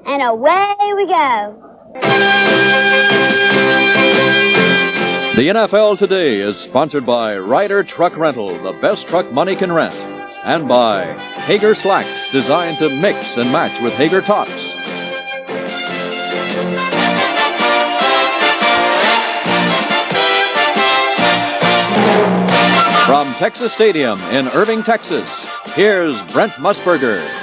And away we go. The NFL Today is sponsored by Ryder Truck Rental, the best truck money can rent, and by Hager Slacks, designed to mix and match with Hager tops. From Texas Stadium in Irving, Texas, here's Brent Musburger.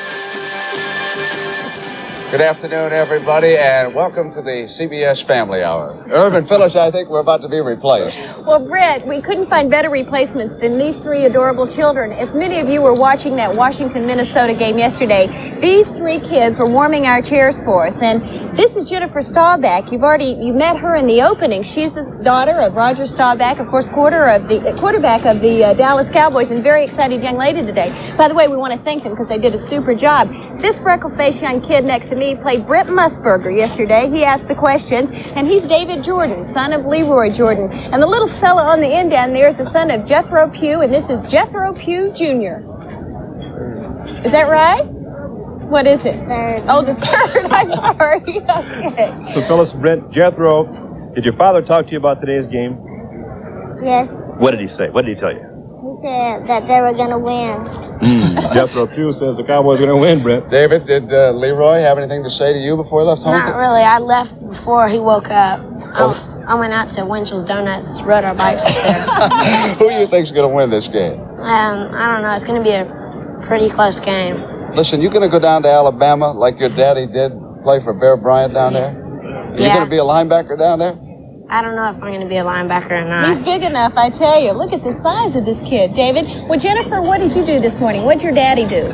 Good afternoon, everybody, and welcome to the CBS Family Hour. Irv and Phyllis, I think we're about to be replaced. Well, Brett, we couldn't find better replacements than these three adorable children. As many of you were watching that Washington-Minnesota game yesterday, these three kids were warming our chairs for us. And this is Jennifer Staubach. You met her in the opening. She's the daughter of Roger Staubach, of course, quarterback of the Dallas Cowboys, and very excited young lady today. By the way, we want to thank them because they did a super job. This freckle-faced young kid next to me played Brent Musburger yesterday. He asked the questions, and he's David Jordan, son of Leroy Jordan. And the little fella on the end down there is the son of Jethro Pugh, and this is Jethro Pugh Jr. Is that right? What is it? Third. Oh, the third. I'm sorry. Okay. So, Phyllis, Brent, Jethro, did your father talk to you about today's game? Yes. What did he say? What did he tell you? He said that they were going to win. Jethro Pugh says the Cowboys are going to win, Brent. David, did Leroy have anything to say to you before he left home? Not really. I left before he woke up. I went out to Winchell's Donuts, rode our bikes up there. Who do you think's going to win this game? I don't know. It's going to be a pretty close game. Listen, you going to go down to Alabama like your daddy did, play for Bear Bryant down there? Are you going to be a linebacker down there? I don't know if I'm going to be a linebacker or not. He's big enough, I tell you. Look at the size of this kid, David. Well, Jennifer, what did you do this morning? What did your daddy do?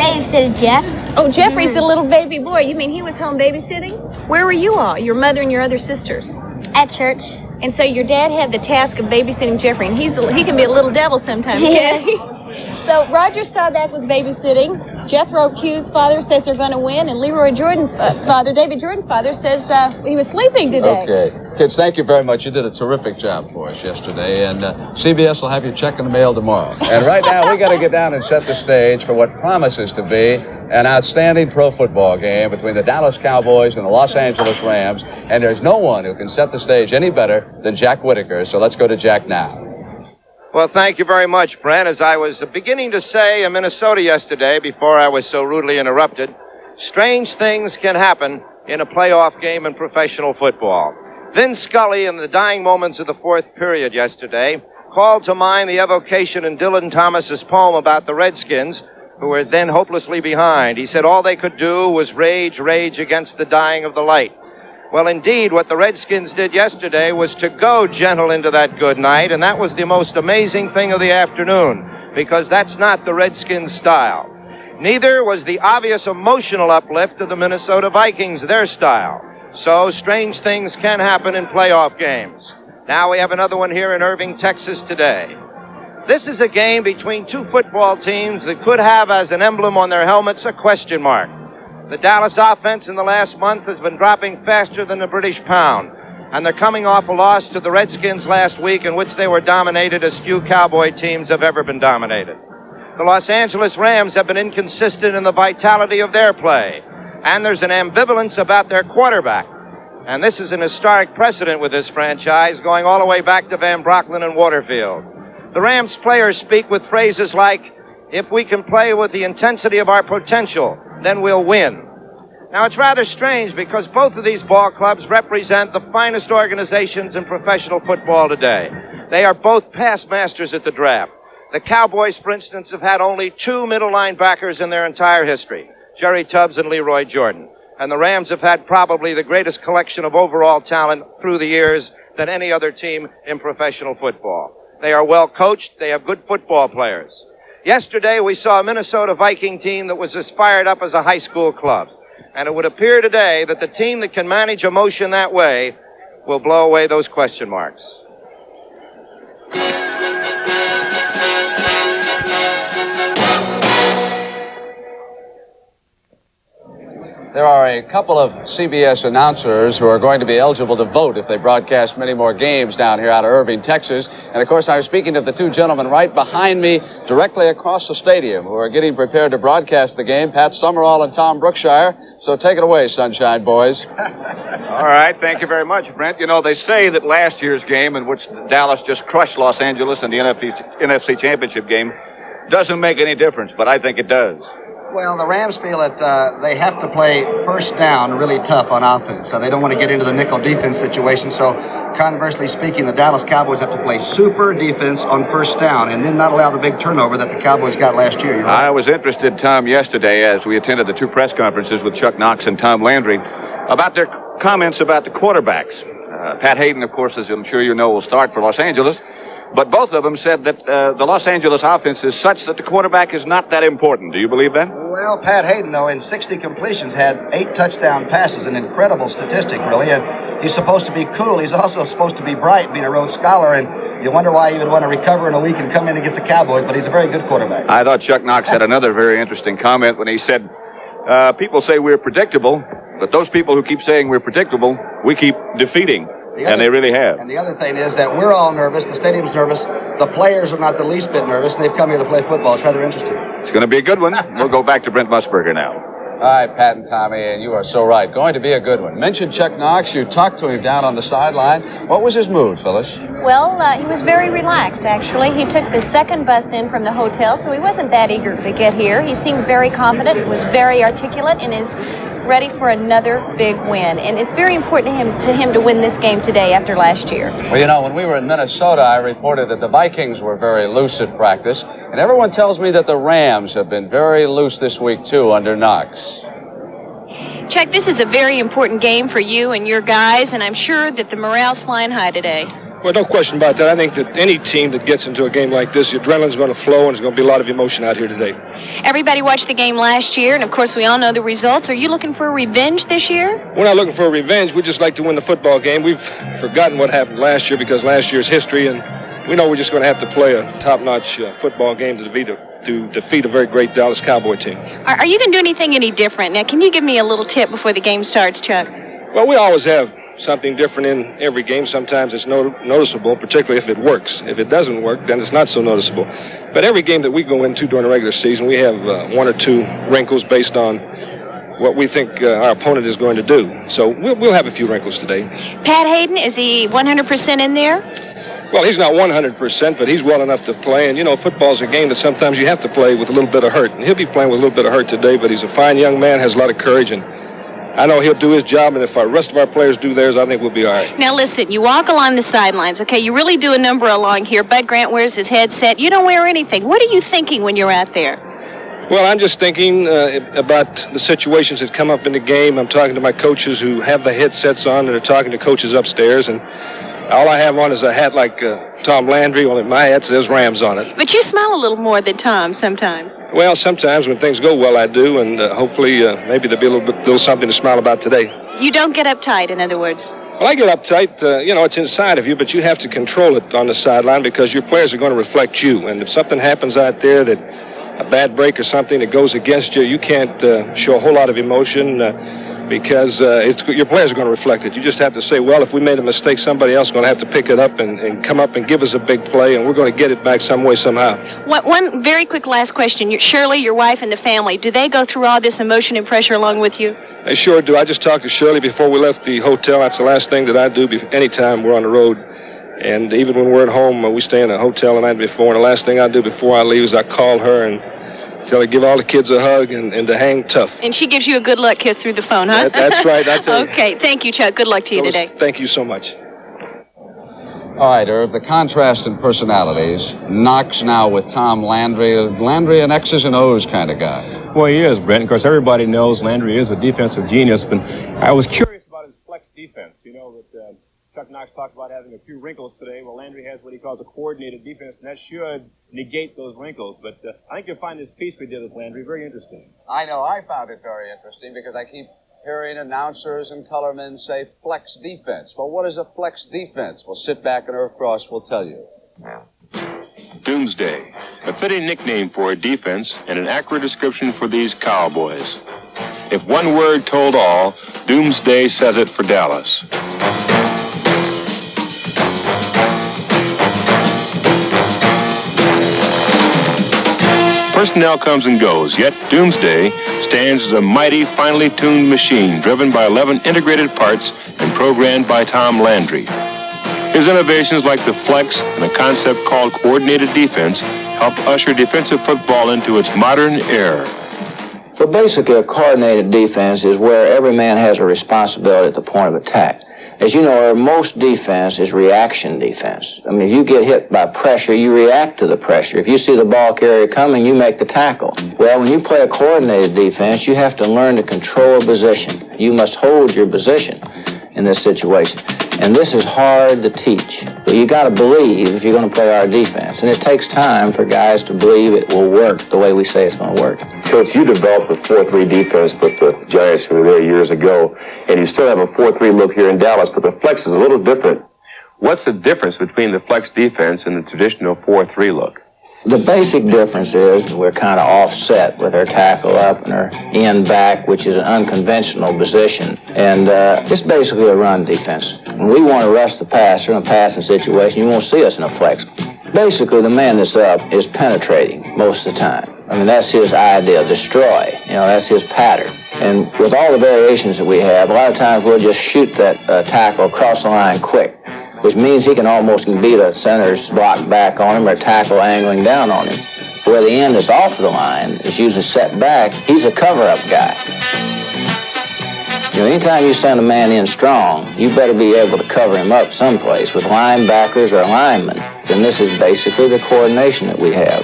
Babysitted Jeff. Oh, Jeffrey's the little baby boy. You mean he was home babysitting? Where were you all? Your mother and your other sisters? At church. And so your dad had the task of babysitting Jeffrey, and he can be a little devil sometimes, Yeah. can't he? So Roger Staubach was babysitting. Jethro Pugh's father says they're going to win, and Leroy Jordan's father, David Jordan's father, says he was sleeping today. Okay. Kids, thank you very much. You did a terrific job for us yesterday, and CBS will have your check in the mail tomorrow. And right now, we got to get down and set the stage for what promises to be an outstanding pro football game between the Dallas Cowboys and the Los Angeles Rams, and there's no one who can set the stage any better than Jack Whitaker, so let's go to Jack now. Well, thank you very much, Brent. As I was beginning to say in Minnesota yesterday, before I was so rudely interrupted, strange things can happen in a playoff game in professional football. Vin Scully, in the dying moments of the fourth period yesterday, called to mind the evocation in Dylan Thomas's poem about the Redskins, who were then hopelessly behind. He said all they could do was rage, rage against the dying of the light. Well, indeed, what the Redskins did yesterday was to go gentle into that good night, and that was the most amazing thing of the afternoon, because that's not the Redskins' style. Neither was the obvious emotional uplift of the Minnesota Vikings, their style. So, strange things can happen in playoff games. Now we have another one here in Irving, Texas today. This is a game between two football teams that could have as an emblem on their helmets a question mark. The Dallas offense in the last month has been dropping faster than the British pound, and they're coming off a loss to the Redskins last week in which they were dominated as few Cowboy teams have ever been dominated. The Los Angeles Rams have been inconsistent in the vitality of their play, and there's an ambivalence about their quarterback. And this is an historic precedent with this franchise, going all the way back to Van Brocklin and Waterfield. The Rams players speak with phrases like, if we can play with the intensity of our potential, then we'll win. Now, it's rather strange because both of these ball clubs represent the finest organizations in professional football today. They are both past masters at the draft. The Cowboys, for instance, have had only two middle linebackers in their entire history, Jerry Tubbs and Leroy Jordan. And the Rams have had probably the greatest collection of overall talent through the years than any other team in professional football. They are well coached. They have good football players. Yesterday, we saw a Minnesota Viking team that was as fired up as a high school club. And it would appear today that the team that can manage emotion that way will blow away those question marks. there are a couple of CBS announcers who are going to be eligible to vote if they broadcast many more games down here out of Irving, Texas. And, of course, I was speaking of the two gentlemen right behind me, directly across the stadium, who are getting prepared to broadcast the game, Pat Summerall and Tom Brookshire. So take it away, Sunshine Boys. All right, thank you very much, Brent. You know, they say that last year's game, in which Dallas just crushed Los Angeles in the NFC Championship game, doesn't make any difference, but I think it does. Well, the Rams feel that they have to play first down really tough on offense, so they don't want to get into the nickel defense situation. So, conversely speaking, the Dallas Cowboys have to play super defense on first down and then not allow the big turnover that the Cowboys got last year. You know? I was interested, Tom, yesterday as we attended the two press conferences with Chuck Knox and Tom Landry about their comments about the quarterbacks. Pat Hayden, of course, as I'm sure you know, will start for Los Angeles. But both of them said that the Los Angeles offense is such that the quarterback is not that important. Do you believe that? Well, Pat Hayden, though, in 60 completions, had 8 touchdown passes, an incredible statistic, really. And he's supposed to be cool. He's also supposed to be bright, being a Rhodes Scholar, and you wonder why he would want to recover in a week and come in against the Cowboys, but he's a very good quarterback. I thought Chuck Knox had another very interesting comment when he said, people say we're predictable, but those people who keep saying we're predictable, we keep defeating. And they really have. And the other thing is that we're all nervous. The stadium's nervous. The players are not the least bit nervous. They've come here to play football. It's rather interesting. It's going to be a good one. We'll go back to Brent Musburger now. All right, Pat and Tommy, and you are so right. Going to be a good one. Mentioned Chuck Knox. You talked to him down on the sideline. What was his mood, Phyllis? Well, he was very relaxed, actually. He took the second bus in from the hotel, so he wasn't that eager to get here. He seemed very confident, was very articulate, and is ready for another big win. And it's very important to him to win this game today after last year. Well, you know, when we were in Minnesota, I reported that the Vikings were very loose at practice. And everyone tells me that the Rams have been very loose this week, too, under Knox. Chuck, this is a very important game for you and your guys, and I'm sure that the morale's flying high today. Well, no question about that. I think that any team that gets into a game like this, the adrenaline's going to flow, and there's going to be a lot of emotion out here today. Everybody watched the game last year, and of course we all know the results. Are you looking for revenge this year? We're not looking for revenge. We just like to win the football game. We've forgotten what happened last year because last year's history, and we know we're just going to have to play a top-notch football game to defeat a very great Dallas Cowboy team. Are you going to do anything any different? Now, can you give me a little tip before the game starts, Chuck? Well, we always have something different in every game. Sometimes it's noticeable, particularly if it works. If it doesn't work, then it's not so noticeable. But every game that we go into during the regular season, we have 1 or 2 wrinkles based on what we think our opponent is going to do. So we'll have a few wrinkles today. Pat Hayden, is he 100% in there? Well, he's not 100%, but he's well enough to play. And, you know, football's a game that sometimes you have to play with a little bit of hurt. And he'll be playing with a little bit of hurt today, but he's a fine young man, has a lot of courage, and I know he'll do his job, and if the rest of our players do theirs, I think we'll be all right. Now, listen, you walk along the sidelines, okay? You really do a number along here. Bud Grant wears his headset. You don't wear anything. What are you thinking when you're out there? Well, I'm just thinking about the situations that come up in the game. I'm talking to my coaches who have the headsets on, and they're talking to coaches upstairs, and all I have on is a hat like Tom Landry, only my hat says Rams on it. But you smile a little more than Tom sometimes. Well, sometimes when things go well, I do, and hopefully maybe there'll be a little something to smile about today. You don't get uptight, in other words. Well, I get uptight. It's inside of you, but you have to control it on the sideline because your players are going to reflect you. And if something happens out there, that a bad break or something that goes against you, you can't show a whole lot of emotion because your players are going to reflect it. You just have to say, well, if we made a mistake, somebody else is going to have to pick it up and come up and give us a big play, and we're going to get it back some way, somehow. One very quick last question. Shirley, your wife, and the family, do they go through all this emotion and pressure along with you? They sure do. I just talked to Shirley before we left the hotel. That's the last thing that I do anytime we're on the road. And even when we're at home, we stay in a hotel the night before, and the last thing I do before I leave is I call her and tell her to give all the kids a hug and to hang tough. And she gives you a good luck kiss through the phone, huh? That's right. Okay, thank you, Chuck. Good luck to you today. Thank you so much. All right, Irv, the contrast in personalities. Knox now with Tom Landry. Landry an X's and O's kind of guy. Well, he is, Brent. Of course, everybody knows Landry is a defensive genius, but I was curious about his flex defense. You know that Chuck Knox talked about having a few wrinkles today. Well, Landry has what he calls a coordinated defense, and that should negate those wrinkles. But I think you'll find this piece we did with Landry very interesting. I know. I found it very interesting because I keep hearing announcers and colormen say flex defense. Well, what is a flex defense? Well, sit back and Irv Cross will tell you. Doomsday, a fitting nickname for a defense and an accurate description for these Cowboys. If one word told all, doomsday says it for Dallas. Personnel comes and goes, yet Doomsday stands as a mighty, finely tuned machine driven by 11 integrated parts and programmed by Tom Landry. His innovations like the flex and a concept called coordinated defense helped usher defensive football into its modern era. Well, basically, a coordinated defense is where every man has a responsibility at the point of attack. As you know, most defense is reaction defense. I mean, if you get hit by pressure, you react to the pressure. If you see the ball carrier coming, you make the tackle. Well, when you play a coordinated defense, you have to learn to control a position. You must hold your position in this situation. And this is hard to teach. But you got to believe if you're going to play our defense. And it takes time for guys to believe it will work the way we say it's going to work. Coach, you developed a 4-3 defense with the Giants who were there years ago, and you still have a 4-3 look here in Dallas, but the flex is a little different. What's the difference between the flex defense and the traditional 4-3 look? The basic difference is we're kind of offset with our tackle up and our end back, which is an unconventional position. And it's basically a run defense. When we want to rush the passer in a passing situation, you won't see us in a flex. Basically, the man that's up is penetrating most of the time. I mean, that's his idea, destroy. You know, that's his pattern. And with all the variations that we have, a lot of times we'll just shoot that tackle across the line quick, which means he can almost beat a center's block back on him or tackle angling down on him. Where the end is off the line, is usually set back, he's a cover-up guy. You know, anytime you send a man in strong, you better be able to cover him up someplace with linebackers or linemen. And this is basically the coordination that we have.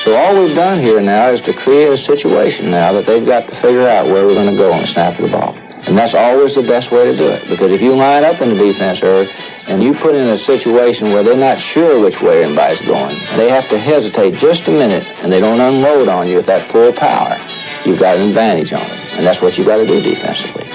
So all we've done here now is to create a situation now that they've got to figure out where we're going to go on the snap of the ball. And that's always the best way to do it. Because if you line up in the defense early and you put in a situation where they're not sure which way anybody's going, they have to hesitate just a minute and they don't unload on you with that full power, you've got an advantage on them. And that's what you've got to do defensively.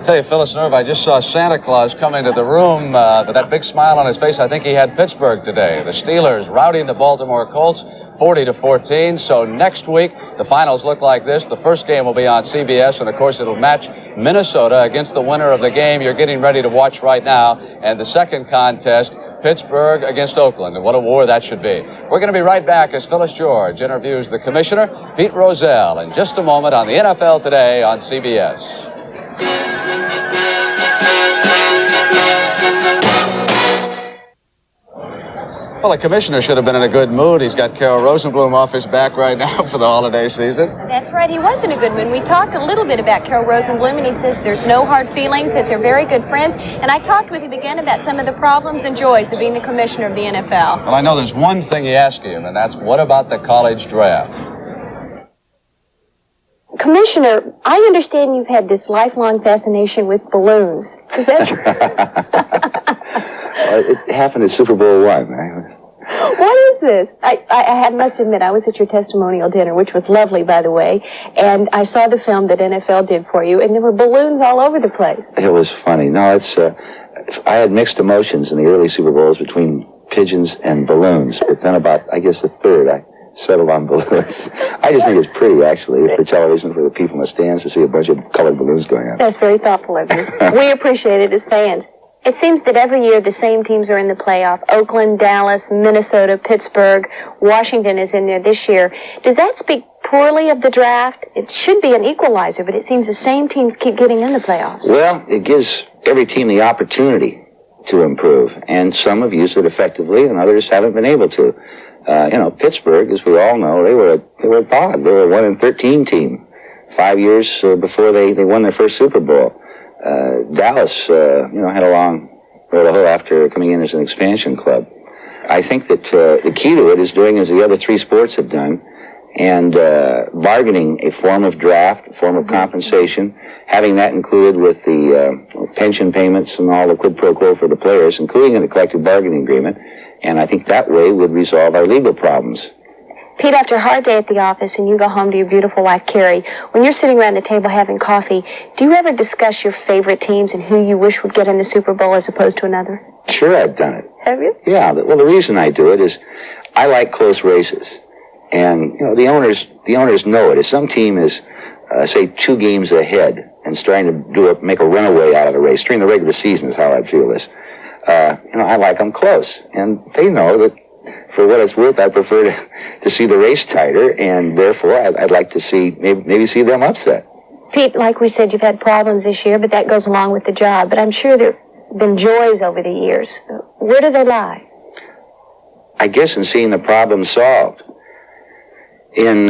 Tell you, Phyllis Nerve, I just saw Santa Claus come into the room with that big smile on his face. I think he had Pittsburgh today. The Steelers routing the Baltimore Colts 40-14. So next week, the finals look like this. The first game will be on CBS, and of course, it'll match Minnesota against the winner of the game you're getting ready to watch right now. And the second contest, Pittsburgh against Oakland. And what a war that should be. We're going to be right back as Phyllis George interviews the commissioner, Pete Rozelle, in just a moment on the NFL Today on CBS. Well, the commissioner should have been in a good mood. He's got Carol Rosenblum off his back right now for the holiday season. That's right. He was in a good mood. We talked a little bit about Carol Rosenblum, and he says there's no hard feelings, that they're very good friends. And I talked with him again about some of the problems and joys of being the commissioner of the NFL. Well, I know there's one thing he asked him, and that's what about the college draft? Commissioner, I understand you've had this lifelong fascination with balloons. Is that true? It happened at Super Bowl I. What is this? I must admit, I was at your testimonial dinner, which was lovely, by the way, and I saw the film that NFL did for you, and there were balloons all over the place. It was funny. No, I had mixed emotions in the early Super Bowls between pigeons and balloons, but then about, I guess, the third, I settled on balloons. I just think it's pretty, actually, for television, for the people in the stands to see a bunch of colored balloons going on. That's very thoughtful of you. We appreciate it as fans. It seems that every year the same teams are in the playoff. Oakland, Dallas, Minnesota, Pittsburgh, Washington is in there this year. Does that speak poorly of the draft? It should be an equalizer, but it seems the same teams keep getting in the playoffs. Well, it gives every team the opportunity to improve, and some have used it effectively, and others haven't been able to. Pittsburgh, as we all know, they were a dog. They were a 1-13 team 5 years before they won their first Super Bowl. Dallas, had a long road to hoe after coming in as an expansion club. I think that the key to it is doing as the other three sports have done, and bargaining a form of draft, a form of compensation, having that included with the pension payments and all the quid pro quo for the players, including in the collective bargaining agreement. And I think that way would resolve our legal problems. Pete, after a hard day at the office and you go home to your beautiful wife, Carrie, when you're sitting around the table having coffee, do you ever discuss your favorite teams and who you wish would get in the Super Bowl as opposed to another? Sure, I've done it. Have you? Yeah. Well, the reason I do it is I like close races. And, you know, the owners know it. If some team is, say, 2 games ahead and is trying to make a runaway out of the race, during the regular season is how I feel this, you know, I like them close. And they know that, for what it's worth, I prefer to see the race tighter, and therefore I'd like to see, maybe see them upset. Pete, like we said, you've had problems this year, but that goes along with the job. But I'm sure there have been joys over the years. Where do they lie? I guess in seeing the problem solved. In,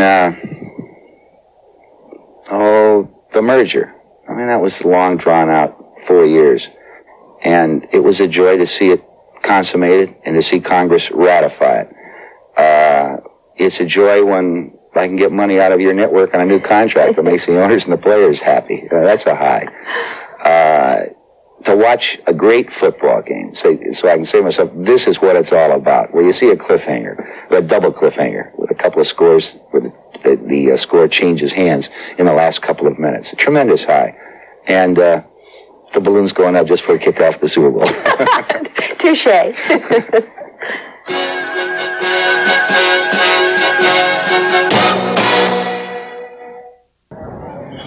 the merger. I mean, that was long drawn out 4 years. And it was a joy to see it consummated and to see Congress ratify it. It's a joy when I can get money out of your network on a new contract that makes the owners and the players happy. That's a high. To watch a great football game, so I can say to myself, this is what it's all about, where you see a cliffhanger, or a double cliffhanger, with a couple of scores where the score changes hands in the last couple of minutes. A tremendous high. And the balloon's going up just for a kickoff the Super Bowl. Touche.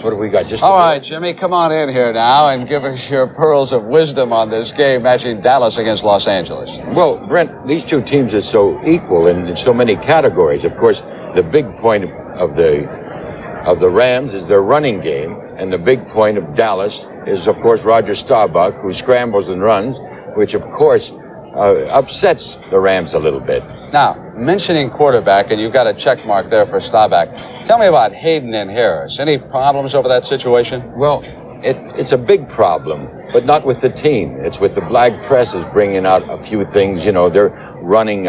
What have we got? All right, Jimmy, come on in here now and give us your pearls of wisdom on this game matching Dallas against Los Angeles. Well, Brent, these two teams are so equal in so many categories. Of course, the big point of the Rams is their running game, and the big point of Dallas is, of course, Roger Staubach, who scrambles and runs, which, of course, upsets the Rams a little bit. Now, mentioning quarterback, and you've got a check mark there for Staubach, tell me about Hayden and Harris. Any problems over that situation? Well, it's a big problem, but not with the team. It's with the black press is bringing out a few things. You know, they're running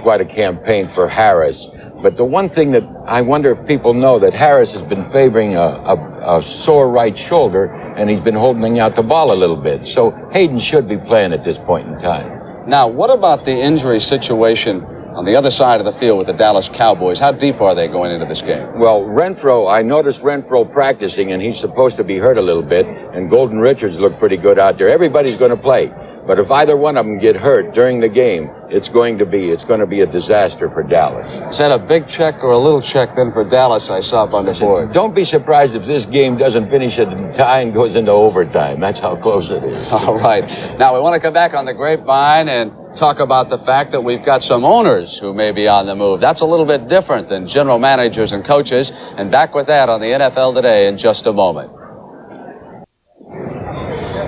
quite a campaign for Harris. But the one thing that I wonder if people know, that Harris has been favoring a sore right shoulder, and he's been holding out the ball a little bit. So Hayden should be playing at this point in time. Now, what about the injury situation on the other side of the field with the Dallas Cowboys? How deep are they going into this game? Well, I noticed Renfro practicing, and he's supposed to be hurt a little bit, and Golden Richards look pretty good out there. Everybody's going to play. But if either one of them get hurt during the game, it's going to be a disaster for Dallas. Is that a big check or a little check then for Dallas I saw up on the board? Don't be surprised if this game doesn't finish at tie and goes into overtime. That's how close it is. All right. Now, we want to come back on the grapevine and talk about the fact that we've got some owners who may be on the move. That's a little bit different than general managers and coaches. And back with that on the NFL Today in just a moment.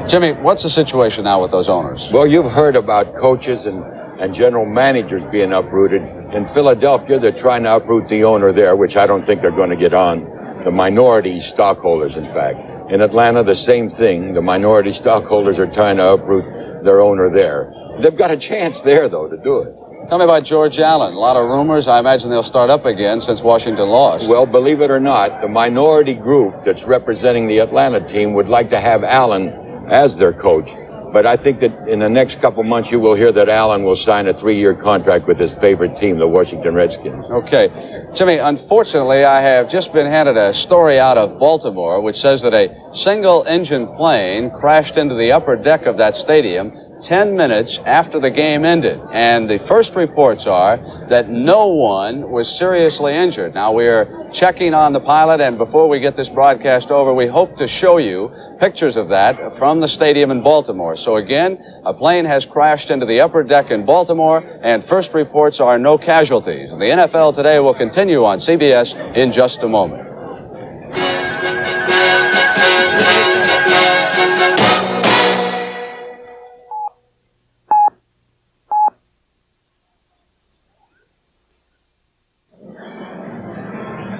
Jimmy, what's the situation now with those owners? Well, you've heard about coaches and general managers being uprooted. In Philadelphia, they're trying to uproot the owner there, which I don't think they're going to get on. The minority stockholders, in fact. In Atlanta, the same thing. The minority stockholders are trying to uproot their owner there. They've got a chance there, though, to do it. Tell me about George Allen. A lot of rumors. I imagine they'll start up again since Washington lost. Well, believe it or not, the minority group that's representing the Atlanta team would like to have Allen as their coach. But I think that in the next couple months you will hear that Allen will sign a 3-year contract with his favorite team, the Washington Redskins. Okay. Jimmy, unfortunately, I have just been handed a story out of Baltimore which says that a single-engine plane crashed into the upper deck of that stadium 10 minutes after the game ended. And the first reports are that no one was seriously injured. Now, we're checking on the pilot, and before we get this broadcast over, we hope to show you pictures of that from the stadium in Baltimore. So again, a plane has crashed into the upper deck in Baltimore, and first reports are no casualties. And the NFL Today will continue on CBS in just a moment.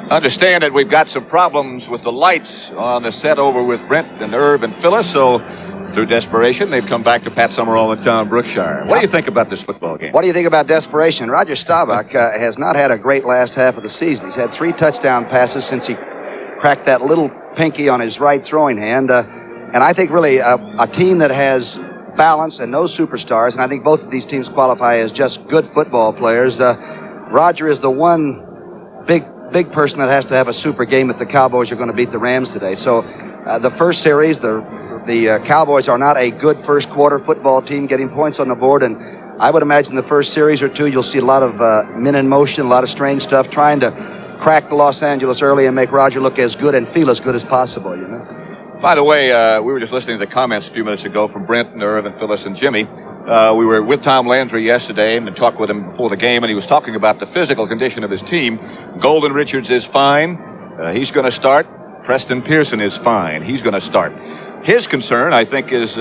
Understand that we've got some problems with the lights on the set over with Brent and Irv and Phyllis, so through desperation, they've come back to Pat Summerall and Tom Brookshire. What do you think about this football game? What do you think about desperation? Roger Staubach has not had a great last half of the season. He's had 3 touchdown passes since he cracked that little pinky on his right throwing hand. And I think really a team that has balance and no superstars, and I think both of these teams qualify as just good football players. Roger is the one big person that has to have a super game if the Cowboys are going to beat the Rams today. So the first series, the Cowboys are not a good first quarter football team getting points on the board, and I would imagine the first series or two, you'll see a lot of men in motion, a lot of strange stuff, trying to crack the Los Angeles early and make Roger look as good and feel as good as possible, you know. By the way, we were just listening to the comments a few minutes ago from Brent, Irv, and Phyllis and Jimmy. We were with Tom Landry yesterday and talked with him before the game, and he was talking about the physical condition of his team. Golden Richards is fine. He's going to start. Preston Pearson is fine. He's going to start. His concern, I think, is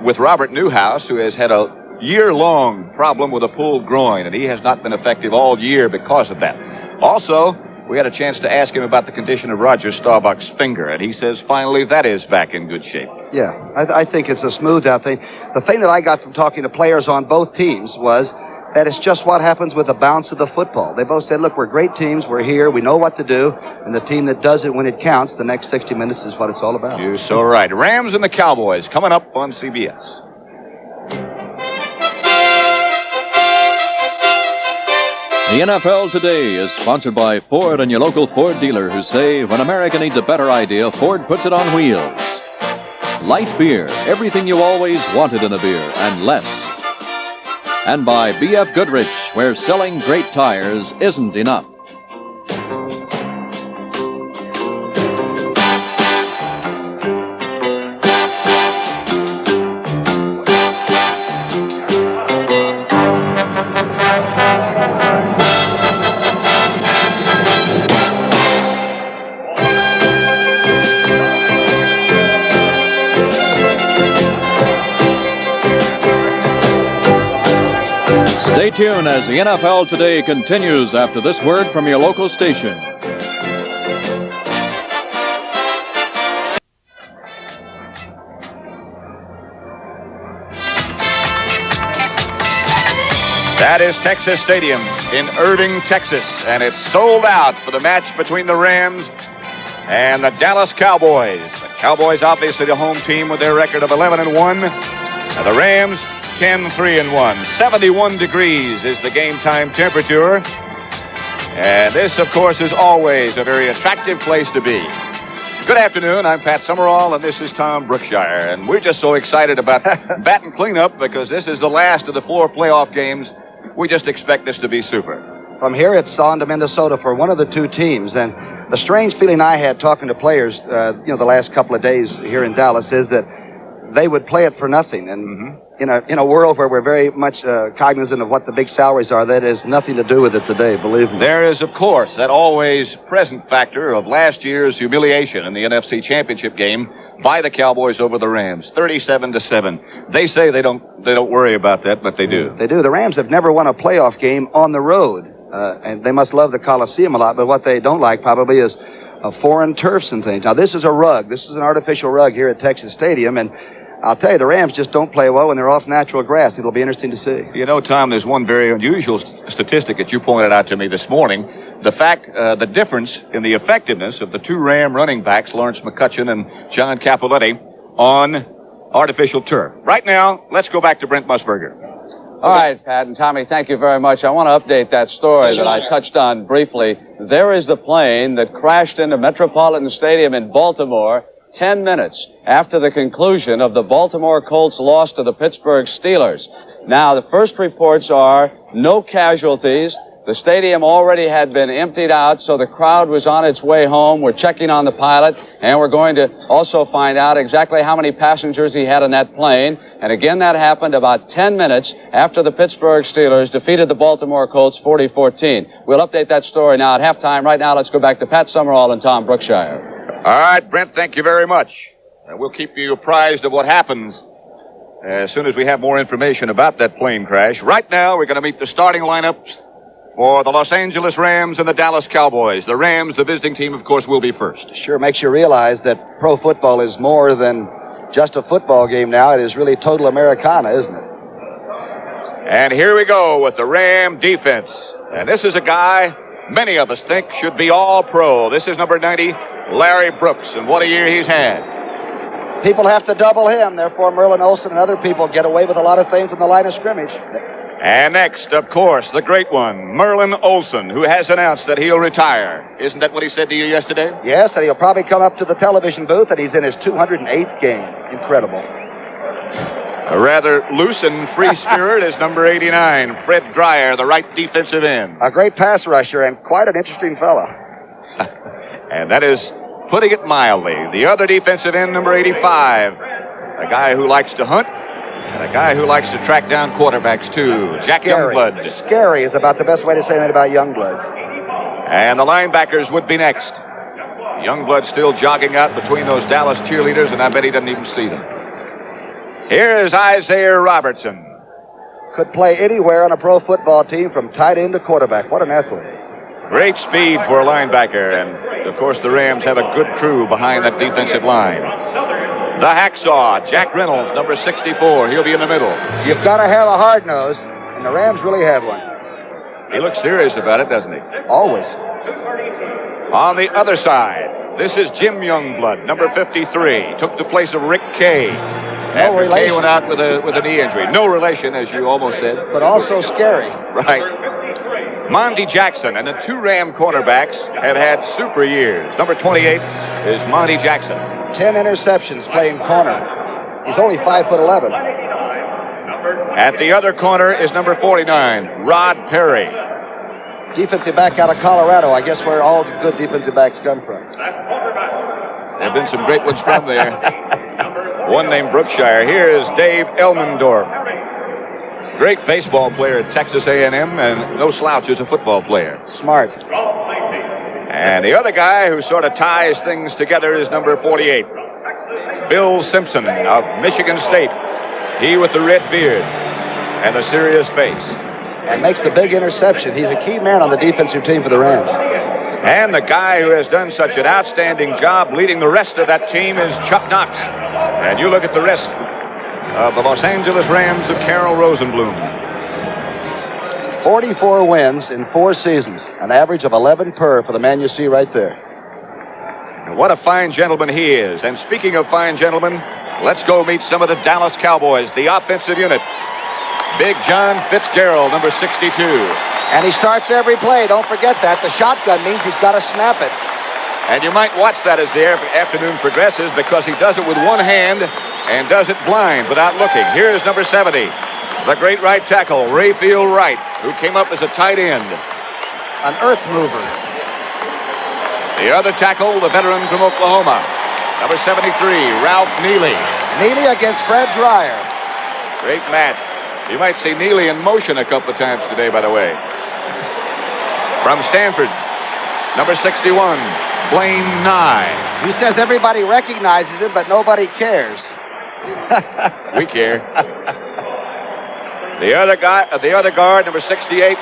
with Robert Newhouse, who has had a year-long problem with a pulled groin, and he has not been effective all year because of that. Also, we had a chance to ask him about the condition of Roger Staubach's finger, and he says finally that is back in good shape. Yeah, I think it's a smoothed-out thing. The thing that I got from talking to players on both teams was that it's just what happens with the bounce of the football. They both said, look, we're great teams, we're here, we know what to do, and the team that does it when it counts, the next 60 minutes is what it's all about. You're so right. Rams and the Cowboys coming up on CBS. The NFL Today is sponsored by Ford and your local Ford dealer, who say when America needs a better idea, Ford puts it on wheels. Light beer, everything you always wanted in a beer, and less. And by B.F. Goodrich, where selling great tires isn't enough. Stay tuned as the NFL Today continues after this word from your local station. That is Texas Stadium in Irving, Texas, and it's sold out for the match between the Rams and the Dallas Cowboys. The Cowboys obviously the home team with their record of 11-1, and the Rams 10-3-1. 71 degrees is the game time temperature. And this, of course, is always a very attractive place to be. Good afternoon. I'm Pat Summerall, and this is Tom Brookshire. And we're just so excited about bat and cleanup because this is the last of the 4 playoff games. We just expect this to be super. From here, it's on to Minnesota for one of the two teams. And the strange feeling I had talking to players, the last couple of days here in Dallas is that they would play it for nothing. And in a world where we're very much cognizant of what the big salaries are, that has nothing to do with it today, believe me. There is, of course, that always present factor of last year's humiliation in the NFC Championship game by the Cowboys over the Rams, 37-7. They say they don't worry about that, but they do. They do. The Rams have never won a playoff game on the road, and they must love the Coliseum a lot, but what they don't like probably is foreign turfs and things. Now, this is a rug. This is an artificial rug here at Texas Stadium, and I'll tell you, the Rams just don't play well when they're off natural grass. It'll be interesting to see. You know, Tom, there's one very unusual statistic that you pointed out to me this morning. The difference in the effectiveness of the 2 Ram running backs, Lawrence McCutcheon and John Capoletti, on artificial turf. Right now, let's go back to Brent Musburger. All right, Pat and Tommy, thank you very much. I want to update that story that I touched on briefly. There is the plane that crashed into Metropolitan Stadium in Baltimore 10 minutes after the conclusion of the Baltimore Colts' loss to the Pittsburgh Steelers. Now, the first reports are no casualties. The stadium already had been emptied out, so the crowd was on its way home. We're checking on the pilot, and we're going to also find out exactly how many passengers he had on that plane. And again, that happened about 10 minutes after the Pittsburgh Steelers defeated the Baltimore Colts 40-14. We'll update that story now at halftime. Right now, let's go back to Pat Summerall and Tom Brookshire. All right, Brent, thank you very much. We'll keep you apprised of what happens as soon as we have more information about that plane crash. Right now, we're going to meet the starting lineups for the Los Angeles Rams and the Dallas Cowboys. The Rams, the visiting team, of course, will be first. Sure makes you realize that pro football is more than just a football game now. It is really total Americana, isn't it? And here we go with the Ram defense. And this is a guy many of us think should be all pro. This is number 90, Larry Brooks, and what a year he's had. People have to double him. Therefore, Merlin Olsen and other people get away with a lot of things in the line of scrimmage. And next, of course, the great one, Merlin Olsen, who has announced that he'll retire. Isn't that what he said to you yesterday? Yes, and he'll probably come up to the television booth, and he's in his 208th game. Incredible. A rather loose and free spirit is number 89, Fred Dreyer, the right defensive end. A great pass rusher and quite an interesting fellow. And that is putting it mildly. The other defensive end, number 85, a guy who likes to hunt and a guy who likes to track down quarterbacks, too, Jack Youngblood. Scary is about the best way to say that about Youngblood. And the linebackers would be next. Youngblood still jogging out between those Dallas cheerleaders, and I bet he doesn't even see them. Here's Isaiah Robertson. Could play anywhere on a pro football team from tight end to quarterback. What an athlete. Great speed for a linebacker, and, of course, the Rams have a good crew behind that defensive line. The hacksaw, Jack Reynolds, number 64. He'll be in the middle. You've got to have a hard nose, and the Rams really have one. He looks serious about it, doesn't he? Always. On the other side, this is Jim Youngblood, number 53. Took the place of Rick Kay. No relation. Kay went out with a knee injury. No relation, as you almost said. But also scary. Right. Monty Jackson and the two Ram cornerbacks have had super years. Number 28 is Monty Jackson. 10 interceptions playing corner. He's only 5'11". At the other corner is number 49, Rod Perry. Defensive back out of Colorado. I guess where all the good defensive backs come from. There have been some great ones from there. One named Brookshire. Here is Dave Elmendorf. Great baseball player at Texas A&M and no slouch as a football player. Smart. And the other guy who sort of ties things together is number 48, Bill Simpson of Michigan State. He with the red beard and a serious face. And makes the big interception. He's a key man on the defensive team for the Rams. And the guy who has done such an outstanding job leading the rest of that team is Chuck Knox. And you look at the rest of the Los Angeles Rams of Carroll Rosenblum. 44 wins in 4 seasons. An average of 11 per for the man you see right there. And what a fine gentleman he is. And speaking of fine gentlemen, let's go meet some of the Dallas Cowboys, the offensive unit. Big John Fitzgerald, number 62. And he starts every play. Don't forget that. The shotgun means he's got to snap it. And you might watch that as the afternoon progresses because he does it with one hand and does it blind without looking. Here's number 70, the great right tackle, Rayfield Wright, who came up as a tight end. An earth mover. The other tackle, the veteran from Oklahoma, number 73, Ralph Neely. Neely against Fred Dreyer. Great match. You might see Neely in motion a couple of times today, by the way. From Stanford, number 61, Blaine Nye. He says everybody recognizes him, but nobody cares. We care. The other guard, number 68,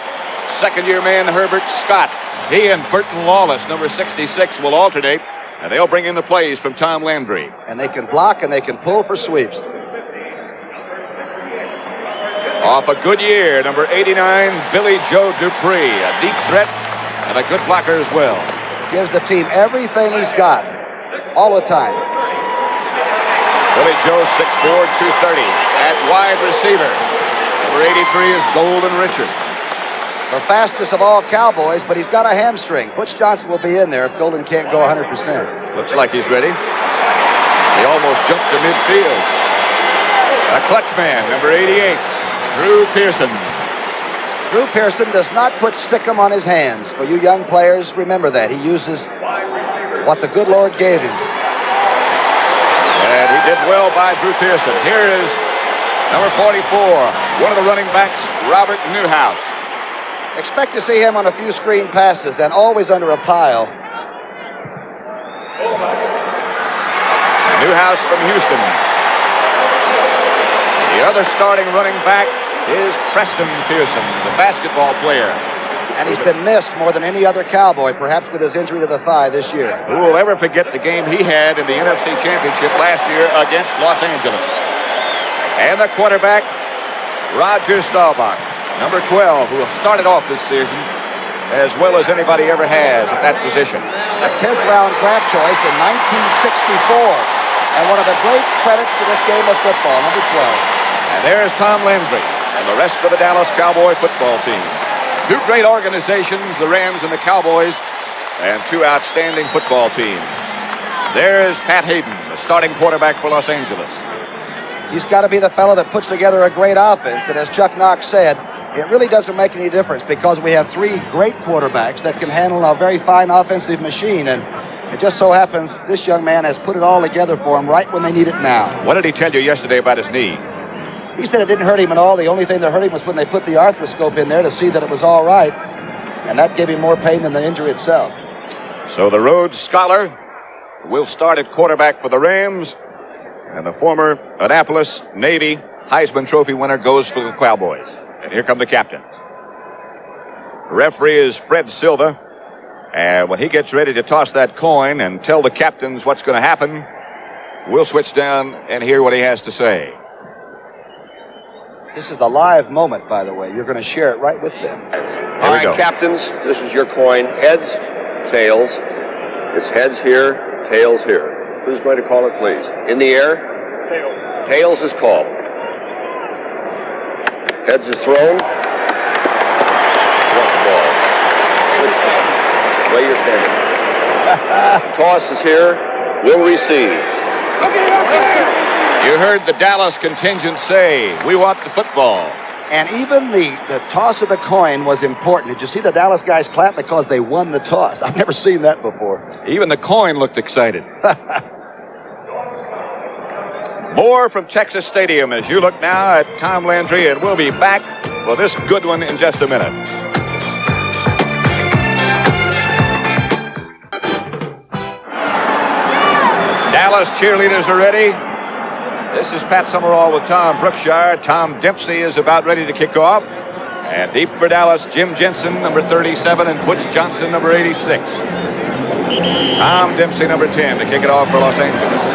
second-year man Herbert Scott. He and Burton Lawless, number 66, will alternate, and they'll bring in the plays from Tom Landry. And they can block and they can pull for sweeps. Off a good year, number 89, Billy Joe Dupree, a deep threat and a good blocker as well. Gives the team everything he's got, all the time. Billy Joe, 6'4", 230, at wide receiver. Number 83 is Golden Richard. The fastest of all Cowboys, but he's got a hamstring. Butch Johnson will be in there if Golden can't go 100%. Looks like he's ready. He almost jumped to midfield. A clutch man, number 88. Drew Pearson. Drew Pearson does not put stickum on his hands. For you young players, remember that. He uses what the good Lord gave him. And he did well by Drew Pearson. Here is number 44, one of the running backs, Robert Newhouse. Expect to see him on a few screen passes and always under a pile. Newhouse from Houston. The other starting running back is Preston Pearson, the basketball player. And he's been missed more than any other Cowboy, perhaps with his injury to the thigh this year. Who will ever forget the game he had in the NFC Championship last year against Los Angeles? And the quarterback, Roger Staubach, number 12, who started off this season as well as anybody ever has at that position. A 10th round draft choice in 1964. And one of the great credits for this game of football, number 12. And there's Tom Landry and the rest of the Dallas Cowboy football team. Two great organizations, the Rams and the Cowboys, and two outstanding football teams. There's Pat Hayden, the starting quarterback for Los Angeles. He's got to be the fellow that puts together a great offense. And as Chuck Knox said, it really doesn't make any difference because we have three great quarterbacks that can handle a very fine offensive machine. And it just so happens this young man has put it all together for him right when they need it now. What did he tell you yesterday about his knee? He said it didn't hurt him at all. The only thing that hurt him was when they put the arthroscope in there to see that it was all right. And that gave him more pain than the injury itself. So the Rhodes Scholar will start at quarterback for the Rams. And the former Annapolis Navy Heisman Trophy winner goes for the Cowboys. And here come the captains. The referee is Fred Silva. And when he gets ready to toss that coin and tell the captains what's going to happen, we'll switch down and hear what he has to say. This is a live moment, by the way. You're going to share it right with them. All right, captains, this is your coin. Heads, tails. It's heads here, tails here. Who's going to call it, please? In the air? Tails. Tails is called. Heads is thrown. One ball. Way you're standing. Toss is here. Will receive. You heard the Dallas contingent say, we want the football. And even the toss of the coin was important. Did you see the Dallas guys clap because they won the toss? I've never seen that before. Even the coin looked excited. More from Texas Stadium as you look now at Tom Landry, and we'll be back for this good one in just a minute. Dallas cheerleaders are ready. This is Pat Summerall with Tom Brookshire. Tom Dempsey is about ready to kick off. And deep for Dallas, Jim Jensen, number 37, and Butch Johnson, number 86. Tom Dempsey, number 10, to kick it off for Los Angeles.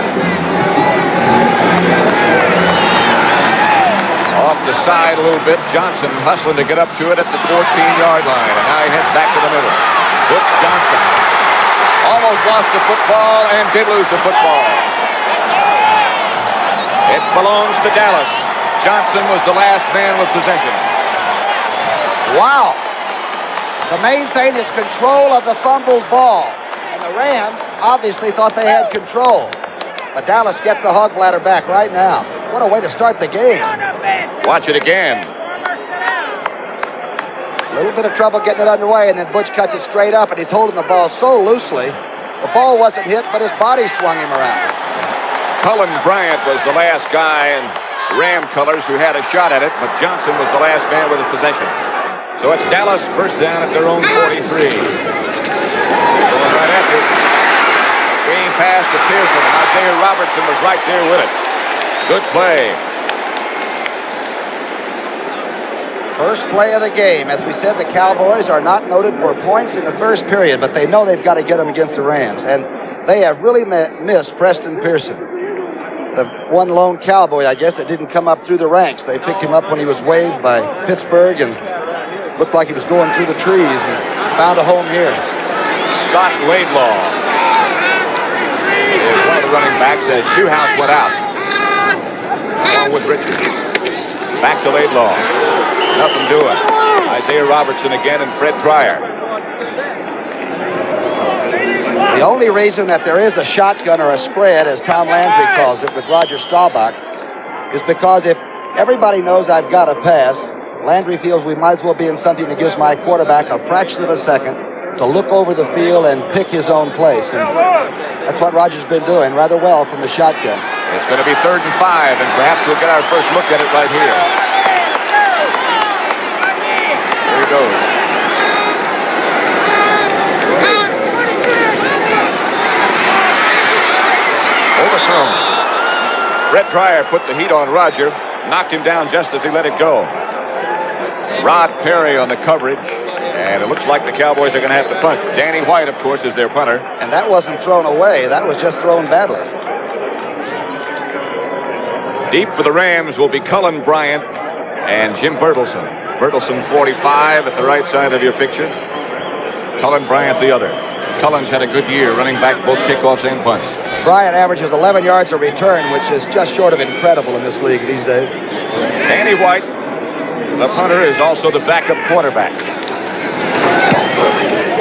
Off the side a little bit. Johnson hustling to get up to it at the 14-yard line. And now he heads back to the middle. Butch Johnson almost lost the football and did lose the football. It belongs to Dallas. Johnson was the last man with possession. Wow. The main thing is control of the fumbled ball. And the Rams obviously thought they had control. But Dallas gets the hog bladder back right now. What a way to start the game. Watch it again. A little bit of trouble getting it underway, and then Butch cuts it straight up, and he's holding the ball so loosely. The ball wasn't hit, but his body swung him around. Cullen Bryant was the last guy in Ram colors who had a shot at it, but Johnson was the last man with a possession. So it's Dallas first down at their own 43. Going right after it. Game pass to Pearson. Isaiah Robertson was right there with it. Good play. First play of the game. As we said, the Cowboys are not noted for points in the first period, but they know they've got to get them against the Rams. And they have really missed Preston Pearson. The one lone Cowboy, I guess, that didn't come up through the ranks. They picked him up when he was waived by Pittsburgh and looked like he was going through the trees and found a home here. Scott Laidlaw is one of the running backs as Newhouse went out. Along with Richards. Back to Laidlaw. Nothing doing. Isaiah Robertson again and Fred Pryor. The only reason that there is a shotgun or a spread, as Tom Landry calls it, with Roger Staubach, is because if everybody knows I've got a pass, Landry feels we might as well be in something that gives my quarterback a fraction of a second to look over the field and pick his own place. And that's what Roger's been doing rather well from the shotgun. It's going to be 3rd and 5, and perhaps we'll get our first look at it right here. There he goes. Overthrown. Fred Pryor put the heat on Roger, knocked him down just as he let it go. Rod Perry on the coverage, and it looks like the Cowboys are going to have to punt. Danny White, of course, is their punter. And that wasn't thrown away. That was just thrown badly. Deep for the Rams will be Cullen Bryant and Jim Bertelsen. Bertelsen, 45 at the right side of your picture. Cullen Bryant, the other. Cullen's had a good year running back both kickoffs and punts. Bryant averages 11 yards a return, which is just short of incredible in this league these days. Danny White, the punter, is also the backup quarterback.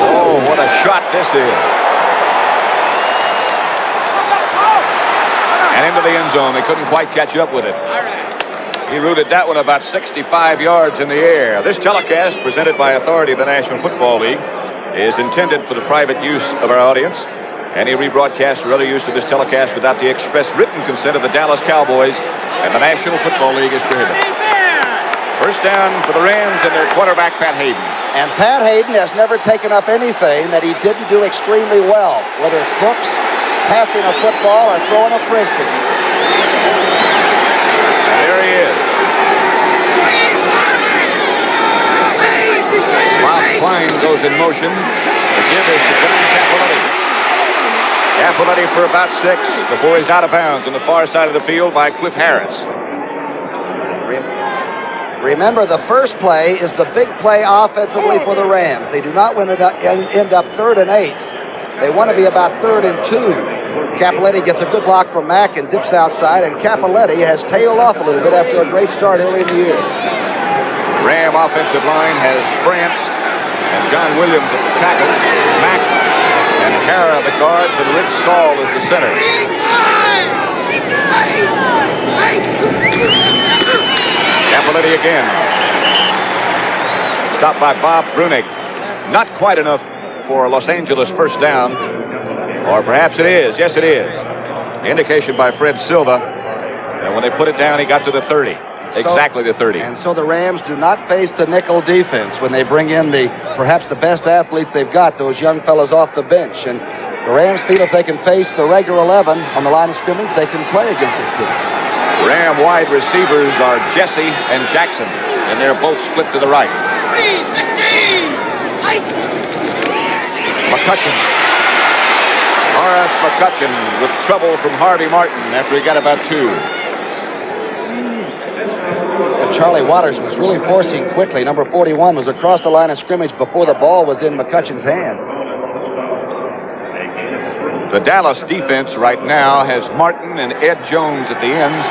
Oh, what a shot this is. And in into the end zone. They couldn't quite catch up with it. He rooted that one about 65 yards in the air. This telecast, presented by authority of the National Football League, is intended for the private use of our audience. Any rebroadcast or other use of this telecast without the express written consent of the Dallas Cowboys and the National Football League is prohibited. First down for the Rams and their quarterback, Pat Hayden. And Pat Hayden has never taken up anything that he didn't do extremely well, whether it's Brooks, passing a football, or throwing a frisbee. And there he is. While Klein goes in motion, the give is to John Cappelletti. Cappelletti for about 6 before he's out of bounds on the far side of the field by Cliff Harris. Remember, the first play is the big play offensively for the Rams. They do not end up 3rd and 8. They want to be about 3rd and 2. Cappelletti gets a good block from Mack and dips outside, and Cappelletti has tailed off a little bit after a great start early in the year. Ram offensive line has France and John Williams at the tackles, Mack and Kara the guards, and Rich Saul is the center. Cappelletti again. Stopped by Bob Brunig. Not quite enough for Los Angeles first down. Or perhaps it is. Yes, it is. The indication by Fred Silva. And when they put it down, he got to the 30. Exactly the 30. And so the Rams do not face the nickel defense when they bring in perhaps the best athletes they've got, those young fellows off the bench. And the Rams feel if they can face the regular 11 on the line of scrimmage, they can play against this team. Ram wide receivers are Jesse and Jackson, and they're both split to the right. McCutcheon. Horace McCutcheon with trouble from Harvey Martin after he got about 2. Charlie Waters was really forcing quickly. Number 41 was across the line of scrimmage before the ball was in McCutcheon's hand. The Dallas defense right now has Martin and Ed Jones at the ends.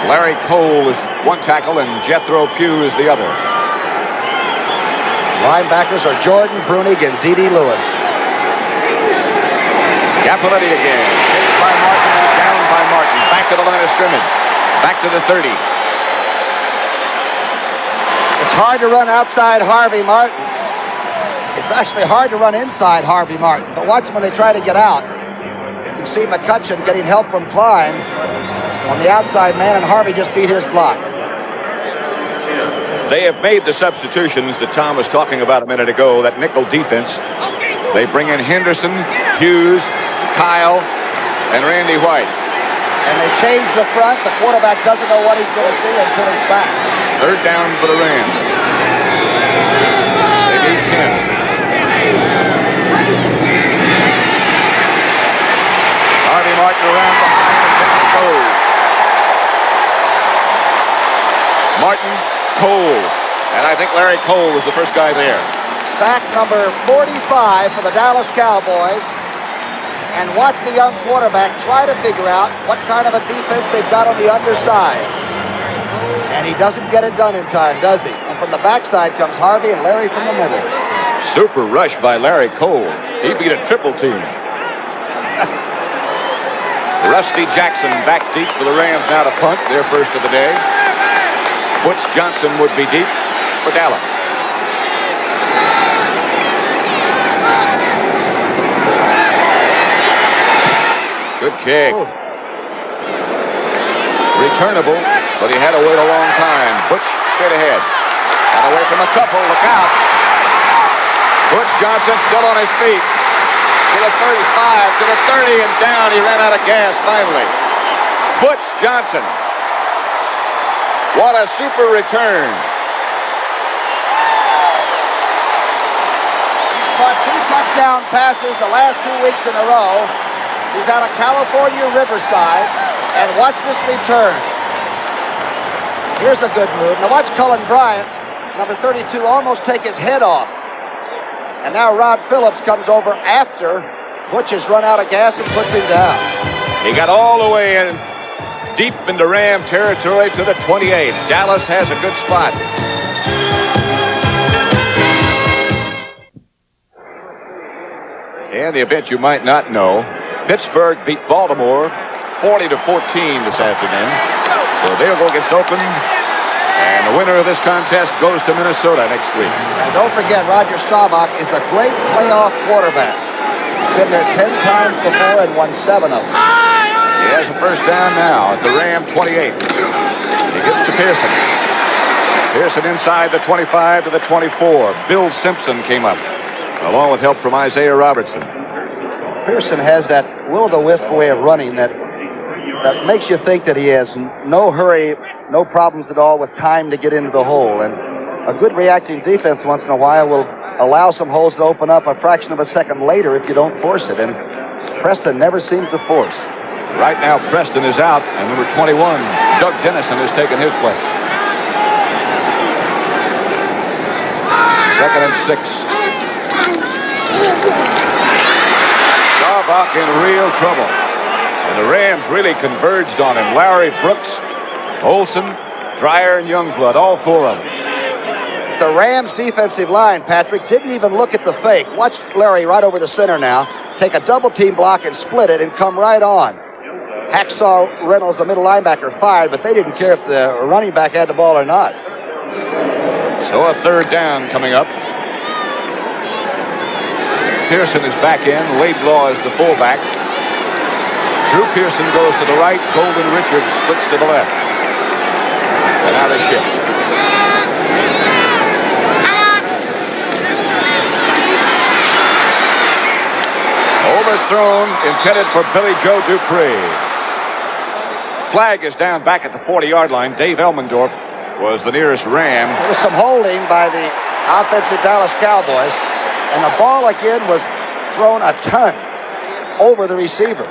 Larry Cole is one tackle and Jethro Pugh is the other. Linebackers are Jordan Brunig and D.D. Lewis. Cappelletti again. Chased by Martin and down by Martin. Back to the line of scrimmage. Back to the 30. It's hard to run outside Harvey Martin. It's actually hard to run inside Harvey Martin. But watch them when they try to get out. You see McCutcheon getting help from Klein on the outside man, and Harvey just beat his block. They have made the substitutions that Tom was talking about a minute ago, that nickel defense. They bring in Henderson, Hughes, Kyle, and Randy White. And they change the front. The quarterback doesn't know what he's going to see until he's back. 3rd down for the Rams. They need 10. Harvey Martin around behind and down goes. Martin, Cole. And I think Larry Cole was the first guy there. Sack number 45 for the Dallas Cowboys. And watch the young quarterback try to figure out what kind of a defense they've got on the underside. And he doesn't get it done in time, does he? And from the backside comes Harvey and Larry from the middle. Super rush by Larry Cole. He beat a triple team. Rusty Jackson back deep for the Rams now to punt, their first of the day. Butch Johnson would be deep for Dallas. Good kick. Returnable, but he had to wait a long time. Butch straight ahead. And away from a couple. Look out. Butch Johnson still on his feet. To the 35, to the 30, and down. He ran out of gas finally. Butch Johnson. What a super return. He's caught 2 touchdown passes the last 2 weeks in a row. He's out of California, Riverside. And watch this return. Here's a good move. Now watch Cullen Bryant, number 32, almost take his head off. And now Rod Phillips comes over after Butch has run out of gas and puts him down. He got all the way in, deep into Ram territory to the 28. Dallas has a good spot. And the event you might not know, Pittsburgh beat Baltimore 40-14 this afternoon. So Daleville gets open, and the winner of this contest goes to Minnesota next week. And don't forget, Roger Staubach is a great playoff quarterback. He's been there 10 times before and won 7 of them. He has a first down now at the Ram 28. He gets to Pearson. Pearson inside the 25 to the 24. Bill Simpson came up, along with help from Isaiah Robertson. Pearson has that will-o'-the-wisp way of running that makes you think that he has no hurry, no problems at all with time to get into the hole. And a good reacting defense once in a while will allow some holes to open up a fraction of a second later if you don't force it. And Preston never seems to force. Right now, Preston is out, and number 21, Doug Dennison, has taken his place. 2nd and 6. Staubach in real trouble. And the Rams really converged on him. Larry Brooks, Olson, Dreyer, and Youngblood, all 4 of them. The Rams defensive line, Patrick, didn't even look at the fake. Watch Larry right over the center now. Take a double-team block and split it and come right on. Hacksaw Reynolds, the middle linebacker, fired, but they didn't care if the running back had the ball or not. So a 3rd down coming up. Pearson is back in. Laidlaw is the fullback. Drew Pearson goes to the right. Golden Richards splits to the left. And now they shift. Overthrown, intended for Billy Joe Dupree. Flag is down back at the 40-yard line. Dave Elmendorf was the nearest Ram. There was some holding by the offensive Dallas Cowboys, and the ball again was thrown a ton over the receiver.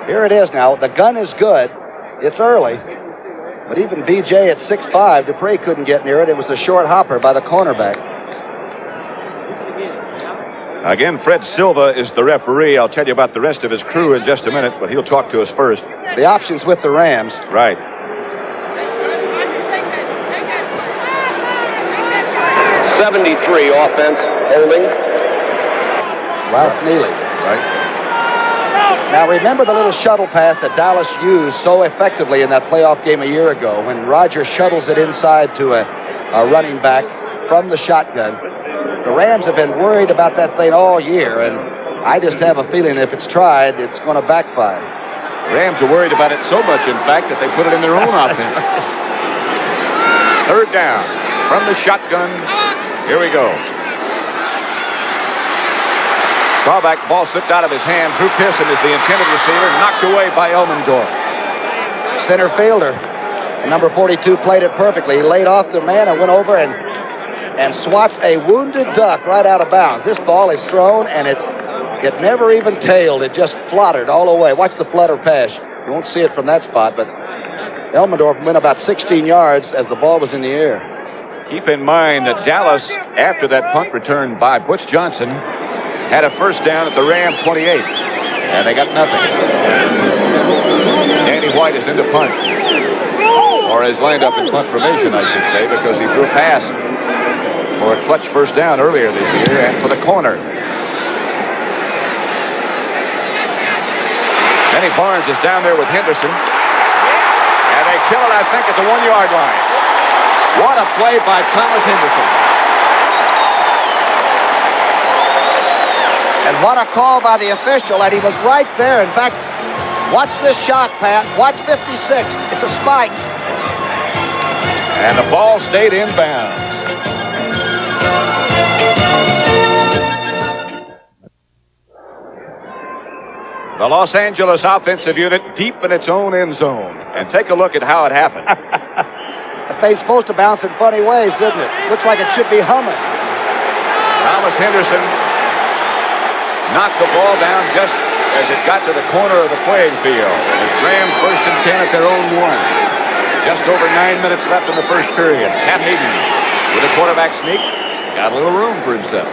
Here it is now. The gun is good. It's early. But even BJ at 6'5", Dupree couldn't get near it. It was a short hopper by the cornerback. Again, Fred Silva is the referee. I'll tell you about the rest of his crew in just a minute, but he'll talk to us first. The option's with the Rams. Right. 73 offense, holding. Ralph Neely. Right. Now, remember the little shuttle pass that Dallas used so effectively in that playoff game a year ago when Roger shuttles it inside to a running back from the shotgun. The Rams have been worried about that thing all year, and I just have a feeling if it's tried, it's going to backfire. The Rams are worried about it so much, in fact, that they put it in their own offense. Right. 3rd down from the shotgun. Here we go. Staubach, ball slipped out of his hand. Drew Pearson is the intended receiver, knocked away by Elmendorf. Center fielder, and number 42 played it perfectly. He laid off the man and went over and swats a wounded duck right out of bounds. This ball is thrown, and it never even tailed. It just fluttered all the way. Watch the flutter pass. You won't see it from that spot, but Elmendorf went about 16 yards as the ball was in the air. Keep in mind that Dallas, after that punt return by Butch Johnson, had a first down at the Ram 28, and they got nothing. Danny White is into punt, or is lined up in punt formation, I should say, because he threw a pass for a clutch first down earlier this year, and for the corner. Benny Barnes is down there with Henderson, and they kill it, I think, at the 1-yard line. What a play by Thomas Henderson. And what a call by the official, and he was right there. In fact, watch this shot, Pat. Watch 56. It's a spike. And the ball stayed inbound. The Los Angeles offensive unit deep in its own end zone. And take a look at how it happened. The thing's supposed to bounce in funny ways, isn't it? Looks like it should be humming. Thomas Henderson knocked the ball down just as it got to the corner of the playing field. It's Rams 1st and 10 at their own 1. Just over 9 minutes left in the first period. Pat Hayden with a quarterback sneak. Got a little room for himself.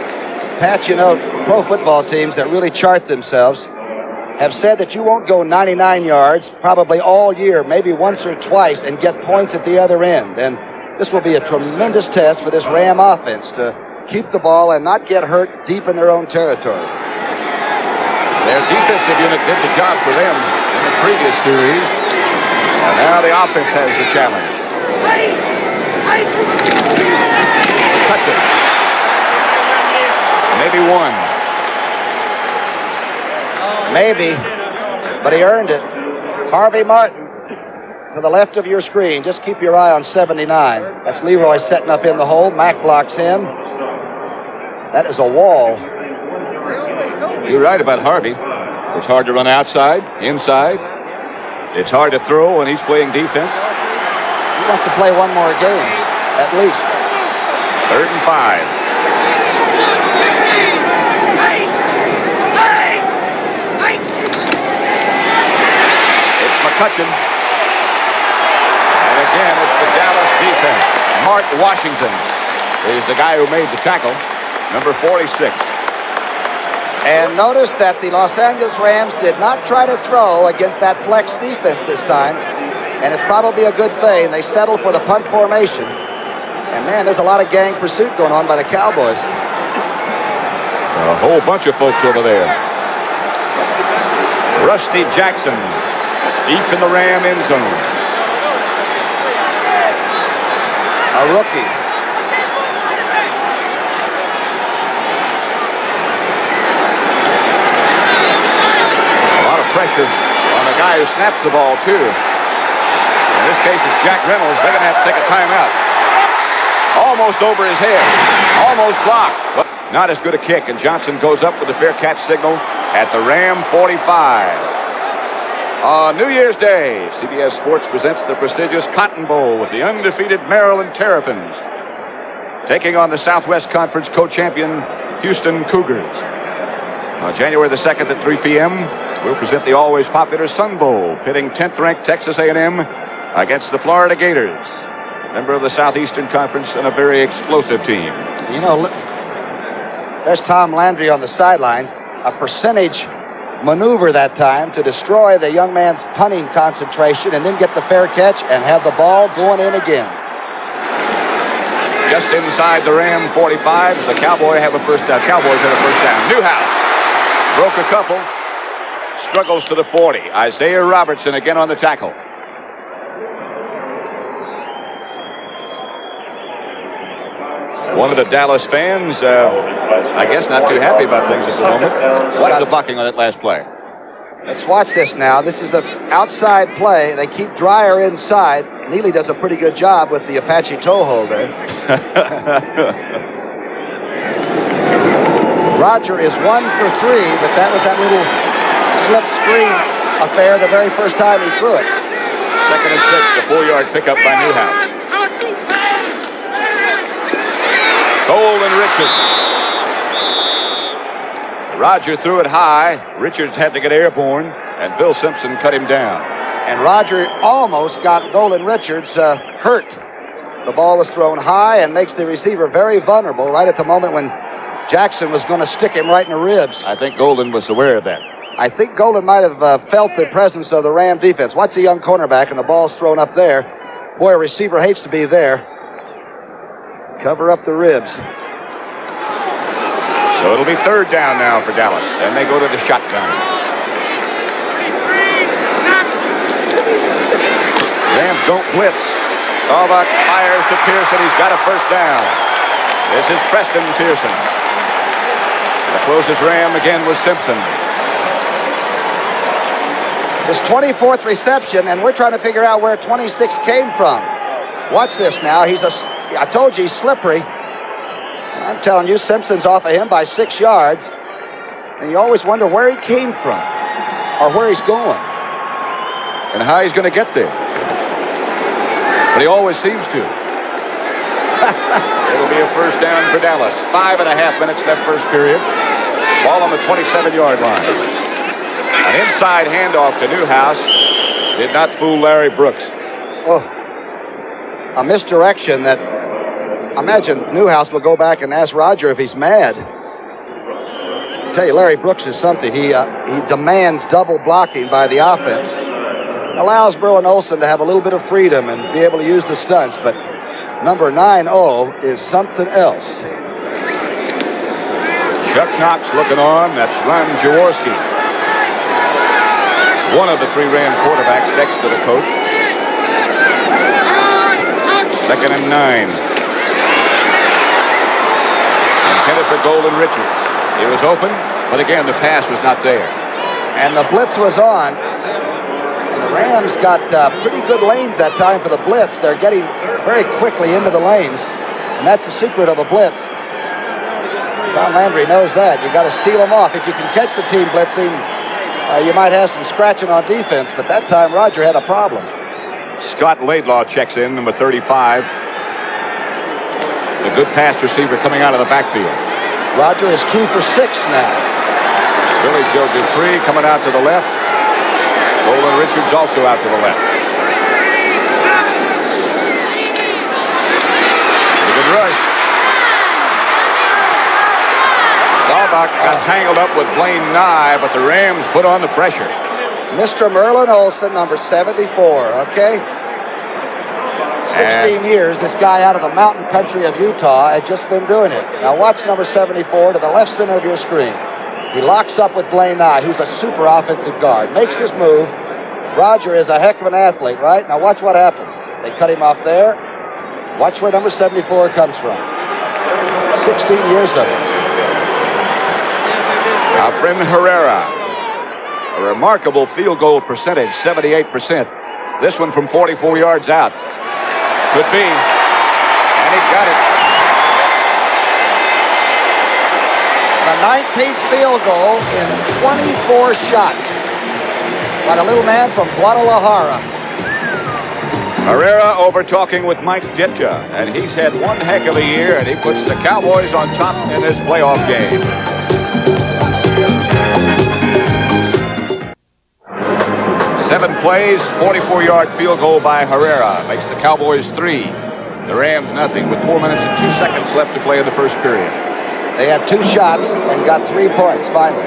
Pat, you know, pro football teams that really chart themselves have said that you won't go 99 yards probably all year, maybe once or twice, and get points at the other end. And this will be a tremendous test for this Ram offense to keep the ball and not get hurt deep in their own territory. Their defensive unit did the job for them in the previous series. And now the offense has the challenge. Touching. Maybe one. Maybe, but he earned it. Harvey Martin to the left of your screen. Just keep your eye on 79. That's Leroy setting up in the hole. Mack blocks him. That is a wall. You're right about Harvey. It's hard to run outside, inside. It's hard to throw when he's playing defense. He wants to play one more game, at least. 3rd and 5. It's McCutcheon. And again, it's the Dallas defense. Mark Washington is the guy who made the tackle, number 46. And notice that the Los Angeles Rams did not try to throw against that flex defense this time. And it's probably a good thing. They settled for the punt formation. And, man, there's a lot of gang pursuit going on by the Cowboys. A whole bunch of folks over there. Rusty Jackson, deep in the Ram end zone. A rookie. Pressure on the guy who snaps the ball, too. In this case, it's Jack Reynolds. They're going to have to take a timeout. Almost over his head. Almost blocked. But not as good a kick, and Johnson goes up with the fair catch signal at the Ram 45. On New Year's Day, CBS Sports presents the prestigious Cotton Bowl with the undefeated Maryland Terrapins taking on the Southwest Conference co-champion Houston Cougars. On January the 2nd at 3 p.m., we'll present the always popular Sun Bowl, pitting 10th-ranked Texas A&M against the Florida Gators, member of the Southeastern Conference and a very explosive team. You know, there's Tom Landry on the sidelines, a percentage maneuver that time to destroy the young man's punting concentration and then get the fair catch and have the ball going in again. Just inside the Ram 45, the Cowboys have a first down. Newhouse broke a couple. Struggles to the 40. Isaiah Robertson again on the tackle. One of the Dallas fans, I guess, not too happy about things at the moment. What's the blocking on that last play? Let's watch this now. This is an outside play. They keep Dreyer inside. Neely does a pretty good job with the Apache toe hold there. Roger is 1 for 3, but that was that little slip screen affair the very first time he threw it. 2nd and 6, a 4-yard pickup by Newhouse. Cole and Richards. Roger threw it high. Richards had to get airborne, and Bill Simpson cut him down. And Roger almost got Golan Richards hurt. The ball was thrown high and makes the receiver very vulnerable right at the moment when Jackson was going to stick him right in the ribs. I think Golden was aware of that. I think Golden might have felt the presence of the Ram defense. Watch the young cornerback, and the ball's thrown up there. Boy, a receiver hates to be there. Cover up the ribs. So it'll be 3rd down now for Dallas, and they go to the shotgun. Rams don't blitz. Staubach fires to Pearson. He's got a first down. This is Preston Pearson. The closest Ram again was Simpson. His 24th reception, and we're trying to figure out where 26 came from. Watch this now. I told you he's slippery. I'm telling you, Simpson's off of him by 6 yards. And you always wonder where he came from or where he's going. And how he's going to get there. But he always seems to. It'll be a first down for Dallas. 5.5 minutes left first period. Ball on the 27-yard line. An inside handoff to Newhouse did not fool Larry Brooks. Oh, a misdirection that I imagine Newhouse will go back and ask Roger if he's mad. I tell you, Larry Brooks is something. He demands double blocking by the offense. Allows Berlin Olsen to have a little bit of freedom and be able to use the stunts, but number 9-0 is something else. Chuck Knox looking on. That's Ron Jaworski. one of the three Ram quarterbacks next to the coach. 2nd and 9. Intended for Golden Richards. He was open, but again, the pass was not there. And the blitz was on. And the Rams got pretty good lanes that time for the blitz. They're getting very quickly into the lanes. And that's the secret of a blitz. Tom Landry knows that. You've got to seal them off. If you can catch the team blitzing, you might have some scratching on defense. But that time, Roger had a problem. Scott Laidlaw checks in, number 35. The good pass receiver coming out of the backfield. Roger is 2 for 6 now. Billy Joe Dupree coming out to the left. Golden Richards also out to the left. Pretty good rush. Staubach got tangled up with Blaine Nye, but the Rams put on the pressure. Mr. Merlin Olsen, number 74, okay? 16 years, this guy out of the mountain country of Utah had just been doing it. Now watch number 74 to the left center of your screen. He locks up with Blaine Nye, who's a super offensive guard. Makes his move. Roger is a heck of an athlete, right? Now watch what happens. They cut him off there. Watch where number 74 comes from. 16 years of it. Efrain Herrera. A remarkable field goal percentage, 78%. This one from 44 yards out. Could be. And he got it. The 19th field goal in 24 shots by the little man from Guadalajara. Herrera over talking with Mike Ditka, and he's had one heck of a year, and he puts the Cowboys on top in this playoff game. 7 plays, 44-yard field goal by Herrera. Makes the Cowboys 3. The Rams nothing, with 4 minutes and 2 seconds left to play in the first period. They had 2 shots and got 3 points finally.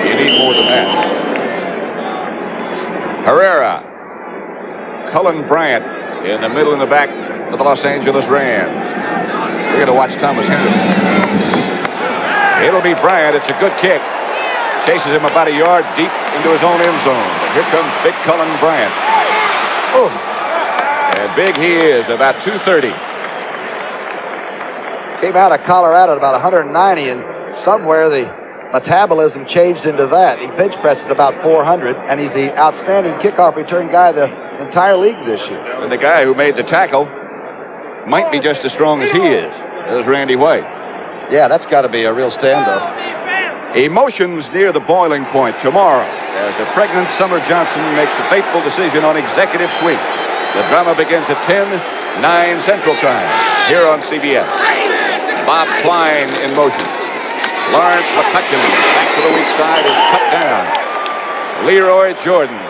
You need more than that. Herrera. Cullen Bryant in the middle and the back for the Los Angeles Rams. We're going to watch Thomas Henderson. It'll be Bryant. It's a good kick. Chases him about a yard deep into his own end zone. But here comes big Cullen Bryant. Oh. And big he is, about 230. Came out of Colorado at about 190, and somewhere the metabolism changed into that. He bench presses about 400, and he's the outstanding kickoff return guy of the entire league this year. And the guy who made the tackle might be just as strong as he is. There's Randy White. Yeah, that's got to be a real standoff. Emotions near the boiling point tomorrow as a pregnant Summer Johnson makes a fateful decision on executive suite. The drama begins at 10, 9 Central Time here on CBS. Bob Klein in motion. Lawrence McCutcheon back to the weak side is cut down. Leroy Jordan.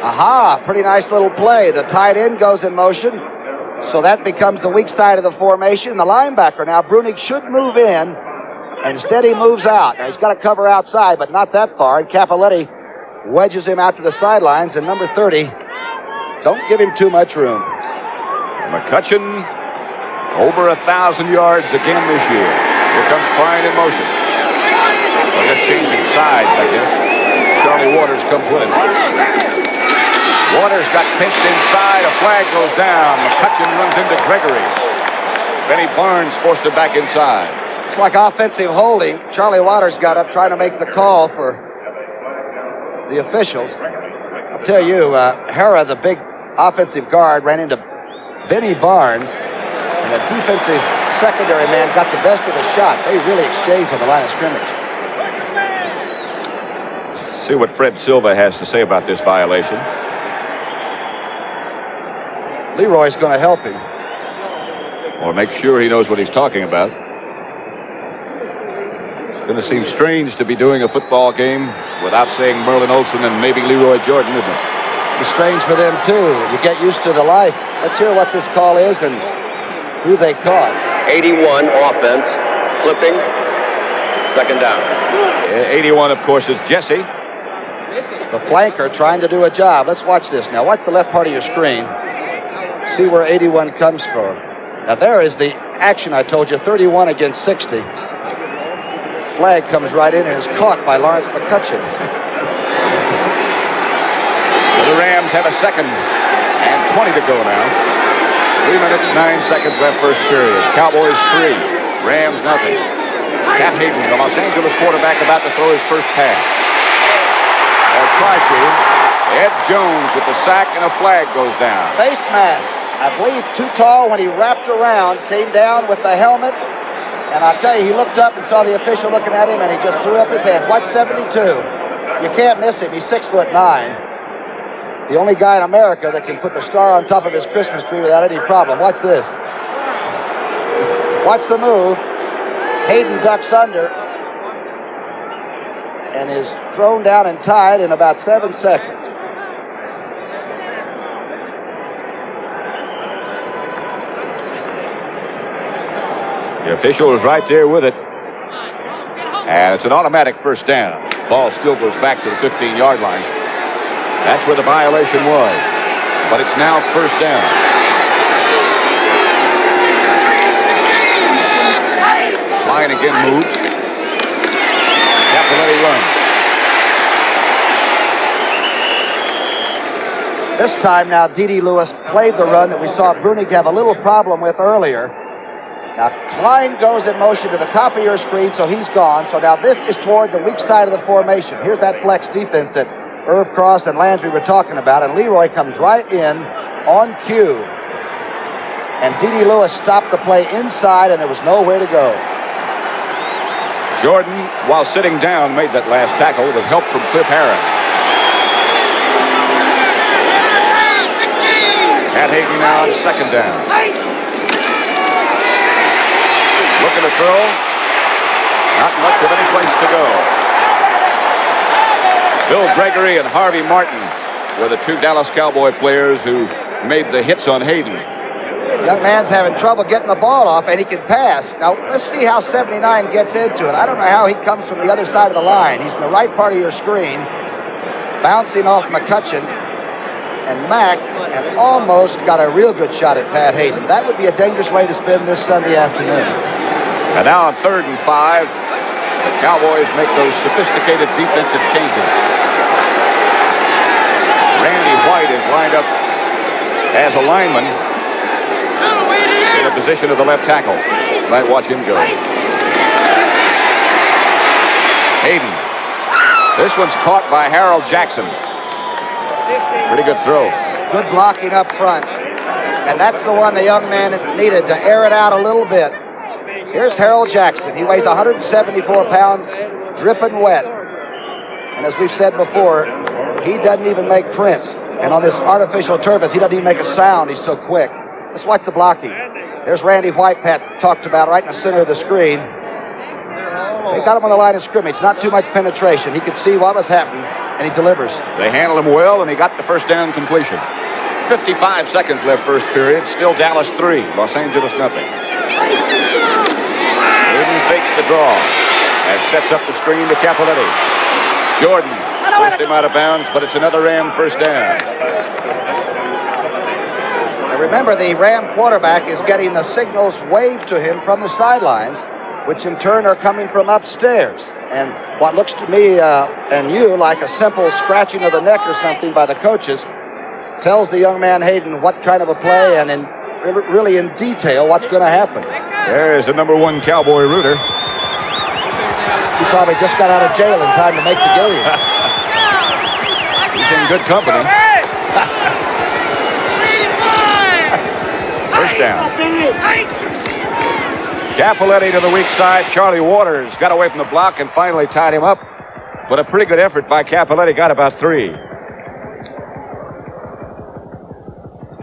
Aha, pretty nice little play. The tight end goes in motion, so that becomes the weak side of the formation. The linebacker now, Brunig, should move in. And instead he moves out. Now he's got to cover outside, but not that far. And Capoletti wedges him out to the sidelines. And number 30, don't give him too much room. McCutcheon over 1,000 yards again this year. Here comes Klein in motion. Well, just changing sides, I guess. Charlie Waters comes with him. Waters got pinched inside. A flag goes down. McCutcheon runs into Gregory. Benny Barnes forced him back inside. It's like offensive holding. Charlie Waters got up trying to make the call for the officials. I'll tell you, Hara, the big offensive guard, ran into Benny Barnes, and the defensive secondary man got the best of the shot. They really exchanged on the line of scrimmage. See what Fred Silva has to say about this violation. Leroy's going to help him. Or make sure he knows what he's talking about. It's going to seem strange to be doing a football game without saying Merlin Olsen and maybe Leroy Jordan, isn't it? It's strange for them, too. You get used to the life. Let's hear what this call is and who they caught. 81 offense, flipping, 2nd down. 81, of course, is Jesse. The flanker trying to do a job. Let's watch this now. Watch the left part of your screen. See where 81 comes from. Now, there is the action I told you, 31 against 60. Flag comes right in and is caught by Lawrence McCutcheon. Rams have a second and 20 to go now. 3 minutes, 9 seconds left first period. Cowboys 3, Rams nothing. Pat Hayden, the Los Angeles quarterback, about to throw his first pass. Or try to. Ed Jones with the sack, and a flag goes down. Face mask. I believe too tall when he wrapped around, came down with the helmet, and I tell you, he looked up and saw the official looking at him, and he just threw up his hands. Watch 72. You can't miss him. He's 6'9". The only guy in America that can put the star on top of his Christmas tree without any problem. Watch this. Watch the move. Hayden ducks under and is thrown down and tied in about 7 seconds. The official is right there with it. And it's an automatic first down. Ball still goes back to the 15-yard line. That's where the violation was. But it's now first down. Line again moves. Capoletti runs. This time now, D.D. Lewis played the run that we saw Brunig have a little problem with earlier. Now, Klein goes in motion to the top of your screen, so he's gone. So now this is toward the weak side of the formation. Here's that flex defense that Irv Cross and Landry were talking about, and Leroy comes right in on cue. And D.D. Lewis stopped the play inside, and there was nowhere to go. Jordan, while sitting down, made that last tackle with help from Cliff Harris. Pat Hayden now on second down. Looking to throw. Not much of any place to go. Bill Gregory and Harvey Martin were the two Dallas Cowboy players who made the hits on Hayden. Young man's having trouble getting the ball off, and he can pass. Now, let's see how 79 gets into it. I don't know how he comes from the other side of the line. He's in the right part of your screen, bouncing off McCutcheon and Mack, and almost got a real good shot at Pat Hayden. That would be a dangerous way to spend this Sunday afternoon. And now on 3rd and 5, the Cowboys make those sophisticated defensive changes. Randy White is lined up as a lineman in the position of the left tackle. Might watch him go. Hayden. This one's caught by Harold Jackson. Pretty good throw. Good blocking up front. And that's the one the young man needed to air it out a little bit. Here's Harold Jackson. He weighs 174 pounds, dripping wet. And as we've said before, he doesn't even make prints. And on this artificial turf, he doesn't even make a sound. He's so quick. Let's watch the blocking. There's Randy White, Pat talked about, right in the center of the screen. They got him on the line of scrimmage. Not too much penetration. He could see what was happening, and he delivers. They handled him well, and he got the first down completion. 55 seconds left first period. Still Dallas 3, Los Angeles nothing. Hayden fakes the draw and sets up the screen to Capoletti. Jordan pushed him out of bounds, but it's another Ram first down. Now remember, the Ram quarterback is getting the signals waved to him from the sidelines, which in turn are coming from upstairs. And what looks to me and you like a simple scratching of the neck or something by the coaches tells the young man Hayden what kind of a play and really in detail what's going to happen. There's the number 1 Cowboy rooter. He probably just got out of jail in time to make the game. He's in good company. First down. Capoletti to the weak side. Charlie Waters got away from the block and finally tied him up. But a pretty good effort by Capoletti. Got about 3.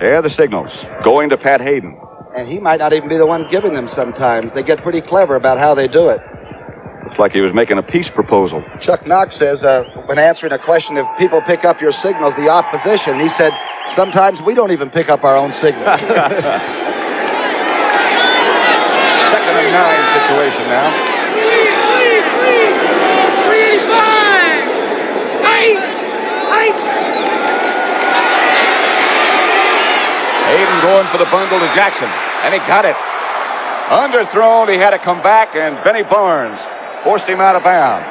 There are the signals. Going to Pat Hayden. And he might not even be the one giving them sometimes. They get pretty clever about how they do it. Looks like he was making a peace proposal. Chuck Knox says, when answering a question, if people pick up your signals, the opposition, he said, sometimes we don't even pick up our own signals. 2nd and 9 situation now. Hayden going for the bundle to Jackson, and he got it. Underthrown, he had to come back, and Benny Barnes forced him out of bounds.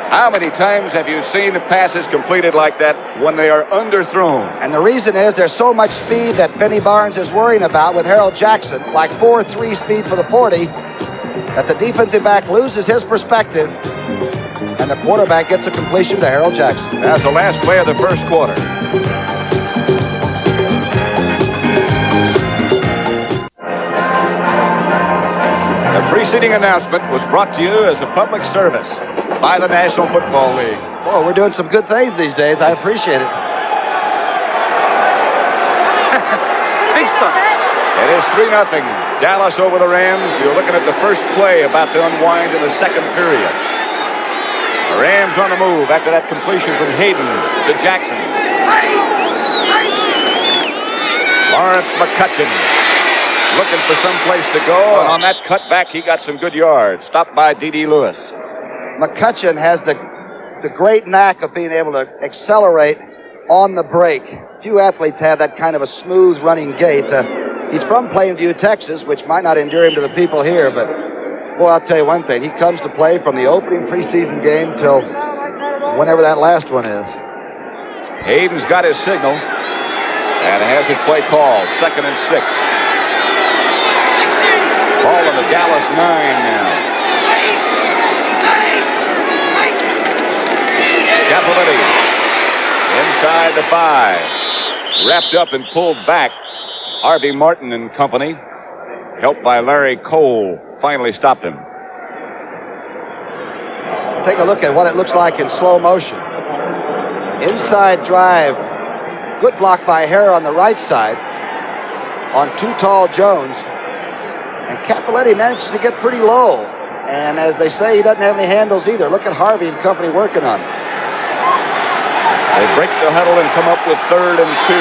How many times have you seen passes completed like that when they are underthrown? And the reason is there's so much speed that Benny Barnes is worrying about with Harold Jackson, like 4.3 speed for the 40, that the defensive back loses his perspective, and the quarterback gets a completion to Harold Jackson. That's the last play of the first quarter. The preceding announcement was brought to you as a public service by the National Football League. Boy, we're doing some good things these days. I appreciate it. It is 3-0. Dallas over the Rams. You're looking at the first play about to unwind in the second period. The Rams on the move after that completion from Hayden to Jackson. Lawrence McCutcheon looking for some place to go. And on that cutback, he got some good yards. Stopped by D.D. Lewis. McCutcheon has the great knack of being able to accelerate on the break. Few athletes have that kind of a smooth running gait. He's from Plainview, Texas, which might not endear him to the people here, but boy, I'll tell you one thing. He comes to play from the opening preseason game till whenever that last one is. Hayden's got his signal and has his play called. 2nd and 6. Ball on the Dallas 9 now. Capoletti inside the 5. Wrapped up and pulled back. Harvey Martin and company, helped by Larry Cole, finally stopped him. Take a look at what it looks like in slow motion. Inside drive. Good block by Hare on the right side on Too Tall Jones. And Capoletti manages to get pretty low. And as they say, he doesn't have any handles either. Look at Harvey and company working on it. They break the huddle and come up with 3rd and 2.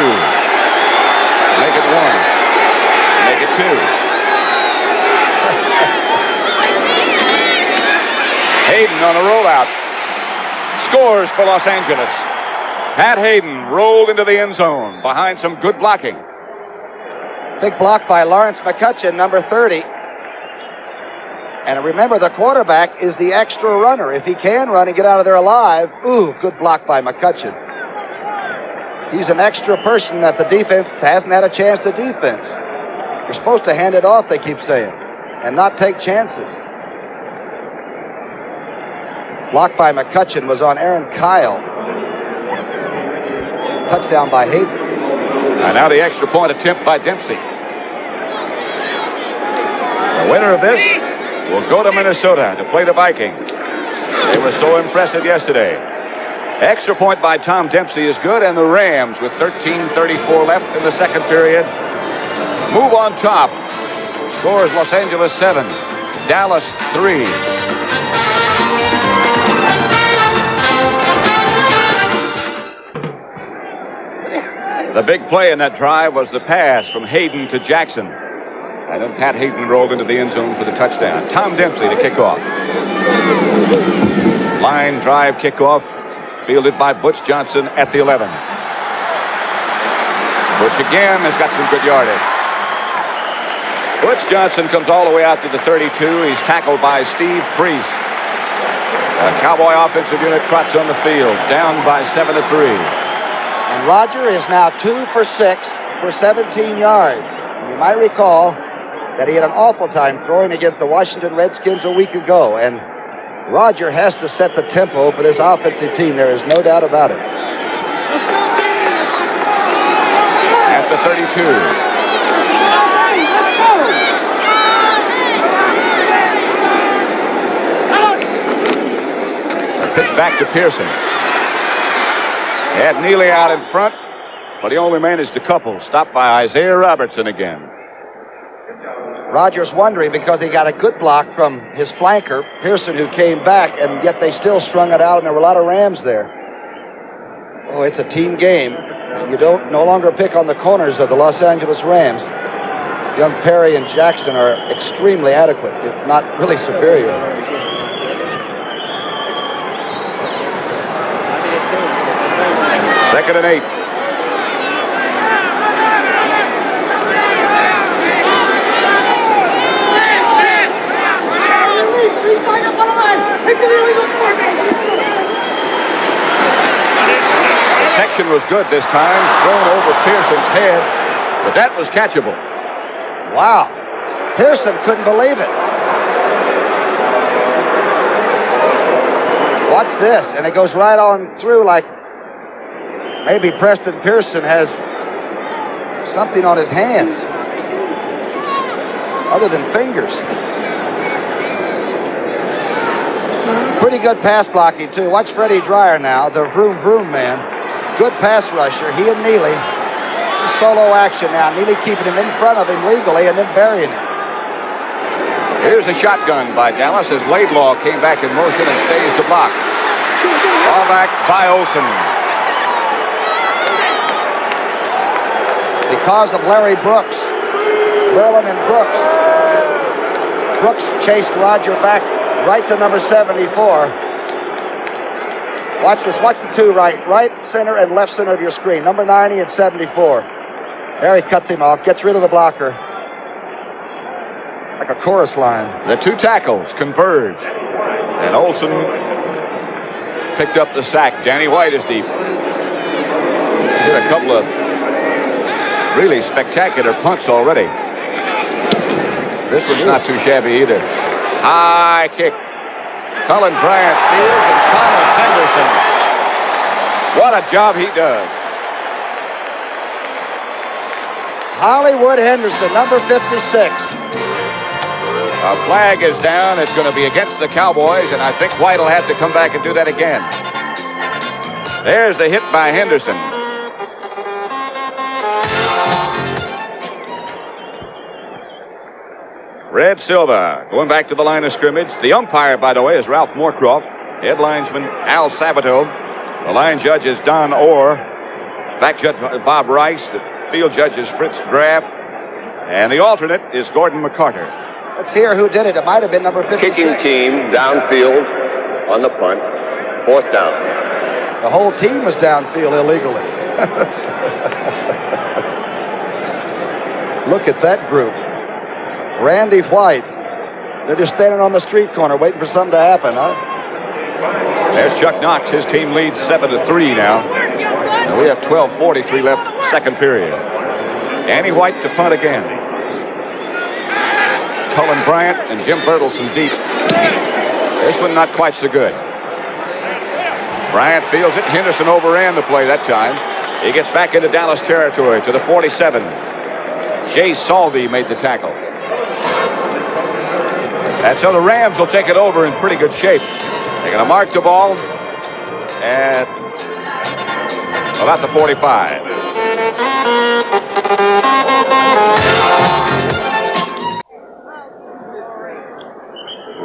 Make it 1. Make it 2. Hayden on a rollout. Scores for Los Angeles. Pat Hayden rolled into the end zone behind some good blocking. Big block by Lawrence McCutcheon, number 30. And remember, the quarterback is the extra runner. If he can run and get out of there alive, good block by McCutcheon. He's an extra person that the defense hasn't had a chance to defense. You're supposed to hand it off, they keep saying, and not take chances. Block by McCutcheon was on Aaron Kyle. Touchdown by Hayden. And now the extra point attempt by Dempsey. The winner of this will go to Minnesota to play the Vikings. They were so impressive yesterday. Extra point by Tom Dempsey is good, and the Rams, with 13:34 left in the second period, move on top. Scores Los Angeles 7, Dallas 3. The big play in that drive was the pass from Hayden to Jackson. And then Pat Hayden rolled into the end zone for the touchdown. Tom Dempsey to kick off. Line drive kickoff, fielded by Butch Johnson at the 11. Butch again has got some good yardage. Butch Johnson comes all the way out to the 32. He's tackled by Steve Priest. The Cowboy offensive unit trots on the field, down by 7-3. And Roger is now 2 for 6 for 17 yards. You might recall that he had an awful time throwing against the Washington Redskins a week ago. And Roger has to set the tempo for this offensive team. There is no doubt about it. At the 32. A pitch back to Pearson. He had Neely out in front, but he only managed a couple. Stopped by Isaiah Robertson again. Rogers wondering because he got a good block from his flanker, Pearson, who came back, and yet they still strung it out, and there were a lot of Rams there. Oh, it's a team game. You don't no longer pick on the corners of the Los Angeles Rams. Young Perry and Jackson are extremely adequate, if not really superior. Second and 8. motion was good this time. Thrown over Pearson's head, but that was catchable. Wow. Pearson couldn't believe it. Watch this, and it goes right on through like maybe Preston Pearson has something on his hands other than fingers. Pretty good pass blocking, too. Watch Freddie Dreyer now, the vroom vroom man. Good pass rusher. He and Neely. This is solo action now. Neely keeping him in front of him legally and then burying him. Here's a shotgun by Dallas as Laidlaw came back in motion and stays to block. Ball back by Olsen. Because of Larry Brooks. Merlin and Brooks. Brooks chased Roger back right to number 74. Watch this. Watch the two right center and left center of your screen. Number 90 and 74. There he cuts him off. Gets rid of the blocker. Like a chorus line. The two tackles converge. And Olsen picked up the sack. Danny White is deep. Did a couple of really spectacular punts already. This one's not too shabby either. High kick. Colin Bryant fields and Thomas Henderson. What a job he does. Hollywood Henderson, number 56. A flag is down. It's going to be against the Cowboys, and I think White will have to come back and do that again. There's the hit by Henderson. Red Silva going back to the line of scrimmage. The umpire, by the way, is Ralph Moorcroft. Head linesman Al Sabato. The line judge is Don Orr. Back judge Bob Rice. The field judge is Fritz Graff. And the alternate is Gordon McCarter. Let's hear who did it. It might have been number 56. Kicking team downfield on the punt. 4th down. The whole team was downfield illegally. Look at that group. Randy White. They're just standing on the street corner waiting for something to happen, huh? There's Chuck Knox. His team leads 7-3 now. And we have 12:43 left, second period. Danny White to punt again. Cullen Bryant and Jim Bertelson deep. This one not quite so good. Bryant feels it. Henderson overran the play that time. He gets back into Dallas territory to the 47. Jay Saldy made the tackle. And so the Rams will take it over in pretty good shape. They're going to mark the ball at about the 45.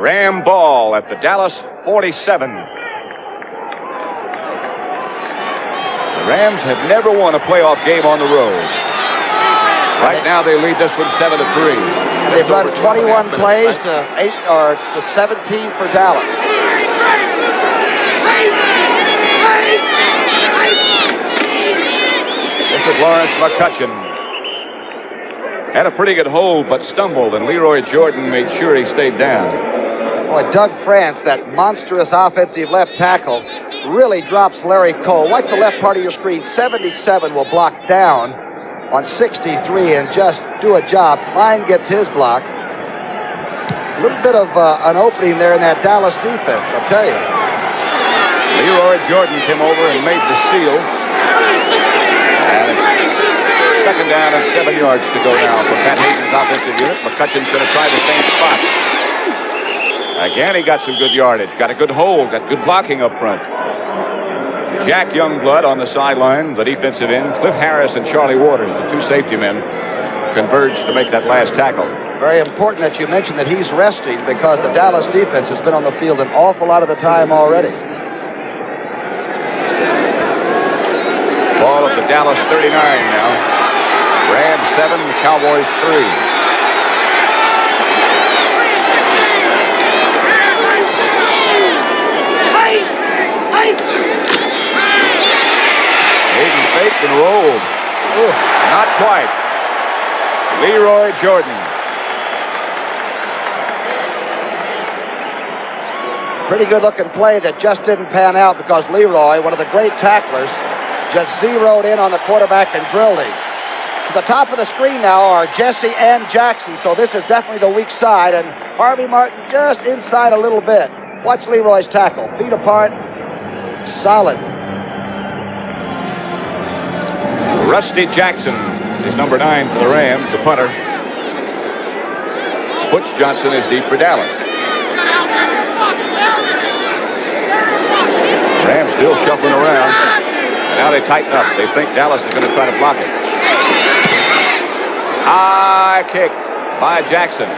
Ram ball at the Dallas 47. The Rams have never won a playoff game on the road. Right now they lead this one 7-3. And they've run 21 plays to 17 for Dallas. This is Lawrence McCutcheon. Had a pretty good hold, but stumbled, and Leroy Jordan made sure he stayed down. Boy, Doug France, that monstrous offensive left tackle, really drops Larry Cole. Watch the left part of your screen. 77 will block down on 63 and just do a job. Klein gets his block. A little bit of an opening there in that Dallas defense, I'll tell you. Leroy Jordan came over and made the seal. And it's second down and 7 yards to go now for Pat Hayden's offensive unit. McCutcheon's going to try the same spot. Again, he got some good yardage. Got a good hold. Got good blocking up front. Jack Youngblood on the sideline, the defensive end. Cliff Harris and Charlie Waters, the two safety men, converged to make that last tackle. Very important that you mention that he's resting because the Dallas defense has been on the field an awful lot of the time already. Ball at the Dallas 39 now. Rams 7, Cowboys 3. Hayden faked and rolled. Ooh, not quite. Leroy Jordan. Pretty good looking play that just didn't pan out because Leroy, one of the great tacklers, just zeroed in on the quarterback and drilled him. To the top of the screen now are Jesse and Jackson, so this is definitely the weak side, and Harvey Martin just inside a little bit. Watch Leroy's tackle. Feet apart. Solid. Rusty Jackson is number 9 for the Rams, the punter. Butch Johnson is deep for Dallas. Rams still shuffling around. And now they tighten up. They think Dallas is going to try to block it. High kick by Jackson.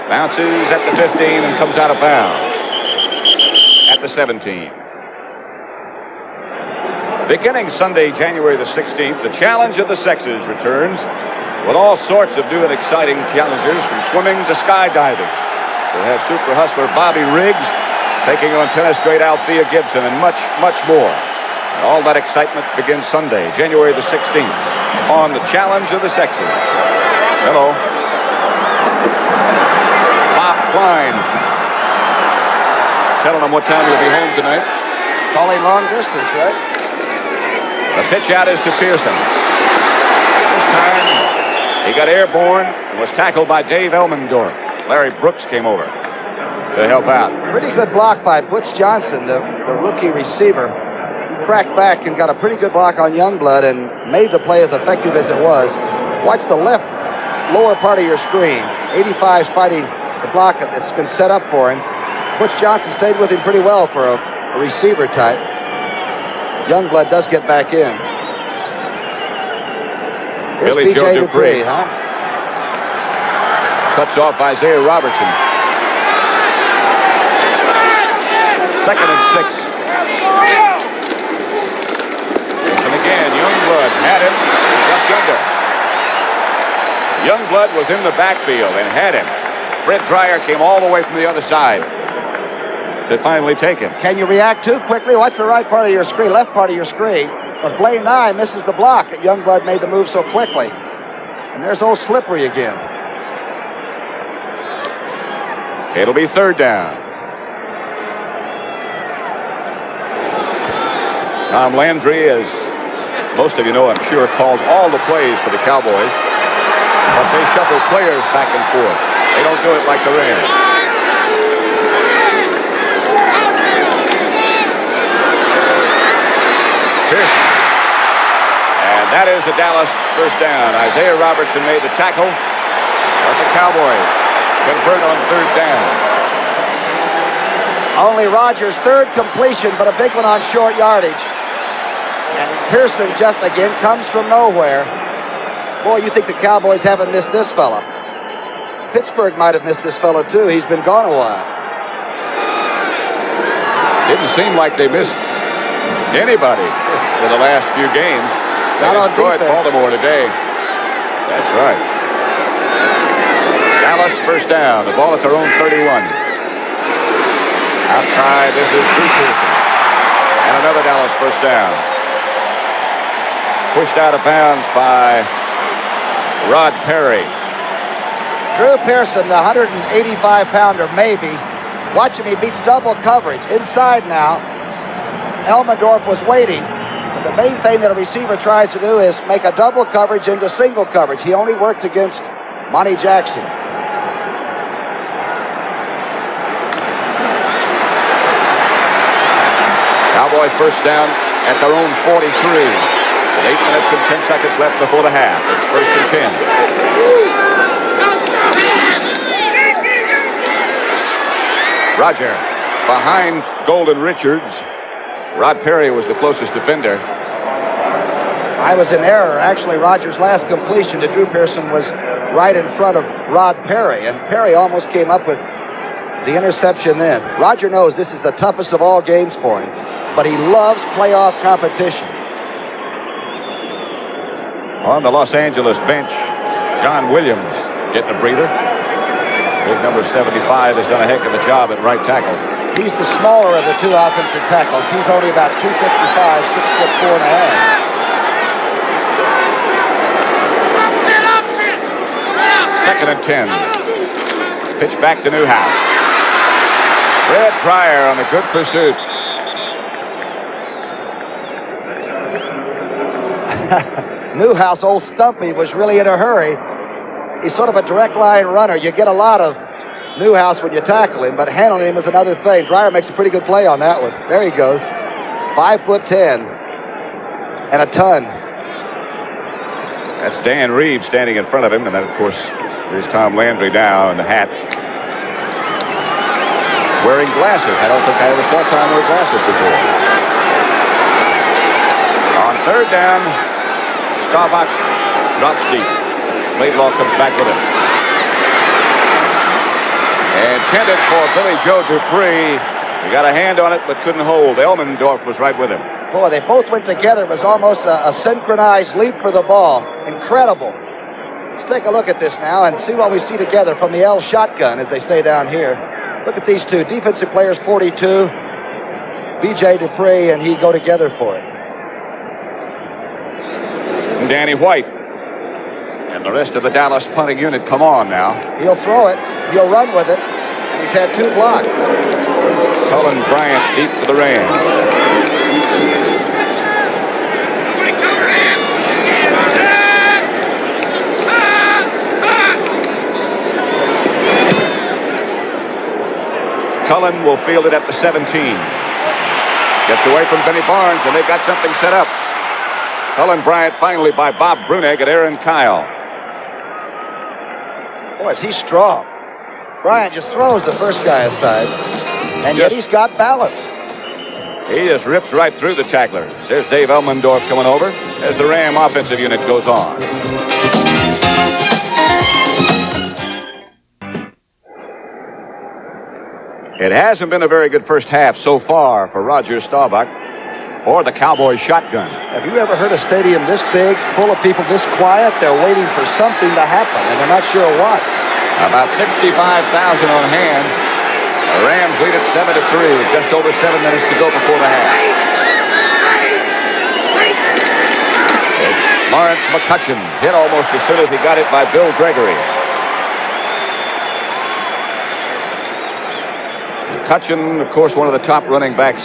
Bounces at the 15 and comes out of bounds at the 17. Beginning Sunday, January the 16th, the Challenge of the Sexes returns with all sorts of new and exciting challengers from swimming to skydiving. We'll have super hustler Bobby Riggs taking on tennis great Althea Gibson and much, much more. And all that excitement begins Sunday, January the 16th, on the Challenge of the Sexes. Hello. Bob Klein telling them what time he'll be home tonight. Calling long distance, right? The pitch out is to Pearson. This time, he got airborne and was tackled by Dave Elmendorf. Larry Brooks came over to help out. Pretty good block by Butch Johnson, the rookie receiver. He cracked back and got a pretty good block on Youngblood and made the play as effective as it was. Watch the left lower part of your screen. 85's fighting the block that's been set up for him. Butch Johnson stayed with him pretty well for a receiver type. Youngblood does get back in. Here's Billy B.J. Joe Dupree, huh? Cuts off Isaiah Robertson. 2nd and 6. And again, Youngblood had him just under. Youngblood was in the backfield and had him. Fred Dreyer came all the way from the other side to finally take him. Can you react too quickly? What's the right part of your screen? Left part of your screen. But Blaine Nye misses the block. Youngblood made the move so quickly. And there's old Slippery again. It'll be 3rd down. Tom Landry, as most of you know, I'm sure, calls all the plays for the Cowboys. But they shuffle players back and forth. They don't do it like the Rams. Pearson. And that is a Dallas first down. Isaiah Robertson made the tackle, but the Cowboys convert on 3rd down. Only Rogers' 3rd completion, but a big one on short yardage. And Pearson just again comes from nowhere. Boy, you think the Cowboys haven't missed this fella. Pittsburgh might have missed this fella too. He's been gone a while. Didn't seem like they missed anybody in the last few games. They destroyed Baltimore today. That's right. Dallas first down. The ball at their own 31. Outside, this is Drew Pearson. And another Dallas first down. Pushed out of bounds by Rod Perry. Drew Pearson, the 185-pounder, maybe. Watch him, he beats double coverage. Inside now. Elmendorf was waiting. But the main thing that a receiver tries to do is make a double coverage into single coverage. He only worked against Monty Jackson. Cowboy first down at their own 43. With 8 minutes and 10 seconds left before the half. It's 1st and 10. Roger behind Golden Richards. Rod Perry was the closest defender. I was in error. Actually, Rogers' last completion to Drew Pearson was right in front of Rod Perry, and Perry almost came up with the interception then. Roger knows this is the toughest of all games for him, but he loves playoff competition. On the Los Angeles bench, John Williams getting a breather. Big number 75 has done a heck of a job at right tackle. He's the smaller of the two offensive tackles. He's only about 255, 6'4.5". 2nd and 10. Pitch back to Newhouse. Fred Dreyer on a good pursuit. Newhouse, old Stumpy, was really in a hurry. He's sort of a direct line runner. You get a lot of Newhouse when you tackle him, but handling him is another thing. Dreyer makes a pretty good play on that one. There he goes. 5'10" and a ton. That's Dan Reeves standing in front of him, and then, of course, there's Tom Landry now in the hat. Wearing glasses. I don't think I ever saw Tom wear glasses before. On third down, Staubach drops deep. Laidlaw comes back with him. Intended for Billy Joe Dupree. He got a hand on it, but couldn't hold. Elmendorf was right with him. Boy, they both went together. It was almost a synchronized leap for the ball. Incredible. Let's take a look at this now and see what we see together from the L shotgun, as they say down here. Look at these two. Defensive players, 42. B.J. Dupree and he go together for it. Danny White and the rest of the Dallas punting unit come on now. He'll throw it. He'll run with it. And he's had 2 blocks. Cullen Bryant deep for the Rams. Cullen will field it at the 17. Gets away from Benny Barnes, and they've got something set up. Cullen Bryant finally by Bob Brunig at Aaron Kyle. Boy, is he strong. Bryant just throws the first guy aside, and yet he's got balance. He just rips right through the tacklers. There's Dave Elmendorf coming over as the Ram offensive unit goes on. It hasn't been a very good first half so far for Roger Staubach or the Cowboys shotgun. Have you ever heard a stadium this big, full of people this quiet? They're waiting for something to happen, and they're not sure what. About 65,000 on hand. The Rams lead at 7-3 with just over 7 minutes to go before the half. It's Lawrence McCutcheon, hit almost as soon as he got it by Bill Gregory. McCutcheon, of course, one of the top running backs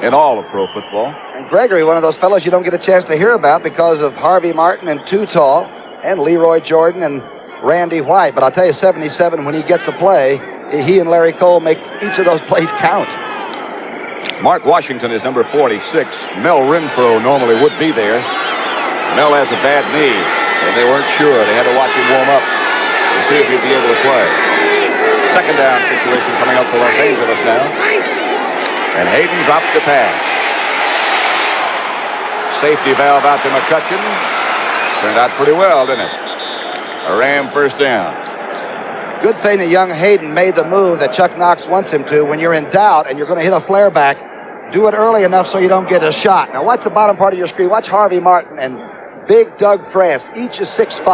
in all of pro football. And Gregory, one of those fellows you don't get a chance to hear about because of Harvey Martin and Too Tall and Leroy Jordan and Randy White. But I'll tell you, 77, when he gets a play, he and Larry Cole make each of those plays count. Mark Washington is number 46. Mel Renfro normally would be there. Mel has a bad knee, and they weren't sure. They had to watch him warm up to see if he'd be able to play. Second down situation coming up for Los Angeles now. And Hayden drops the pass. Safety valve out to McCutcheon. Turned out pretty well, didn't it? A Ram first down. Good thing that young Hayden made the move that Chuck Knox wants him to. When you're in doubt and you're going to hit a flare back, do it early enough so you don't get a shot. Now watch the bottom part of your screen. Watch Harvey Martin and big Doug France. Each is 6'5".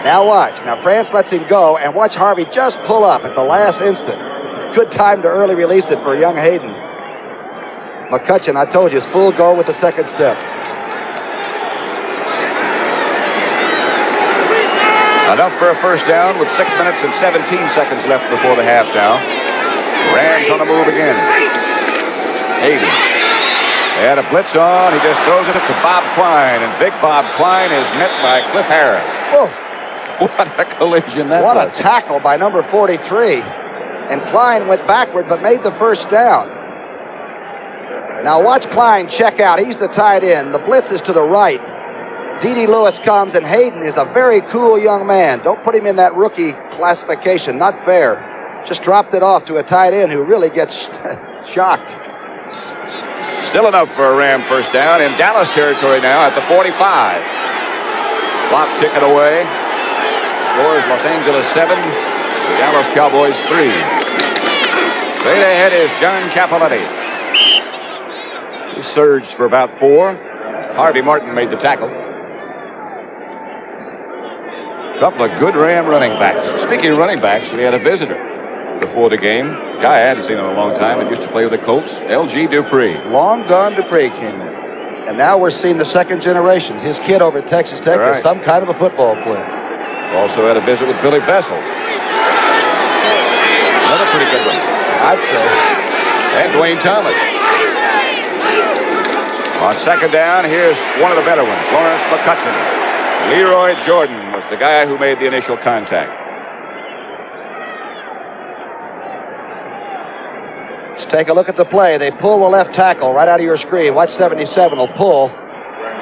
Now watch. Now France lets him go, and watch Harvey just pull up at the last instant. Good time to early release it for young Hayden. McCutcheon, I told you, is full go with the second step. Enough for a first down with 6 minutes and 17 seconds left before the half now. Rams on the move again. Hayden. They had a blitz on. He just throws it to Bob Klein, and big Bob Klein is met by Cliff Harris. Whoa. What a collision that was. What a tackle by number 43. And Klein went backward but made the first down. Now watch Klein check out. He's the tight end. The blitz is to the right. D.D. Lewis comes, and Hayden is a very cool young man. Don't put him in that rookie classification. Not fair. Just dropped it off to a tight end who really gets shocked. Still enough for a Ram first down in Dallas territory now at the 45. Clock ticking away. Scores Los Angeles 7, the Dallas Cowboys 3. Straight ahead is John Capoletti. He surged for about 4. Harvey Martin made the tackle. Couple of good Ram running backs. Speaking of running backs, we had a visitor before the game. Guy I hadn't seen in a long time. It used to play with the Colts. L.G. Dupree. Long gone Dupree came in. And now we're seeing the second generation. His kid over at Texas Tech is some kind of a football player. Also had a visit with Billy Vessel. Another pretty good one, I'd say. And Dwayne Thomas. On second down, here's one of the better ones, Lawrence McCutcheon. Leroy Jordan was the guy who made the initial contact. Let's take a look at the play. They pull the left tackle right out of your screen. Watch 77 will pull.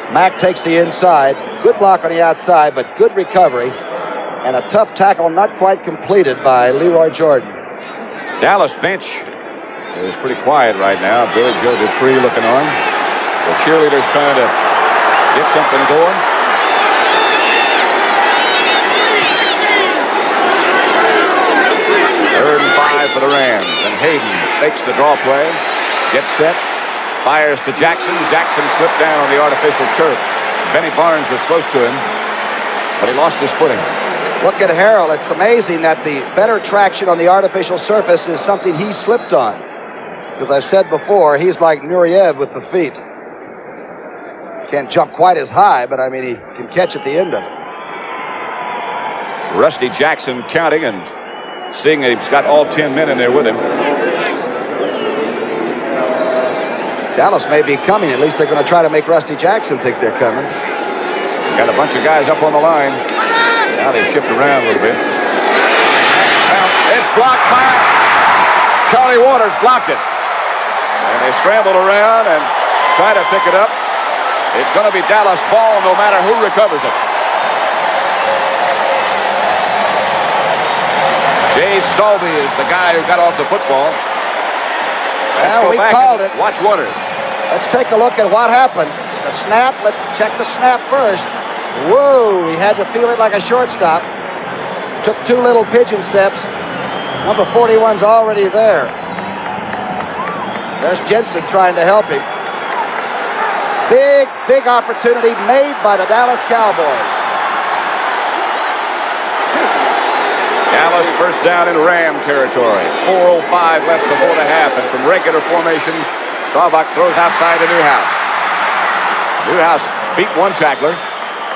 Mack takes the inside. Good block on the outside, but good recovery. And a tough tackle not quite completed by Leroy Jordan. Dallas bench is pretty quiet right now. Billy Joe Dupree looking on. The cheerleaders trying to get something going. Third and 5 for the Rams. And Hayden fakes the draw play. Gets set. Fires to Jackson. Jackson slipped down on the artificial turf. Benny Barnes was close to him, but he lost his footing. Look at Harrell. It's amazing that the better traction on the artificial surface is something he slipped on. As I've said before, he's like Nureyev with the feet. Can't jump quite as high, but I mean, he can catch at the end of it. Rusty Jackson counting and seeing that he's got all 10 men in there with him. Dallas may be coming. At least they're going to try to make Rusty Jackson think they're coming. Got a bunch of guys up on the line. Now they shift around a little bit. It's blocked by Charlie Waters. Blocked it. And they scrambled around and try to pick it up. It's going to be Dallas ball no matter who recovers it. Jay Salby is the guy who got off the football. Well, we called it. Watch Waters. Let's take a look at what happened. The snap. Let's check the snap first. Whoa, he had to feel it like a shortstop. Took 2 little pigeon steps. Number 41's already there. There's Jensen trying to help him. Big opportunity made by the Dallas Cowboys. Dallas first down in Ram territory. 4:05 left before the half, and from regular formation, Staubach throws outside to Newhouse. Newhouse beat one tackler,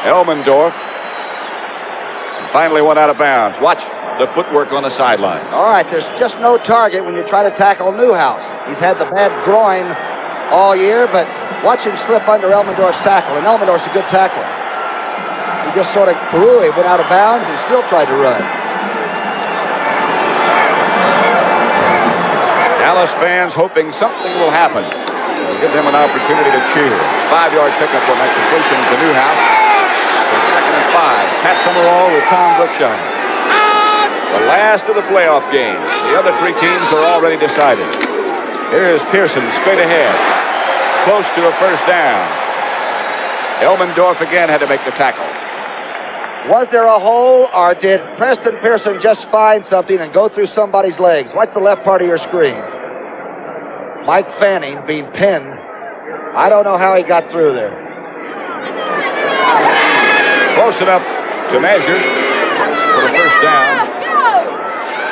Elmendorf, and finally went out of bounds. Watch the footwork on the sideline. All right, there's just no target when you try to tackle Newhouse. He's had the bad groin all year, but watch him slip under Elmendorf's tackle, and Elmendorf's a good tackler. He just sort of, he went out of bounds and still tried to run. Dallas fans hoping something will happen. It'll give them an opportunity to cheer. 5-yard pickup on that completion to Newhouse. For 2nd and 5. Pat Summerall with Tom Brookshire. The last of the playoff games. The other 3 teams are already decided. Here's Pearson straight ahead. Close to a first down. Elmendorf again had to make the tackle. Was there a hole, or did Preston Pearson just find something and go through somebody's legs? Watch the left part of your screen. Mike Fanning being pinned. I don't know how he got through there. Close enough to measure for the first down.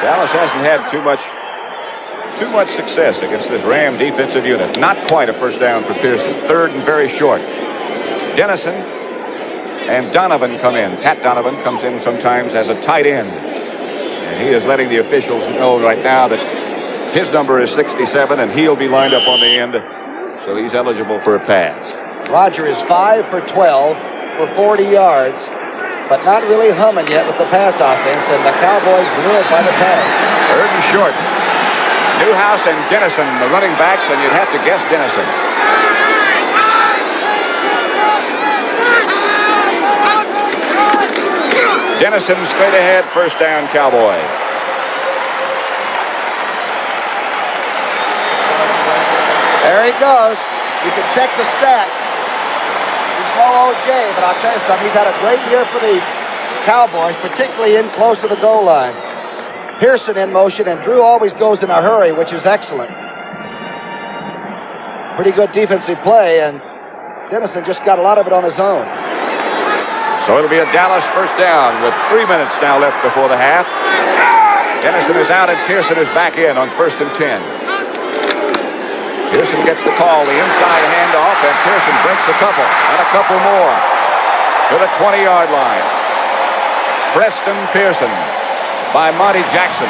Dallas hasn't had too much success against this Ram defensive unit. Not quite a first down for Pearson. 3rd and very short. Dennison and Donovan come in. Pat Donovan comes in sometimes as a tight end. And he is letting the officials know right now that his number is 67, and he'll be lined up on the end, so he's eligible for a pass. Roger is 5 for 12 for 40 yards, but not really humming yet with the pass offense, and the Cowboys live by the pass. 3rd and short. Newhouse and Dennison, the running backs, and you'd have to guess Dennison. Dennison straight ahead, first down, Cowboys. There he goes. You can check the stats. He's no OJ, but I'll tell you something. He's had a great year for the Cowboys, particularly in close to the goal line. Pearson in motion, and Drew always goes in a hurry, which is excellent. Pretty good defensive play, and Dennison just got a lot of it on his own. So it'll be a Dallas first down with 3 minutes now left before the half. Dennison is out, and Pearson is back in on 1st and 10. Pearson gets the call, the inside handoff, and Pearson breaks a couple, and a couple more to the 20-yard line. Preston Pearson by Monty Jackson.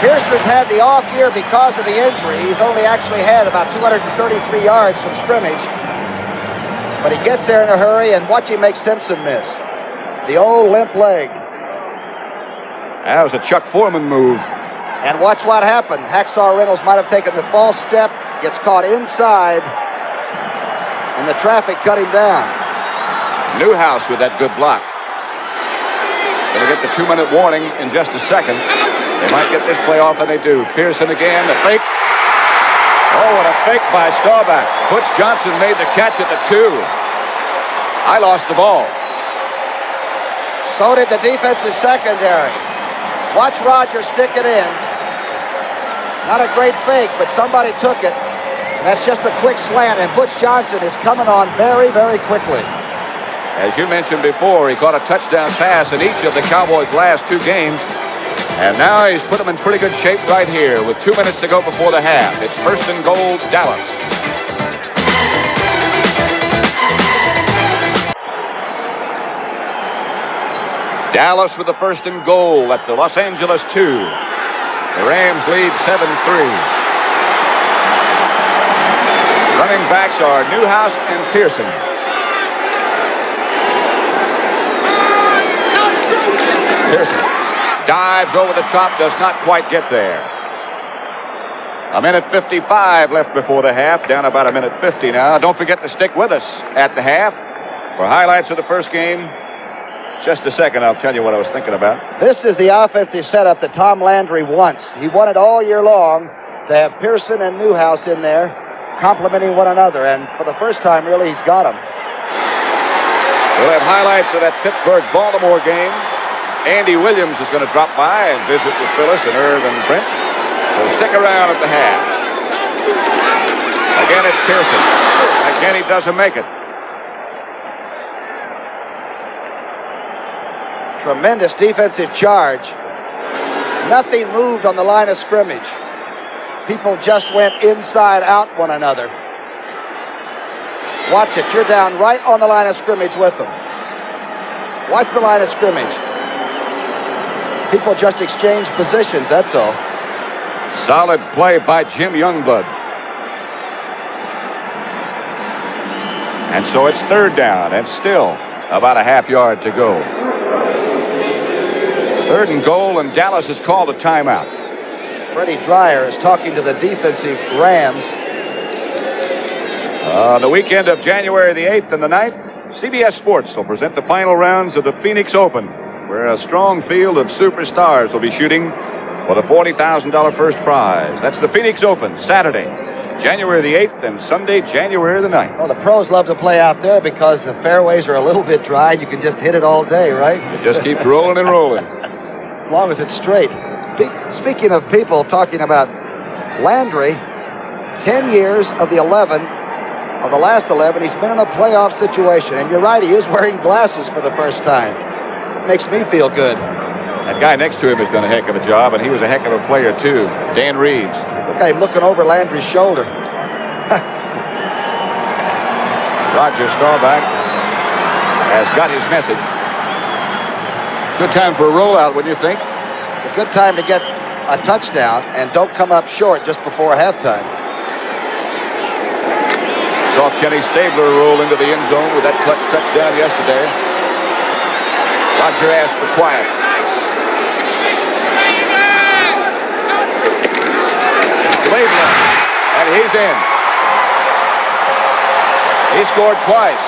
Pearson's had the off year because of the injury. He's only actually had about 233 yards from scrimmage. But he gets there in a hurry, and watch him make Simpson miss. The old limp leg. That was a Chuck Foreman move. And watch what happened. Hacksaw Reynolds might have taken the false step, gets caught inside, and the traffic cut him down. Newhouse with that good block. Going to get the 2-minute warning in just a second. They might get this play off, and they do. Pearson again, the fake. Oh, what a fake by Staubach. Butch Johnson made the catch at the 2. I lost the ball. So did the defensive secondary. Watch Rogers stick it in. Not a great fake, but somebody took it. And that's just a quick slant, and Butch Johnson is coming on very, very quickly. As you mentioned before, he caught a touchdown pass in each of the Cowboys' last 2 games. And now he's put them in pretty good shape right here with 2 minutes to go before the half. It's first and goal, Dallas. Dallas with the first and goal at the Los Angeles 2. The Rams lead 7-3. Running backs are Newhouse and Pearson. Pearson dives over the top, does not quite get there. 1:55 left before the half, down about 1:50 now. Don't forget to stick with us at the half for highlights of the first game. Just a second, I'll tell you what I was thinking about. This is the offensive setup that Tom Landry wants. He wanted all year long to have Pearson and Newhouse in there, complementing one another, and for the first time, really, he's got them. We'll have highlights of that Pittsburgh-Baltimore game. Andy Williams is going to drop by and visit with Phyllis and Irv and Brent. So stick around at the half. Again, it's Pearson. Again, he doesn't make it. Tremendous defensive charge. Nothing moved on the line of scrimmage. People just went inside out one another. Watch it. You're down right on the line of scrimmage with them. Watch the line of scrimmage. People just exchanged positions, that's all. Solid play by Jim Youngblood. And so it's third down, and still about a half yard to go. Third and goal, and Dallas has called a timeout. Freddie Dreyer is talking to the defensive Rams. The weekend of January the 8th and the 9th, CBS Sports will present the final rounds of the Phoenix Open, where a strong field of superstars will be shooting for the $40,000 first prize. That's the Phoenix Open, Saturday, January the 8th, and Sunday, January the 9th. Well, the pros love to play out there because the fairways are a little bit dry. You can just hit it all day, right? It just keeps rolling and rolling. As long as it's straight. Speaking of people talking about Landry, 10 years of the 11, of the last 11, he's been in a playoff situation. And you're right, he is wearing glasses for the first time. Makes me feel good. That guy next to him has done a heck of a job, and he was a heck of a player, too. Dan Reeves. Look at him looking over Landry's shoulder. Roger Staubach has got his message. Good time for a rollout, wouldn't you think? It's a good time to get a touchdown and don't come up short just before halftime. Saw Kenny Stabler roll into the end zone with that clutch touchdown yesterday. Roger asked for quiet. Cleveland, and he's in. He scored twice.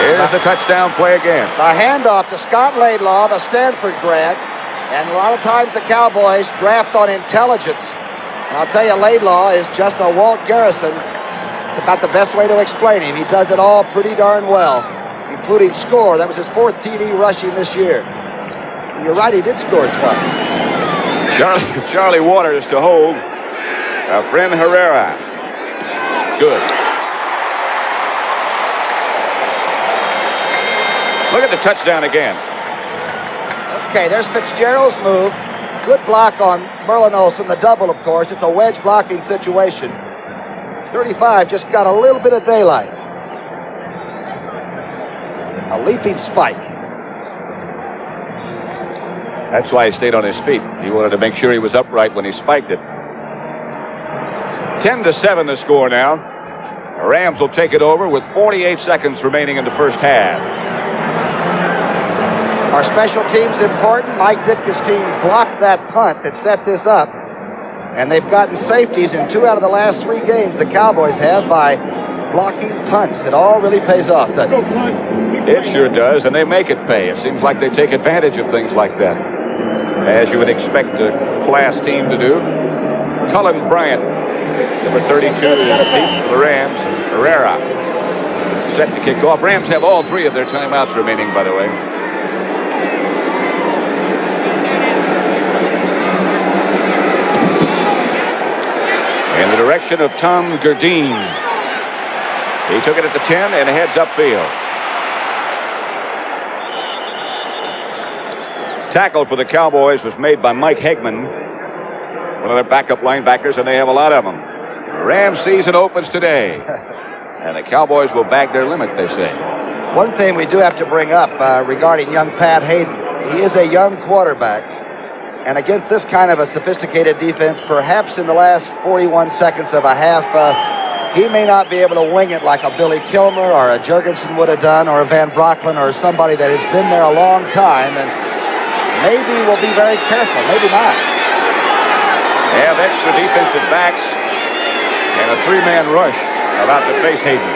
Here's the touchdown play again. The handoff to Scott Laidlaw, the Stanford grad. And a lot of times the Cowboys draft on intelligence. And I'll tell you, Laidlaw is just a Walt Garrison. It's about the best way to explain him. He does it all pretty darn well, including score. That was his 4th TD rushing this year. And you're right, he did score twice. Charlie Waters to hold. Friend Herrera. Good. Look at the touchdown again. Okay, there's Fitzgerald's move. Good block on Merlin Olsen, the double, of course. It's a wedge blocking situation. 35 just got a little bit of daylight. A leaping spike. That's why he stayed on his feet. He wanted to make sure he was upright when he spiked it. 10-7 the score now. The Rams will take it over with 48 seconds remaining in the first half. Our special team's important. Mike Ditka's team blocked that punt that set this up. And they've gotten safeties in 2 out of the last 3 games the Cowboys have by blocking punts. It all really pays off, doesn't it? It sure does, and they make it pay. It seems like they take advantage of things like that, as you would expect a class team to do. Cullen Bryant, number 32, is deep for the Rams. Herrera set to kick off. Rams have all 3 of their timeouts remaining, by the way. In the direction of Tom Gerdine. He took it at the 10 and heads upfield. Tackle for the Cowboys was made by Mike Hegman, one of their backup linebackers, and they have a lot of them. The Rams season opens today, and the Cowboys will bag their limit, they say. One thing we do have to bring up regarding young Pat Hayden, he is a young quarterback. And against this kind of a sophisticated defense, perhaps in the last 41 seconds of a half, he may not be able to wing it like a Billy Kilmer or a Jurgensen would have done, or a Van Brocklin, or somebody that has been there a long time. And maybe we'll be very careful. Maybe not. They have extra defensive backs and a 3-man rush about to face Hayden.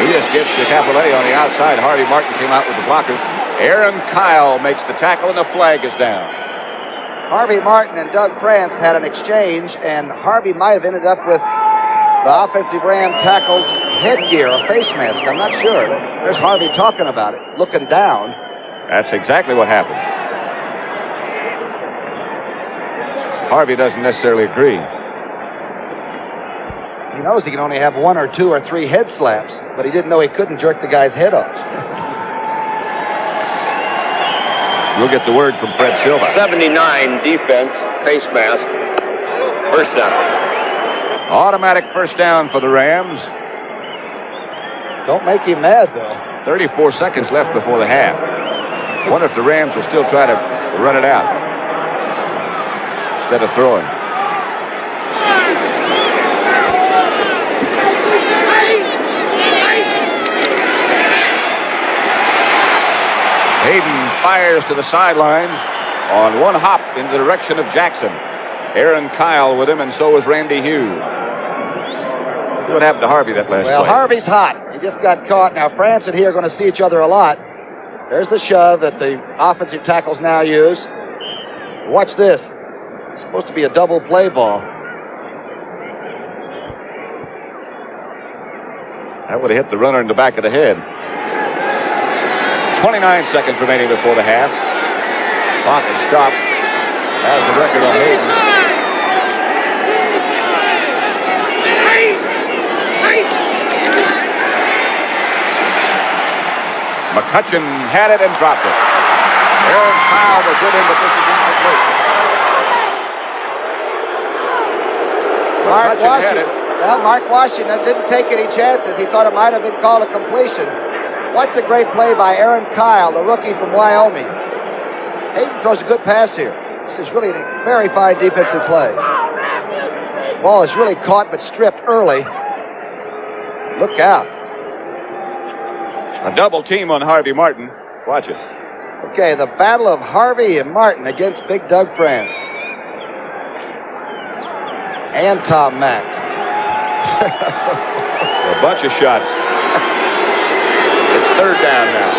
He just gets to Capoletti on the outside. Harvey Martin came out with the blockers. Aaron Kyle makes the tackle, and the flag is down. Harvey Martin and Doug France had an exchange, and Harvey might have ended up with the offensive Ram tackle's headgear, a face mask. I'm not sure. There's Harvey talking about it, looking down. That's exactly what happened. Harvey doesn't necessarily agree. He knows he can only have 1 or 2 or 3 head slaps, but he didn't know he couldn't jerk the guy's head off. We'll get the word from Fred Silva. 79 defense, face mask, first down. Automatic first down for the Rams. Don't make him mad, though. 34 seconds left before the half. Wonder if the Rams will still try to run it out instead of throwing. Hayden fires to the sideline on one hop in the direction of Jackson. Aaron Kyle with him, and so is Randy Hughes. What happened to Harvey that last play? Well, Harvey's hot. He just got caught. Now, France and he are going to see each other a lot. There's the shove that the offensive tackles now use. Watch this. It's supposed to be a double play ball. That would have hit the runner in the back of the head. 29 seconds remaining before the half. Clock is stopped. Has the record on Hayden. McCutcheon had it and dropped it. Aaron Kyle was with him, but this is incomplete. Mark Washington didn't take any chances. He thought it might have been called a completion. What's a great play by Aaron Kyle, the rookie from Wyoming. Hayden throws a good pass here. This is really a very fine defensive play. Ball is really caught but stripped early. Look out. A double team on Harvey Martin. Watch it. Okay, the battle of Harvey and Martin against Big Doug France. And Tom Mack. A bunch of shots. It's third down now.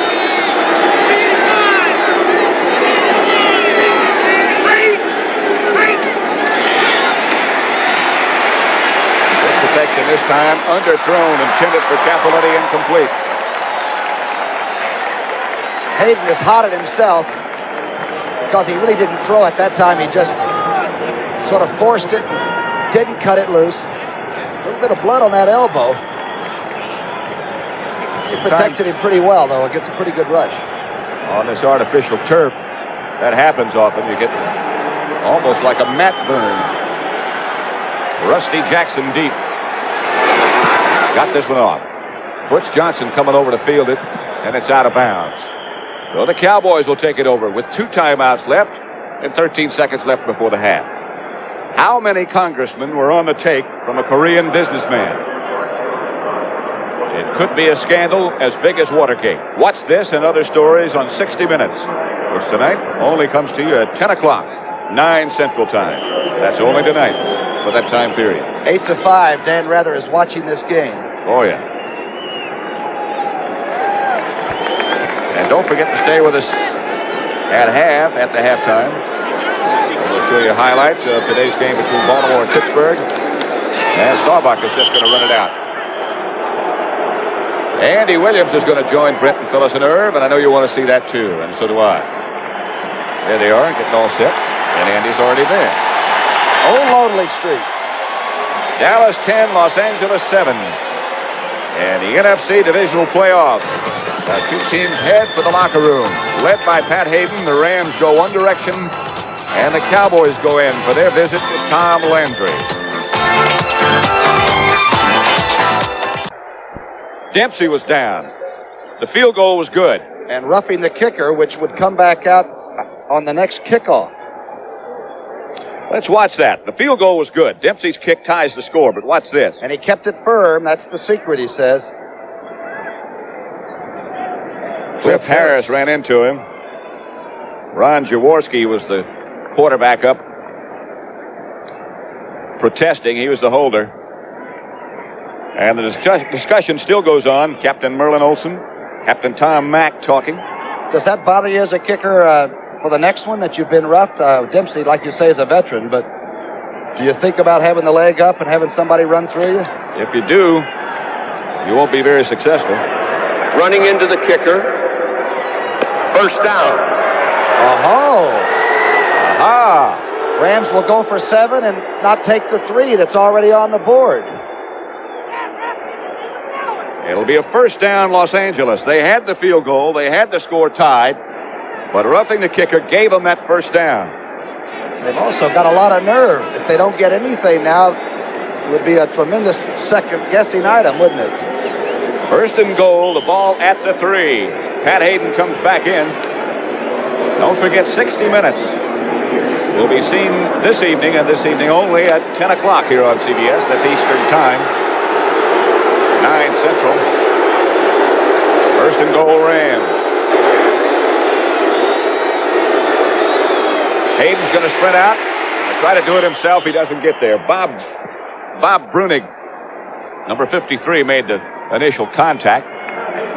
Good protection this time. Underthrown, intended for Capoletti, incomplete. Hayden is hot at himself because he really didn't throw at that time. He just sort of forced it, didn't cut it loose. A little bit of blood on that elbow. He protected him pretty well, though. It gets a pretty good rush. On this artificial turf, that happens often. You get almost like a mat burn. Rusty Jackson deep. Got this one off. Butch Johnson coming over to field it, and it's out of bounds. So the Cowboys will take it over with 2 timeouts left and 13 seconds left before the half. How many congressmen were on the take from a Korean businessman? It could be a scandal as big as Watergate. Watch this and other stories on 60 Minutes, which tonight only comes to you at 10 o'clock, 9 Central Time. That's only tonight for that time period. 8 to 5, Dan Rather is watching this game. Oh, yeah. And don't forget to stay with us at the halftime. We'll show you highlights of today's game between Baltimore and Pittsburgh. And Staubach is just going to run it out. Andy Williams is going to join Brent and Phyllis and Irv, and I know you want to see that too, and so do I. There they are, getting all set, and Andy's already there. Old Lonely Street. Dallas 10, Los Angeles 7. And the NFC Divisional playoffs. The 2 teams head for the locker room. Led by Pat Hayden, the Rams go one direction, and the Cowboys go in for their visit to Tom Landry. Dempsey was down. The field goal was good. And roughing the kicker, which would come back out on the next kickoff. Let's watch that. The field goal was good. Dempsey's kick ties the score, but watch this. And he kept it firm. That's the secret, he says. Cliff Harris ran into him. Ron Jaworski was the quarterback up, protesting. He was the holder. And the discussion still goes on. Captain Merlin Olsen, Captain Tom Mack talking. Does that bother you as a kicker for the next one that you've been roughed? Dempsey, like you say, is a veteran, but do you think about having the leg up and having somebody run through you? If you do, you won't be very successful. Running into the kicker. First down. Oh. Aha. Rams will go for 7 and not take the 3 that's already on the board. It'll be a first down, Los Angeles. They had the field goal. They had the score tied. But roughing the kicker gave them that first down. They've also got a lot of nerve. If they don't get anything now, it would be a tremendous second-guessing item, wouldn't it? First and goal, the ball at the 3. Pat Hayden comes back in. Don't forget 60 Minutes. Will be seen this evening and this evening only at 10 o'clock here on CBS. That's Eastern Time. 9 Central. First and goal, Rams. Hayden's going to sprint out. Try to do it himself. He doesn't get there. Bob Brunig, number 53, made the initial contact.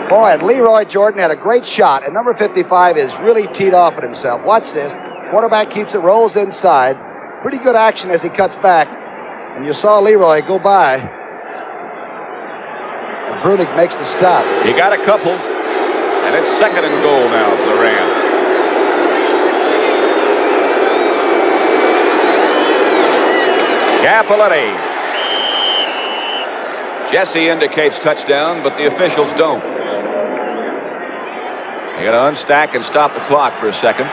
Boy, and Leroy Jordan had a great shot, and number 55 is really teed off at himself. Watch this. Quarterback keeps it, rolls inside. Pretty good action as he cuts back. And you saw Leroy go by. And Brunig makes the stop. He got a couple, and it's second and goal now for the Rams. Capoletti. Jesse indicates touchdown, but the officials don't. They got to unstack and stop the clock for a second.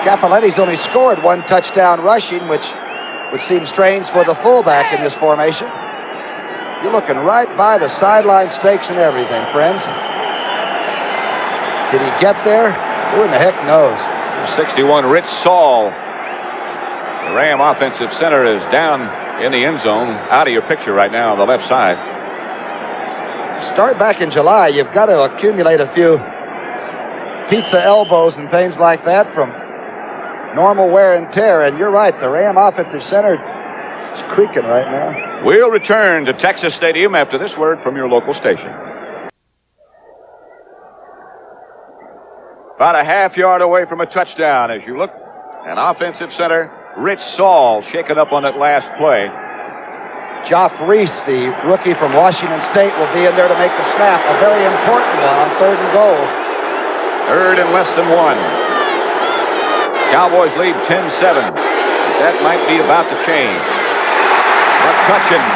Capoletti's only scored 1 touchdown rushing, which would seem strange for the fullback in this formation. You're looking right by the sideline stakes and everything, friends. Did he get there? Who in the heck knows? 61, Rich Saul. The Ram offensive center is down in the end zone, out of your picture right now on the left side. Start back in July, you've got to accumulate a few pizza elbows and things like that from normal wear and tear. And you're right, the Ram offensive center is creaking right now. We'll return to Texas Stadium after this word from your local station. About a half yard away from a touchdown as you look. An offensive center, Rich Saul, shaken up on that last play. Joff Reese, the rookie from Washington State, will be in there to make the snap. A very important one on 3rd and goal. 3rd and less than 1. Cowboys lead 10-7. That might be about to change. McCutcheon.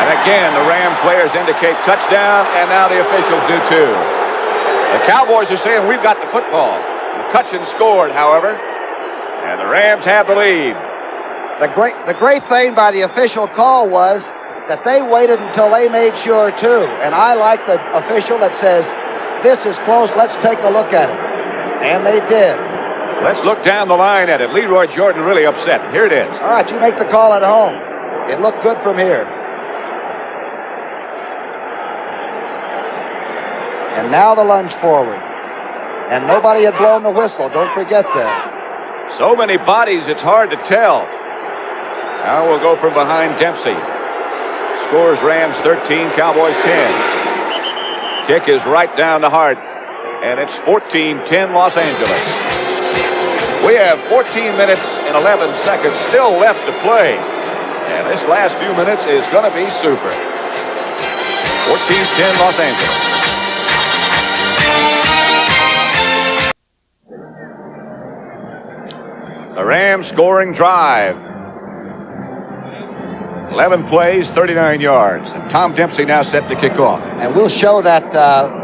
And again, the Ram players indicate touchdown, and now the officials do too. The Cowboys are saying, we've got the football. McCutcheon scored, however, and the Rams have the lead. The great thing by the official call was that they waited until they made sure, too. And I like the official that says, this is close, let's take a look at it. And they did. Let's look down the line at it. Leroy Jordan really upset. Here it is. All right, you make the call at home. It looked good from here. And now the lunge forward. And nobody had blown the whistle. Don't forget that. So many bodies, it's hard to tell. Now we'll go from behind Dempsey. Scores Rams 13, Cowboys 10. Kick is right down the heart. And it's 14-10 Los Angeles. We have 14 minutes and 11 seconds still left to play. And this last few minutes is going to be super. 14-10 Los Angeles. The Rams scoring drive. 11 plays, 39 yards. And Tom Dempsey now set to kick off. And we'll show that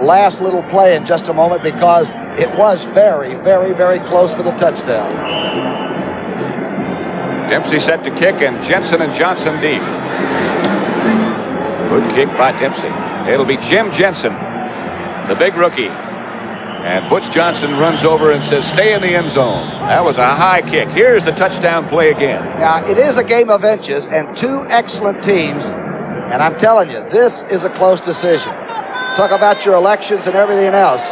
last little play in just a moment because it was very, very, very close for the touchdown. Dempsey set to kick, and Jensen and Johnson deep. Good kick by Dempsey. It'll be Jim Jensen, the big rookie. And Butch Johnson runs over and says, stay in the end zone. That was a high kick. Here's the touchdown play again. Now, it is a game of inches and two excellent teams. And I'm telling you, this is a close decision. Talk about your elections and everything else.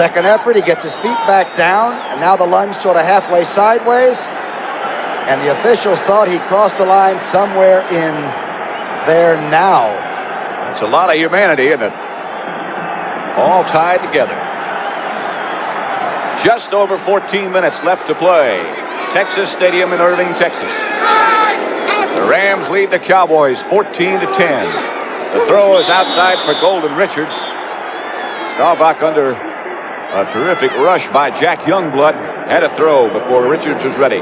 Second effort, he gets his feet back down. And now the lunge sort of halfway sideways. And the officials thought he crossed the line somewhere in there now. It's a lot of humanity, isn't it? All tied together. Just over 14 minutes left to play. Texas Stadium in Irving, Texas. The Rams lead the Cowboys 14-10. The throw is outside for Golden Richards. Staubach under a terrific rush by Jack Youngblood. Had a throw before Richards was ready.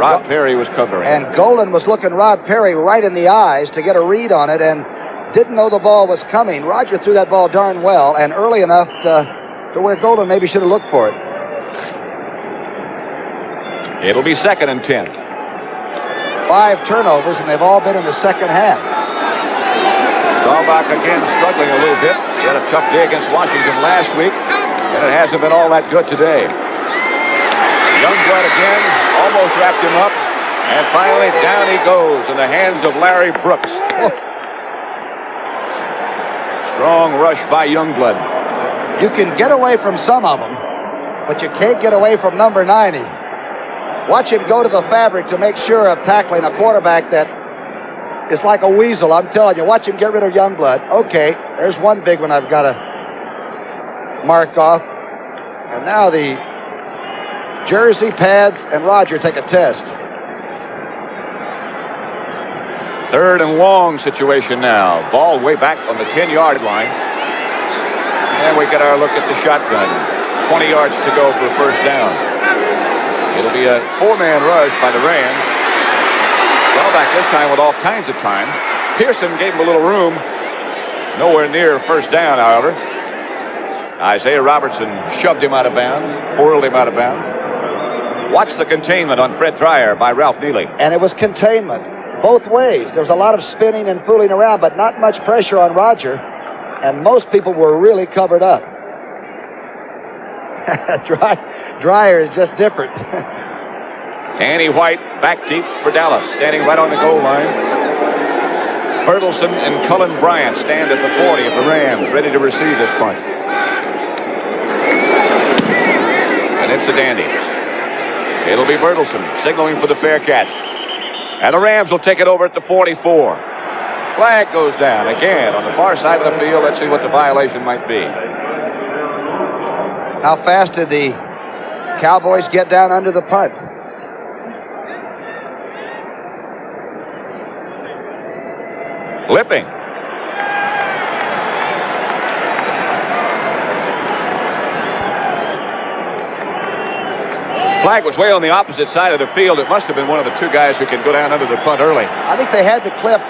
Rod Perry was covering. And Golden was looking Rod Perry right in the eyes to get a read on it and didn't know the ball was coming. Roger threw that ball darn well and early enough to where Golden maybe should have looked for it. It'll be 2nd and 10. 5 turnovers, and they've all been in the second half. Staubach again struggling a little bit. He had a tough day against Washington last week, and it hasn't been all that good today. Youngblood again almost wrapped him up, and finally down he goes in the hands of Larry Brooks. Strong rush by Youngblood. You can get away from some of them, but you can't get away from number 90. Watch him go to the fabric to make sure of tackling a quarterback that is like a weasel, I'm telling you. Watch him get rid of Youngblood. Okay, there's one big one I've got to mark off. And now the jersey, pads, and Roger take a test. 3rd and long situation now. Ball way back on the 10-yard line. And we get our look at the shotgun. 20 yards to go for a first down. It'll be a 4-man rush by the Rams. Staubach this time with all kinds of time. Pearson gave him a little room. Nowhere near first down, however. Isaiah Robertson shoved him out of bounds, whirled him out of bounds. Watch the containment on Fred Dreyer by Ralph Neely. And it was containment both ways. There was a lot of spinning and fooling around, but not much pressure on Roger. And most people were really covered up. Dreyer is just different. Danny White back deep for Dallas, standing right on the goal line. Bertelson and Cullen Bryant stand at the 40 of the Rams, ready to receive this punt. And it's a dandy. It'll be Bertelson signaling for the fair catch. And the Rams will take it over at the 44. Flag goes down again on the far side of the field. Let's see what the violation might be. How fast did the Cowboys get down under the punt? Lipping. Flag was way on the opposite side of the field. It must have been one of the two guys who could go down under the punt early. I think they had to clip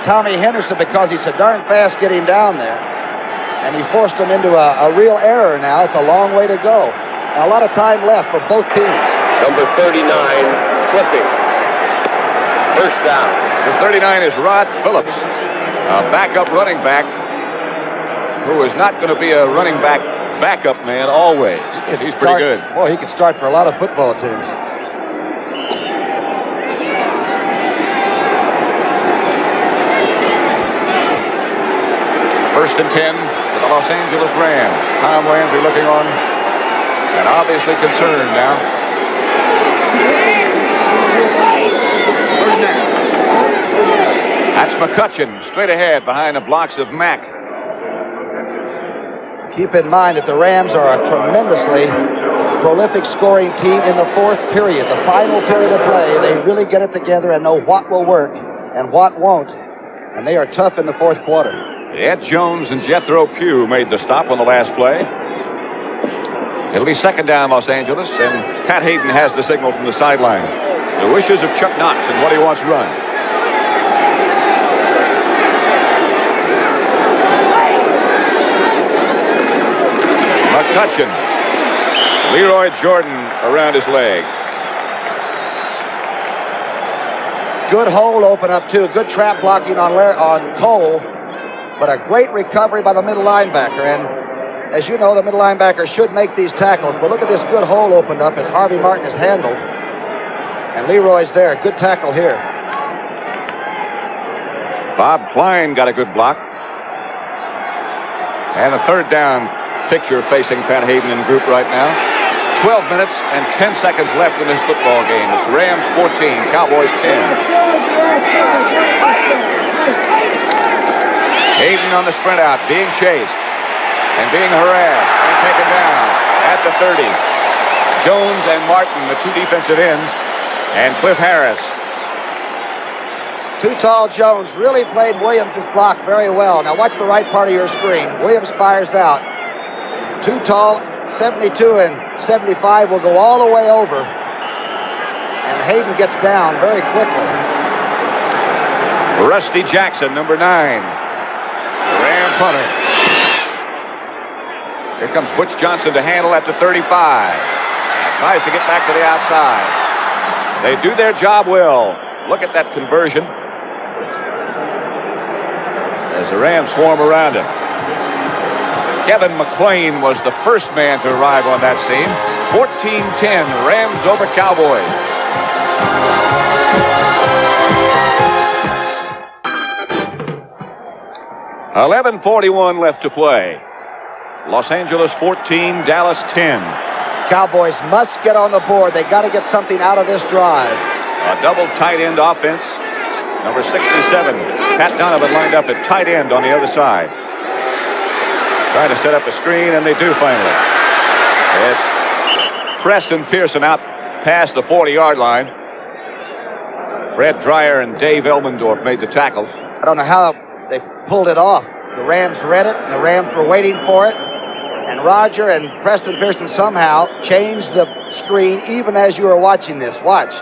Tommy Henderson because he's so darn fast getting down there. And he forced him into a real error now. It's a long way to go. And a lot of time left for both teams. Number 39, flipping. First down. The 39 is Rod Phillips, a backup running back who is not going to be a running back backup man always. He's pretty good. Boy, he could start for a lot of football teams. First and 10 for the Los Angeles Rams. Tom Landry looking on and obviously concerned now. That's McCutcheon straight ahead behind the blocks of Mack. Keep in mind that the Rams are a tremendously prolific scoring team in the fourth period. The final period of play, they really get it together and know what will work and what won't. And they are tough in the fourth quarter. Ed Jones and Jethro Pugh made the stop on the last play. It'll be second down, Los Angeles, and Pat Hayden has the signal from the sideline. The wishes of Chuck Knox and what he wants run. McCutcheon. Leroy Jordan around his leg. Good hole open up, too. Good trap blocking on Cole. But a great recovery by the middle linebacker. And as you know, the middle linebacker should make these tackles. But look at this good hole opened up as Harvey Martin is handled. And Leroy's there. Good tackle here. Bob Klein got a good block. And a third down picture facing Pat Hayden and group right now. 12 minutes and 10 seconds left in this football game. It's Rams 14, Cowboys 10. Hayden on the sprint out, being chased and being harassed and taken down at the 30. Jones and Martin, the two defensive ends, and Cliff Harris. Too tall Jones really played Williams' block very well. Now watch the right part of your screen. Williams fires out. Too tall, 72 and 75 will go all the way over. And Hayden gets down very quickly. Rusty Jackson, number 9. Ram punter. Here comes Butch Johnson to handle at the 35. Tries to get back to the outside. They do their job well. Look at that conversion as the Rams swarm around him. Kevin McClain was the first man to arrive on that scene. 14-10, Rams over Cowboys. $11:41 left to play. Los Angeles 14, Dallas 10. Cowboys must get on the board. They got to get something out of this drive. A double tight end offense. Number 67, Pat Donovan lined up at tight end on the other side. Trying to set up a screen, and they do finally. It's Preston Pearson out past the 40-yard line. Fred Dreyer and Dave Elmendorf made the tackle. I don't know how they pulled it off. The Rams read it, and the Rams were waiting for it. And Roger and Preston Pearson somehow changed the screen even as you were watching this. Watch.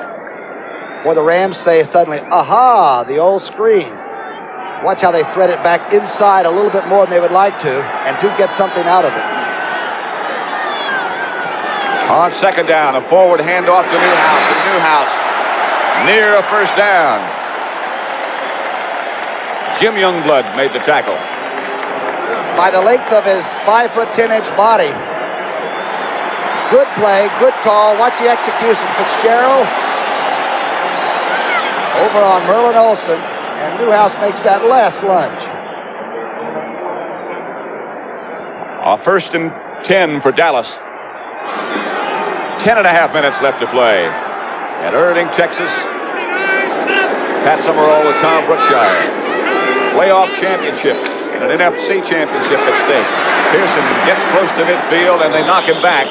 Or the Rams say suddenly, aha, the old screen. Watch how they thread it back inside a little bit more than they would like to and do get something out of it. On second down, a forward handoff to Newhouse, and Newhouse near a first down. Jim Youngblood made the tackle. By the length of his 5'10" body. Good play, good call. Watch the execution. Fitzgerald over on Merlin Olsen, and Newhouse makes that last lunge. First and 10 for Dallas. 10.5 minutes left to play. At Irving, Texas. Pat Summerall with Tom Brookshire. Playoff championship and an NFC championship at stake. Pearson gets close to midfield, and they knock him back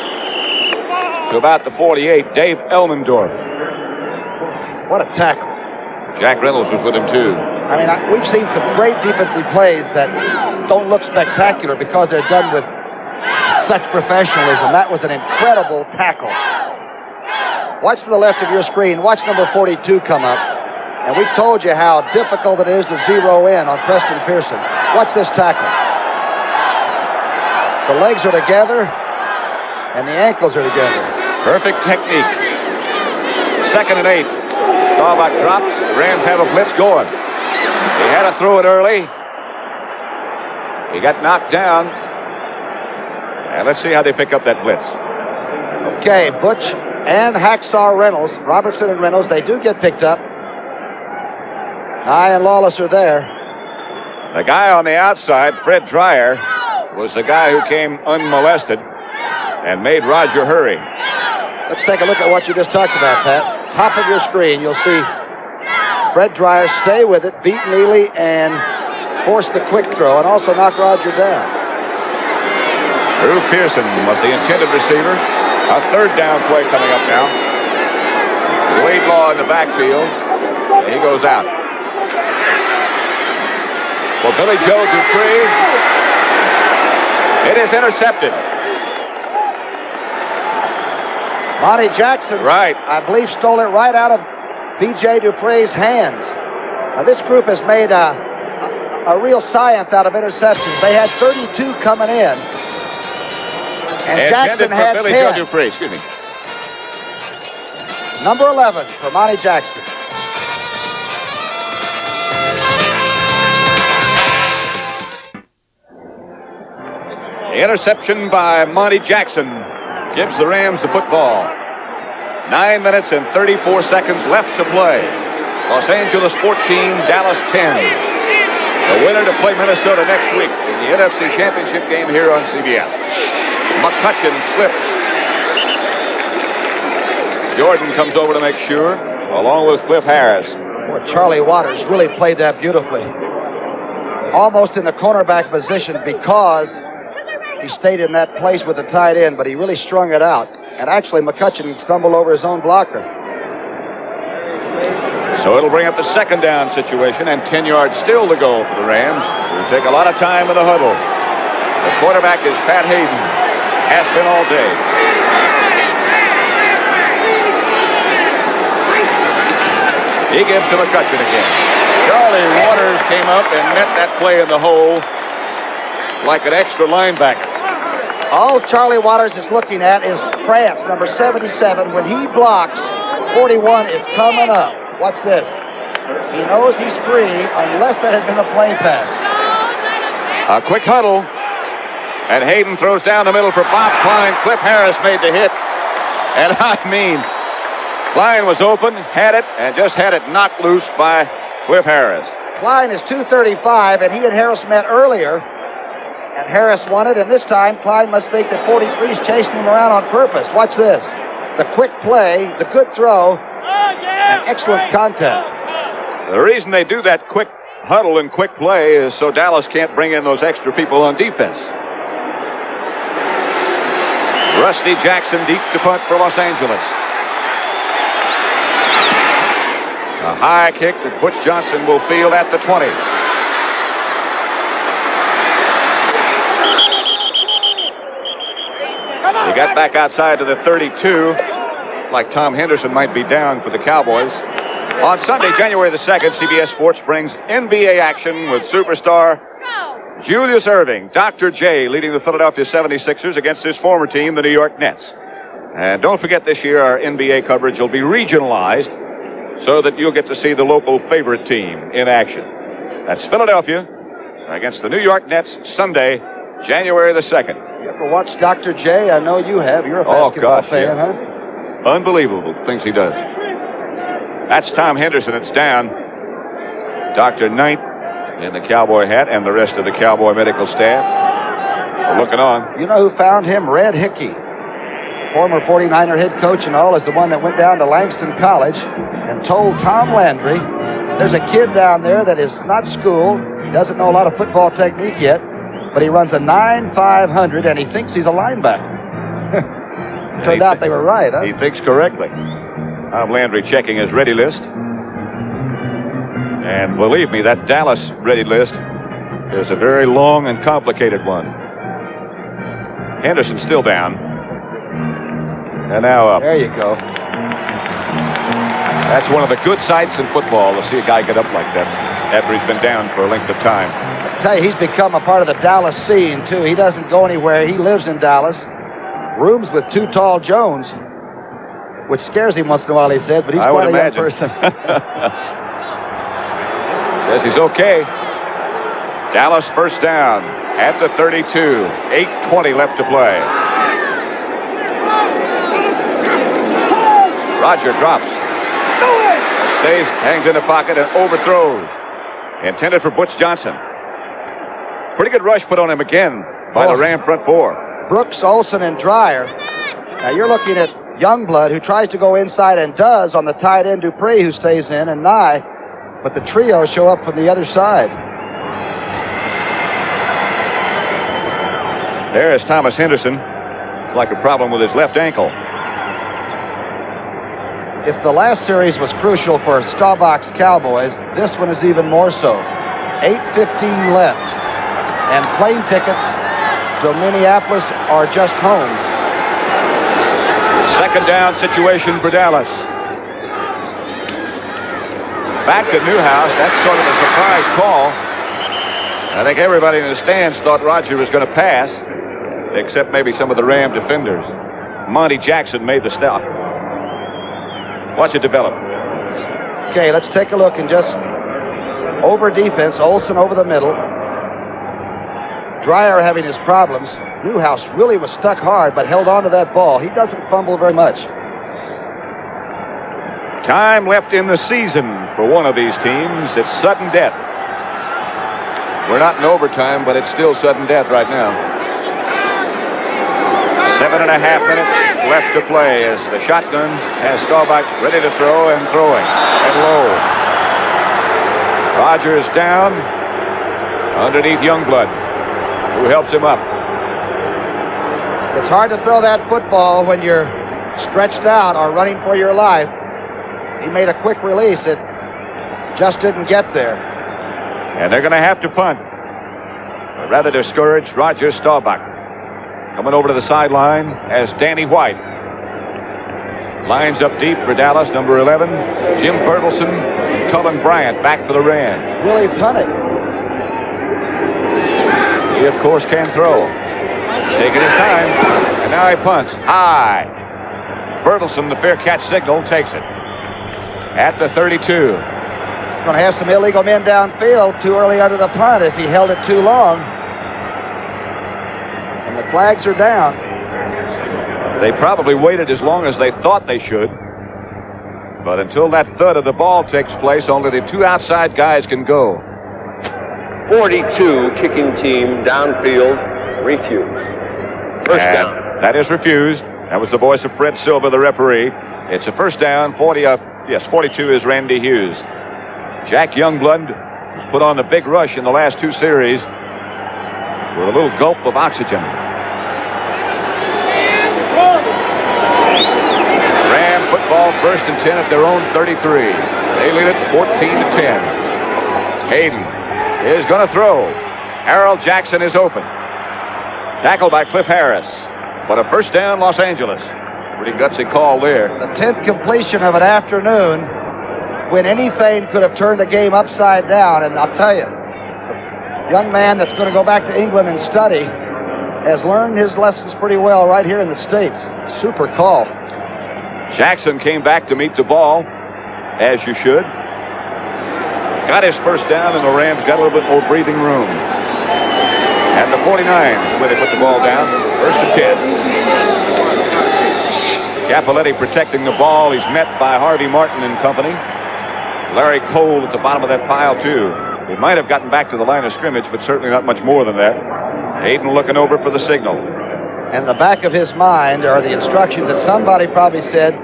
to about the 48. Dave Elmendorf. What a tackle. Jack Reynolds was with him, too. I mean, we've seen some great defensive plays that don't look spectacular because they're done with such professionalism. That was an incredible tackle. Watch to the left of your screen. Watch number 42 come up. And we told you how difficult it is to zero in on Preston Pearson. Watch this tackle. The legs are together, and the ankles are together. Perfect technique. Second and 8. Staubach drops. The Rams have a blitz going. He had to throw it early. He got knocked down. And let's see how they pick up that blitz. Okay, Butch and Hacksaw Reynolds, Robertson and Reynolds, they do get picked up. Nye and Lawless are there. The guy on the outside, Fred Dreyer, was the guy who came unmolested and made Roger hurry. Let's take a look at what you just talked about, Pat. Top of your screen, you'll see Fred Dreyer stay with it, beat Neely, and force the quick throw, and also knock Roger down. Drew Pearson was the intended receiver. A third down play coming up now. Wade Law in the backfield. He goes out. For Billy Joe Dupree, it is intercepted. Monty Jackson, right, I believe, stole it right out of B.J. Dupree's hands. Now, this group has made a real science out of interceptions. They had 32 coming in. And Jackson had Billy 10. Joe Dupree, excuse me. Number 11 for Monty Jackson. The interception by Monty Jackson gives the Rams the football. 9 minutes and 34 seconds left to play. Los Angeles 14, Dallas 10. The winner to play Minnesota next week in the NFC Championship game here on CBS. McCutcheon slips. Jordan comes over to make sure, along with Cliff Harris. Boy, Charlie Waters really played that beautifully. Almost in the cornerback position because he stayed in that place with the tight end, but he really strung it out. And actually, McCutcheon stumbled over his own blocker. So it'll bring up the second down situation, and 10 yards still to go for the Rams. It'll take a lot of time in the huddle. The quarterback is Pat Hayden. Has been all day. He gives to McCutcheon again. Charlie Waters came up and met that play in the hole like an extra linebacker. All Charlie Waters is looking at is France, number 77. When he blocks, 41 is coming up. Watch this. He knows he's free unless that had been a play pass. A quick huddle. And Hayden throws down the middle for Bob Klein. Cliff Harris made the hit. And I mean, Klein was open, had it, and just had it knocked loose by Cliff Harris. Klein is 235, and he and Harris met earlier. And Harris won it, and this time Klein must think that 43's chasing him around on purpose. Watch this. The quick play, the good throw, and excellent contact. The reason they do that quick huddle and quick play is so Dallas can't bring in those extra people on defense. Rusty Jackson deep to punt for Los Angeles. A high kick that Butch Johnson will field at the 20. He got back outside to the 32. Like Tom Henderson might be down for the Cowboys. On Sunday, January the 2nd, CBS Sports brings NBA action with superstar Julius Erving, Dr. J, leading the Philadelphia 76ers against his former team, the New York Nets. And don't forget this year our NBA coverage will be regionalized so that you'll get to see the local favorite team in action. That's Philadelphia against the New York Nets, Sunday, January the 2nd. You ever watched Dr. J? I know you have. You're a basketball fan, huh? Unbelievable things he does. That's Tom Henderson. It's down. Dr. Knight in the cowboy hat and the rest of the Cowboy medical staff are looking on. You know who found him? Red Hickey. Former 49er head coach and all, is the one that went down to Langston College and told Tom Landry, there's a kid down there that is not schooled, he doesn't know a lot of football technique yet, but he runs a 9.500 and he thinks he's a linebacker. Turned out they were right, huh? He thinks correctly. Tom Landry checking his ready list. And believe me, that Dallas ready list is a very long and complicated one. Henderson still down. And now up. There you go. That's one of the good sights in football to see a guy get up like that after he's been down for a length of time. I tell you, he's become a part of the Dallas scene, too. He doesn't go anywhere. He lives in Dallas. Rooms with Too Tall Jones. which scares him once in a while, he said, but he's quite a young person. Says he's okay. Dallas first down at the 32. 8:20 left to play. Roger drops. Stays, hangs in the pocket, and overthrows. Intended for Butch Johnson. Pretty good rush put on him again by the Ram front four. Brooks, Olsen, and Dreyer. Now you're looking at Youngblood, who tries to go inside and does on the tight end Dupree, who stays in, and Nye. But the trio show up from the other side. There is Thomas Henderson. Like a problem with his left ankle. If the last series was crucial for Staubach's Cowboys, this one is even more so. 8:15 left. And plane tickets to Minneapolis are just home. Second down situation for Dallas. Back to Newhouse. That's sort of a surprise call. I think everybody in the stands thought Roger was going to pass, except maybe some of the Ram defenders. Monty Jackson made the stop. Watch it develop. Okay, let's take a look and just over defense. Olsen over the middle. Dreyer having his problems. Newhouse really was stuck hard, but held on to that ball. He doesn't fumble very much. Time left in the season for one of these teams. It's sudden death. We're not in overtime, but it's still sudden death right now. 7.5 minutes left to play as the shotgun has Staubach ready to throw and throwing. And low. Rogers down underneath Youngblood, who helps him up. It's hard to throw that football when you're stretched out or running for your life. He made a quick release. It just didn't get there. And they're going to have to punt. A rather discouraged Roger Staubach. Coming over to the sideline as Danny White. Lines up deep for Dallas, number 11. Jim Bertelson, Cullen Bryant back for the Rams. Really punted. He, of course, can throw. He's taking his time. And now he punts. High. Bertelson, the fair catch signal, takes it. At the 32. Going to have some illegal men downfield too early under the punt if he held it too long. And the flags are down. They probably waited as long as they thought they should. But until that thud of the ball takes place, only the two outside guys can go. 42 kicking team downfield refused. First down. That is refused. That was the voice of Fred Silva, the referee. It's a first down. 42 is Randy Hughes. Jack Youngblood was put on the big rush in the last two series with a little gulp of oxygen. Ram football, 1st and 10 at their own 33. They lead it 14-10. Hayden is going to throw. Harold Jackson is open. Tackled by Cliff Harris. But a first down, Los Angeles. Pretty gutsy call there. The 10th completion of an afternoon when anything could have turned the game upside down. And I'll tell you, the young man that's going to go back to England and study has learned his lessons pretty well right here in the States. Super call. Jackson came back to meet the ball, as you should. Got his first down, and the Rams got a little bit more breathing room. At the 49 is where they put the ball down. 1st and 10. Capoletti protecting the ball. He's met by Harvey Martin and company. Larry Cole at the bottom of that pile, too. He might have gotten back to the line of scrimmage, but certainly not much more than that. Hayden looking over for the signal. And the back of his mind are the instructions that somebody probably said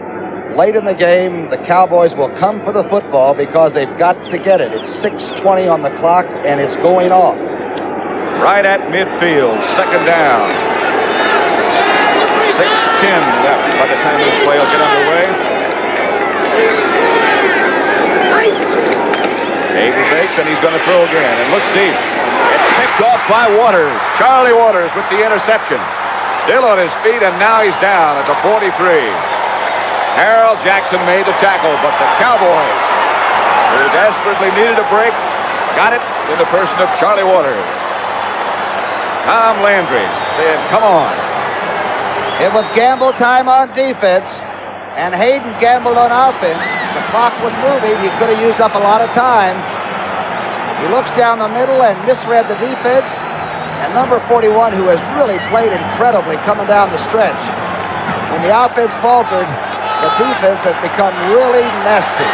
late in the game, the Cowboys will come for the football because they've got to get it. It's 6:20 on the clock, and it's going off. Right at midfield, 2nd down. 6:10 left by the time this play will get underway. Hayden fakes, and he's going to throw again, and looks deep. It's picked off by Waters. Charlie Waters with the interception. Still on his feet, and now he's down at the 43. Harold Jackson made the tackle, but the Cowboys, who desperately needed a break, got it in the person of Charlie Waters. Tom Landry saying, come on. It was gamble time on defense. And Hayden gambled on offense. The clock was moving. He could have used up a lot of time. He looks down the middle and misread the defense. And number 41, who has really played incredibly coming down the stretch. When the offense faltered, the defense has become really nasty.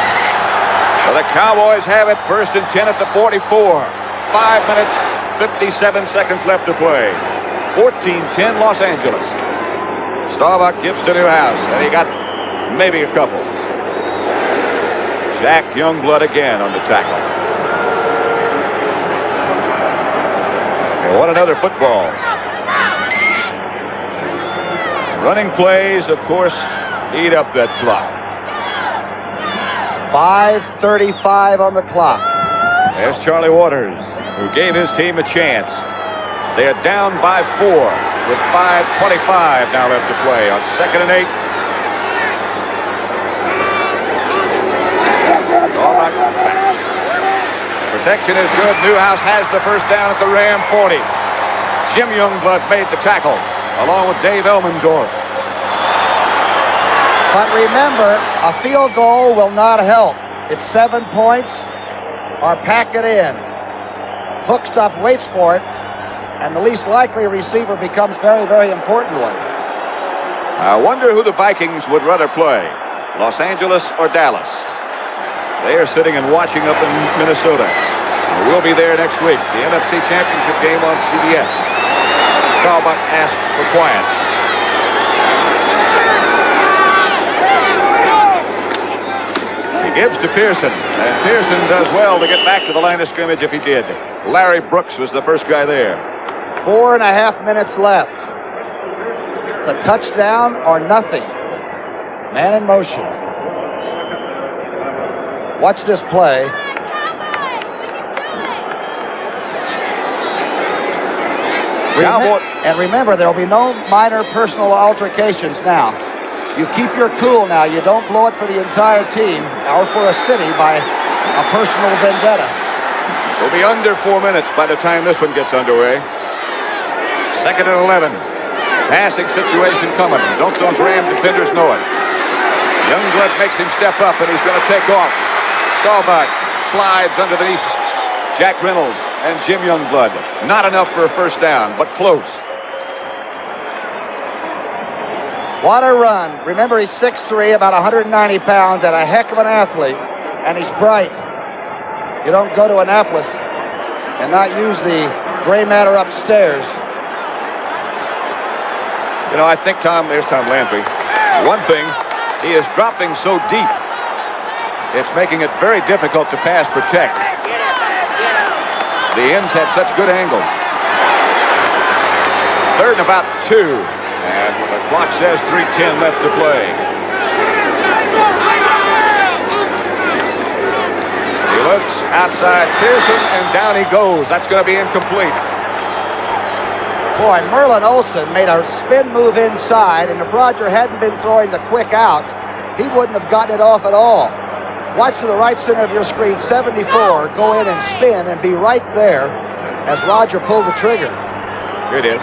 So the Cowboys have it, 1st and 10 at the 44. 5 minutes, 57 seconds left to play. 14-10 Los Angeles. Staubach gives to Newhouse, and he got maybe a couple. Jack Youngblood again on the tackle. And what another football. Running plays, of course, eat up that clock. 5:35 on the clock. There's Charlie Waters, who gave his team a chance. They are down by 4 with 5:25 now left to play on 2nd and 8. Protection is good. Newhouse has the first down at the Ram 40. Jim Youngblood made the tackle, along with Dave Elmendorf. But remember, a field goal will not help. It's 7 points or pack it in. Hook stop waits for it, and the least likely receiver becomes very, very important one. I wonder who the Vikings would rather play, Los Angeles or Dallas. They are sitting and watching up in Minnesota. We'll be there next week. The NFC Championship game on CBS. Staubach asked for quiet. He gives to Pearson, and Pearson does well to get back to the line of scrimmage if he did. Larry Brooks was the first guy there. 4.5 minutes left. It's a touchdown or nothing. Man in motion. Watch this play. And remember, there will be no minor personal altercations now. You keep your cool now. You don't blow it for the entire team or for a city by a personal vendetta. We'll be under 4 minutes by the time this one gets underway. 2nd and 11. Passing situation coming. Don't those Ram defenders know it? Youngblood makes him step up, and he's going to take off. Staubach slides underneath Jack Reynolds and Jim Youngblood. Not enough for a first down, but close. What a run. Remember, he's 6'3", about 190 pounds, and a heck of an athlete, and he's bright. You don't go to Annapolis and not use the gray matter upstairs. You know, I think there's Tom Landry. One thing, he is dropping so deep. It's making it very difficult to pass protect. The ends have such good angle. 3rd and about 2. And the clock says 3:10 left to play. He looks outside Pearson, and down he goes. That's going to be incomplete. Boy, Merlin Olsen made a spin move inside, and if Roger hadn't been throwing the quick out, he wouldn't have gotten it off at all. Watch to the right center of your screen, 74, go in and spin and be right there as Roger pulled the trigger. Here it is.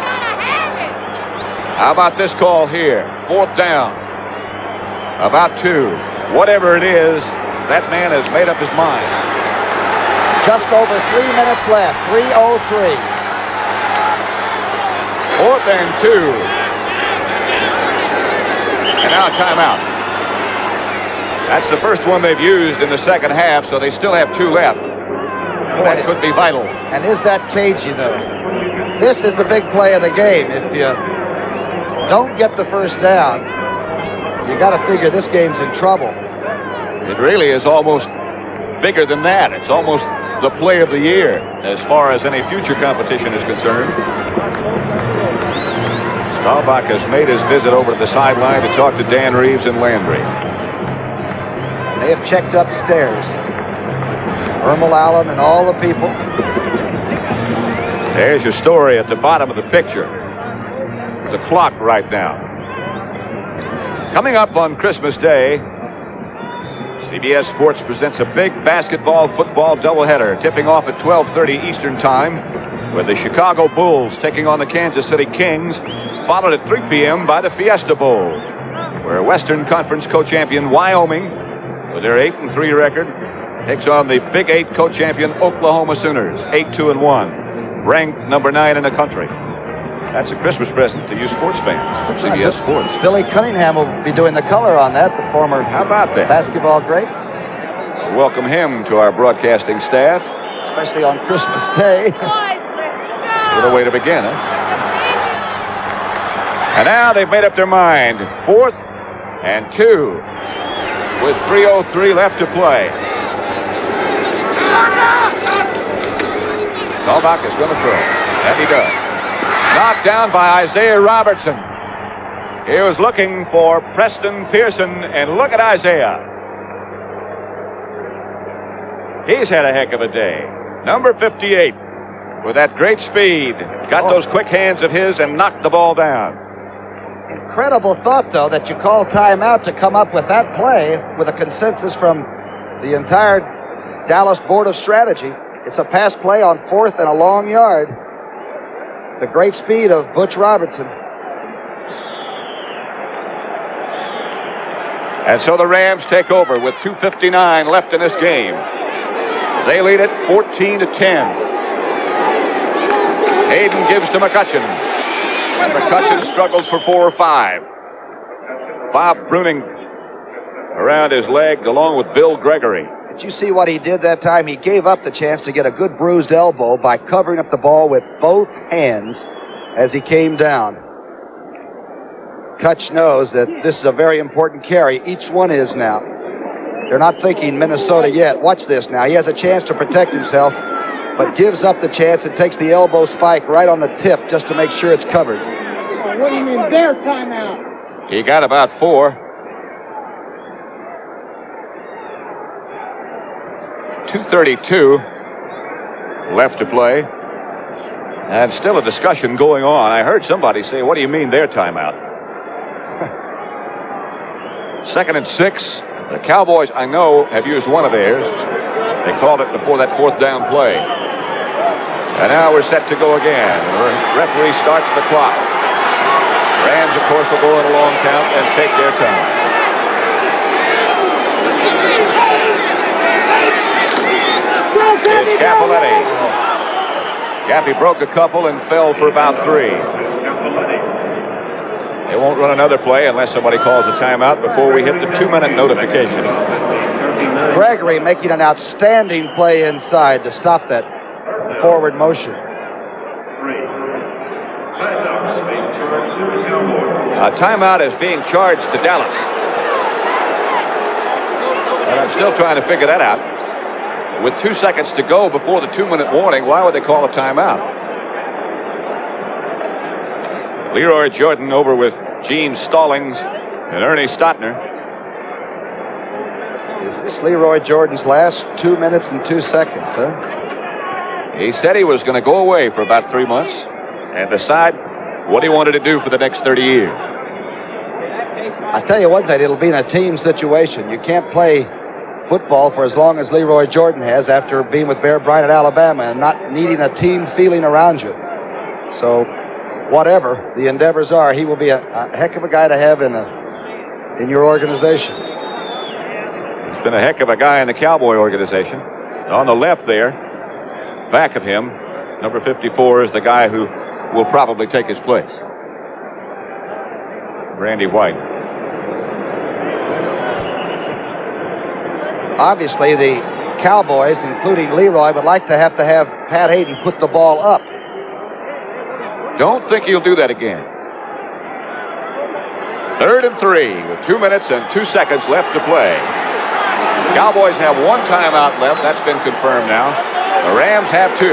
How about this call here? 4th down. About 2. Whatever it is, that man has made up his mind. Just over 3 minutes left. 3:03. 4th and 2. And now a timeout. That's the first one they've used in the second half, so they still have 2 left. That could be vital. And is that cagey, though? This is the big play of the game. If you don't get the first down, you got to figure this game's in trouble. It really is almost bigger than that. It's almost the play of the year as far as any future competition is concerned. Staubach has made his visit over to the sideline to talk to Dan Reeves and Landry. They have checked upstairs. Irma Allen and all the people. There's your story at the bottom of the picture. The clock right now. Coming up on Christmas Day, CBS Sports presents a big basketball-football doubleheader, tipping off at 12:30 Eastern Time, with the Chicago Bulls taking on the Kansas City Kings, followed at 3 p.m. by the Fiesta Bowl. where Western Conference co-champion Wyoming, with their 8-3 record, takes on the Big 8 co-champion Oklahoma Sooners, 8-2-1, ranked number 9 in the country. That's a Christmas present to you sports fans from CBS Sports. Billy Cunningham will be doing the color on that, the former basketball great. Welcome him to our broadcasting staff. Especially on Christmas Day. What a way to begin, huh? And now they've made up their mind. 4th and 2 with 3:03 left to play. Novak is going to throw, and he does. Knocked down by Isaiah Robertson. He was looking for Preston Pearson, and look at Isaiah. He's had a heck of a day. Number 58, with that great speed, got those quick hands of his and knocked the ball down. Incredible thought, though, that you call timeout to come up with that play with a consensus from the entire Dallas Board of Strategy. It's a pass play on 4th and a long yard. The great speed of Butch Robertson. And so the Rams take over with 2:59 left in this game. They lead it 14-10. Hayden gives to McCutcheon. And McCutcheon struggles for 4 or 5. Bob Bruning around his leg along with Bill Gregory. Did you see what he did that time? He gave up the chance to get a good bruised elbow by covering up the ball with both hands as he came down. Kutch knows that this is a very important carry. Each one is now. They're not thinking Minnesota yet. Watch this now. He has a chance to protect himself, but gives up the chance and takes the elbow spike right on the tip just to make sure it's covered. What do you mean their timeout? He got about 4. 2:32 left to play. And still a discussion going on. I heard somebody say, what do you mean their timeout? 2nd and 6. The Cowboys, I know, have used one of theirs. They called it before that 4th down play. And now we're set to go again. The referee starts the clock. Rams, of course, will go in a long count and take their time. It's Capoletti. Cappy broke a couple and fell for about 3. They won't run another play unless somebody calls a timeout before we hit the 2-minute notification. Gregory making an outstanding play inside to stop that forward motion. A timeout is being charged to Dallas. And I'm still trying to figure that out. With 2 seconds to go before the 2-minute warning, why would they call a timeout? Leroy Jordan over with Gene Stallings and Ernie Stotner. Is this Leroy Jordan's last 2 minutes and 2 seconds, huh? He said he was going to go away for about 3 months and decide what he wanted to do for the next 30 years. I tell you one thing, it'll be in a team situation. You can't play football for as long as Leroy Jordan has after being with Bear Bryant at Alabama and not needing a team feeling around you. So, whatever the endeavors are, he will be a heck of a guy to have in your organization. He's been a heck of a guy in the Cowboy organization. On the left there, back of him, number 54 is the guy who will probably take his place. Randy White. Obviously, the Cowboys, including Leroy, would like to have Pat Hayden put the ball up. Don't think he'll do that again. 3rd and 3 with 2 minutes and 2 seconds left to play. Cowboys have 1 timeout left. That's been confirmed now. The Rams have 2.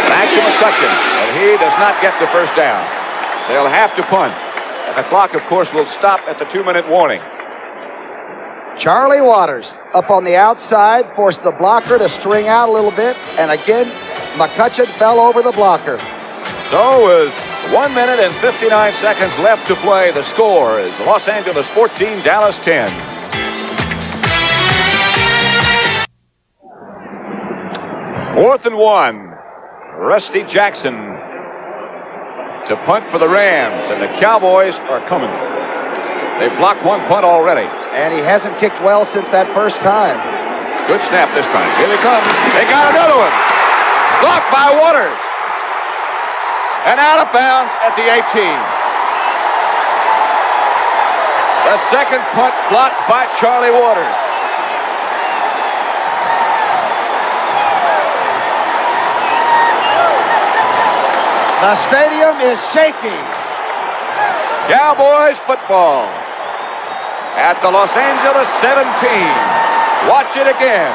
Back to McCutcheon, but he does not get the first down. They'll have to punt. And the clock, of course, will stop at the 2-minute warning. Charlie Waters up on the outside, forced the blocker to string out a little bit, and again, McCutcheon fell over the blocker. So with 1 minute and 59 seconds left to play, the score is Los Angeles 14, Dallas 10. Fourth and 1. Rusty Jackson to punt for the Rams, and the Cowboys are coming. They've blocked one punt already. And he hasn't kicked well since that first time. Good snap this time. Here they come. They got another one. Blocked by Waters. And out of bounds at the 18. The second punt blocked by Charlie Waters. The stadium is shaking. Cowboys football at the Los Angeles 17. Watch it again.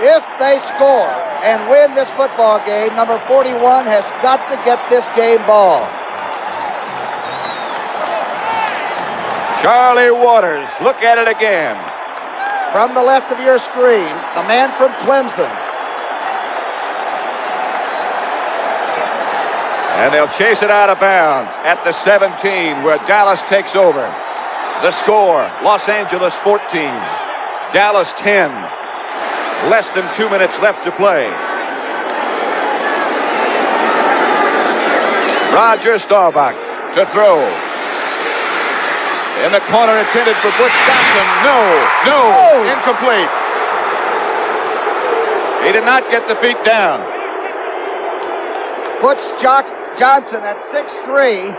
If they score and win this football game, number 41 has got to get this game ball. Charlie Waters, look at it again. From the left of your screen, the man from Clemson. And they'll chase it out of bounds at the 17 where Dallas takes over. The score, Los Angeles 14, Dallas 10. Less than 2 minutes left to play. Roger Staubach to throw. In the corner intended for Butch Johnson. No, incomplete. He did not get the feet down. Butch Johnson at 6'3",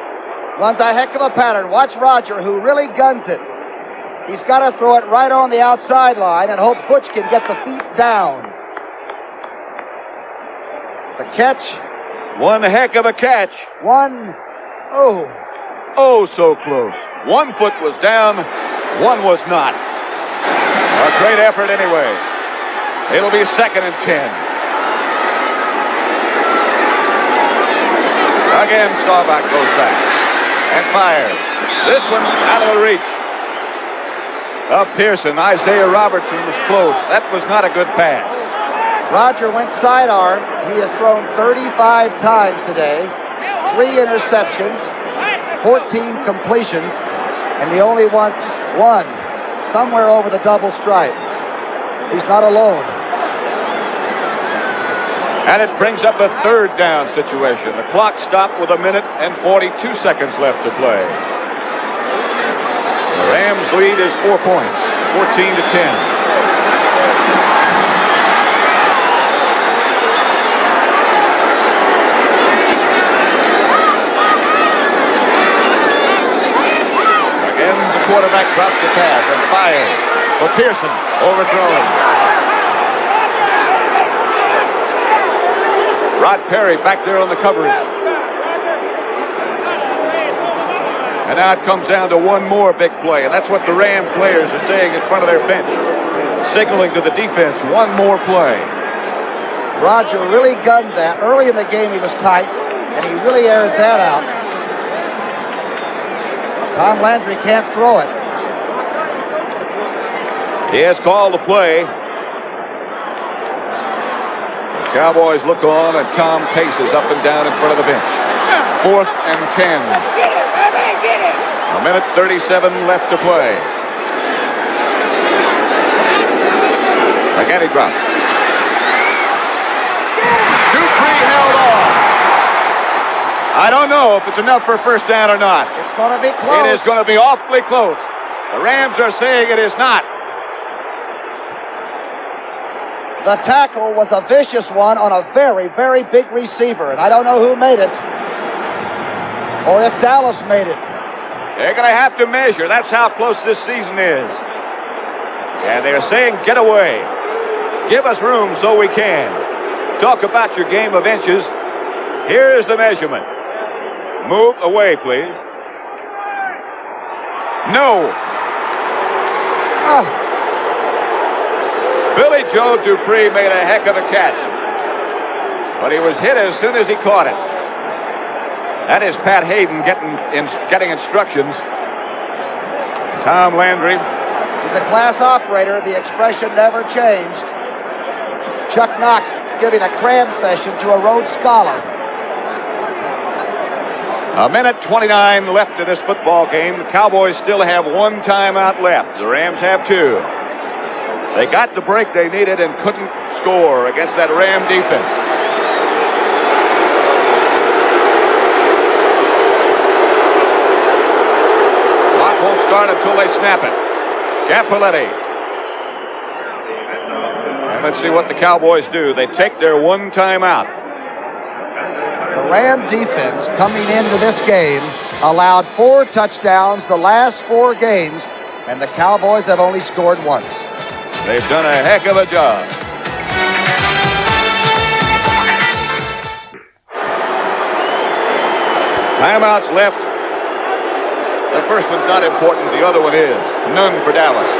runs a heck of a pattern. Watch Roger, who really guns it. He's got to throw it right on the outside line and hope Butch can get the feet down. The catch. One heck of a catch. Oh, so close. 1 foot was down, one was not. A great effort anyway. It'll be 2nd and 10. Again, Staubach goes back and fires. This one out of the reach of Pearson. Isaiah Robertson was close. That was not a good pass. Roger went sidearm. He has thrown 35 times today, 3 interceptions, 14 completions, and he only wants one somewhere over the double stripe. He's not alone. And it brings up a 3rd down situation. The clock stopped with 1 minute and 42 seconds left to play. The Rams' lead is 4 points, 14-10. Quarterback drops the pass and fires for Pearson, overthrown. Rod Perry back there on the coverage. And now it comes down to one more big play, and that's what the Ram players are saying in front of their bench, signaling to the defense, one more play. Roger really gunned that. Early in the game he was tight, and he really aired that out. Tom Landry can't throw it. He has called the play. The Cowboys look on, and Tom paces up and down in front of the bench. 4th and 10. 1 minute 37 left to play. Again he dropped. Dupree held on. I don't know if it's enough for a first down or not. It's going to be close. It is going to be awfully close. The Rams are saying it is not. The tackle was a vicious one on a very, very big receiver, and I don't know who made it, or if Dallas made it. They're going to have to measure. That's how close this season is. And they're saying, get away. Give us room so we can. Talk about your game of inches. Here is the measurement. Move away, please. No. Billy Joe Dupree made a heck of a catch. But he was hit as soon as he caught it. That is Pat Hayden getting instructions. Tom Landry. He's a class operator. The expression never changed. Chuck Knox giving a cram session to a Rhodes Scholar. 1 minute 29 left in this football game. The Cowboys still have 1 timeout left. The Rams have 2. They got the break they needed and couldn't score against that Ram defense. won't start until they snap it. Cappelletti. And let's see what the Cowboys do. They take their one timeout. The Ram defense coming into this game allowed 4 touchdowns the last 4 games, and the Cowboys have only scored once. They've done a heck of a job. Timeouts left. The first one's not important. The other one is. None for Dallas.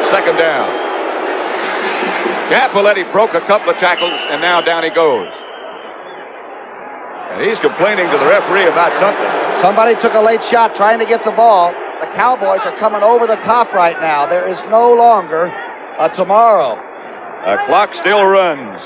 Second down. Cappelletti broke a couple of tackles, and now down he goes. And he's complaining to the referee about something. Somebody took a late shot trying to get the ball. The Cowboys are coming over the top right now. There is no longer a tomorrow. The clock still runs.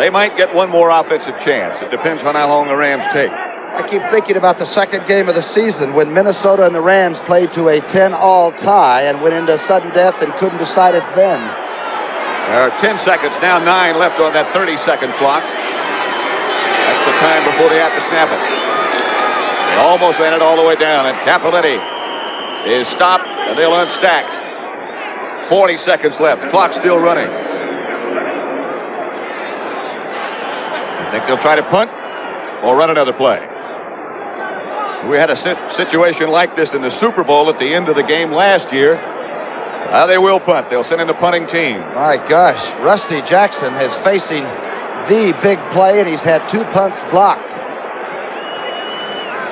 They might get one more offensive chance. It depends on how long the Rams take. I keep thinking about the second game of the season when Minnesota and the Rams played to a 10-all tie and went into sudden death and couldn't decide it then. There are 10 seconds, now 9 left on that 30-second clock. That's the time before they have to snap it. They almost ran it all the way down, and Cappelletti is stopped, and they'll unstack. 40 seconds left. The clock's still running. I think they'll try to punt or run another play. We had a situation like this in the Super Bowl at the end of the game last year. Now they will punt. They'll send in the punting team. My gosh, Rusty Jackson is facing the big play, and he's had 2 punts blocked.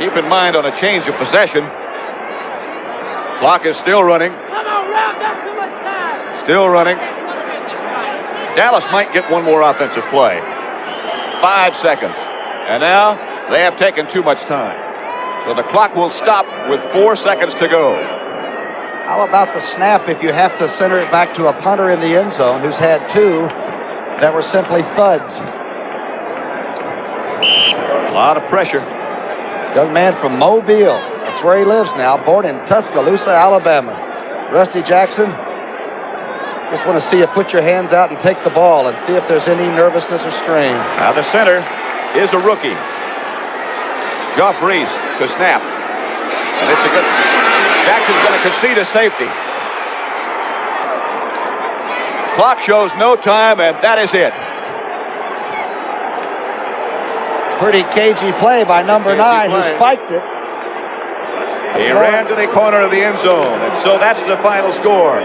Keep in mind, on a change of possession, clock is still running. Still running. Dallas might get one more offensive play. 5 seconds. And now they have taken too much time. So the clock will stop with 4 seconds to go. How about the snap if you have to center it back to a punter in the end zone who's had 2 that were simply thuds? A lot of pressure. Young man from Mobile. That's where he lives now, born in Tuscaloosa, Alabama. Rusty Jackson, just want to see you put your hands out and take the ball and see if there's any nervousness or strain. Now the center is a rookie. Joffreys to snap. And it's a good... Jackson's going to concede a safety. Clock shows no time, and that is it. Pretty cagey play by number 9, who spiked it. He ran to the corner of the end zone, and so that's the final score.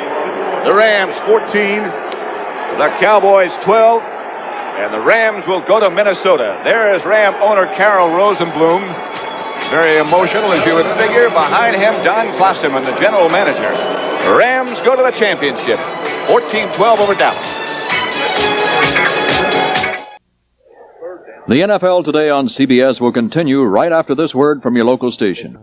The Rams 14, the Cowboys 12, and the Rams will go to Minnesota. There is Ram owner Carol Rosenblum. Very emotional, as you would figure. Behind him, Don Klosterman, the general manager. The Rams go to the championship, 14-12 over Dallas. The NFL Today on CBS will continue right after this word from your local station.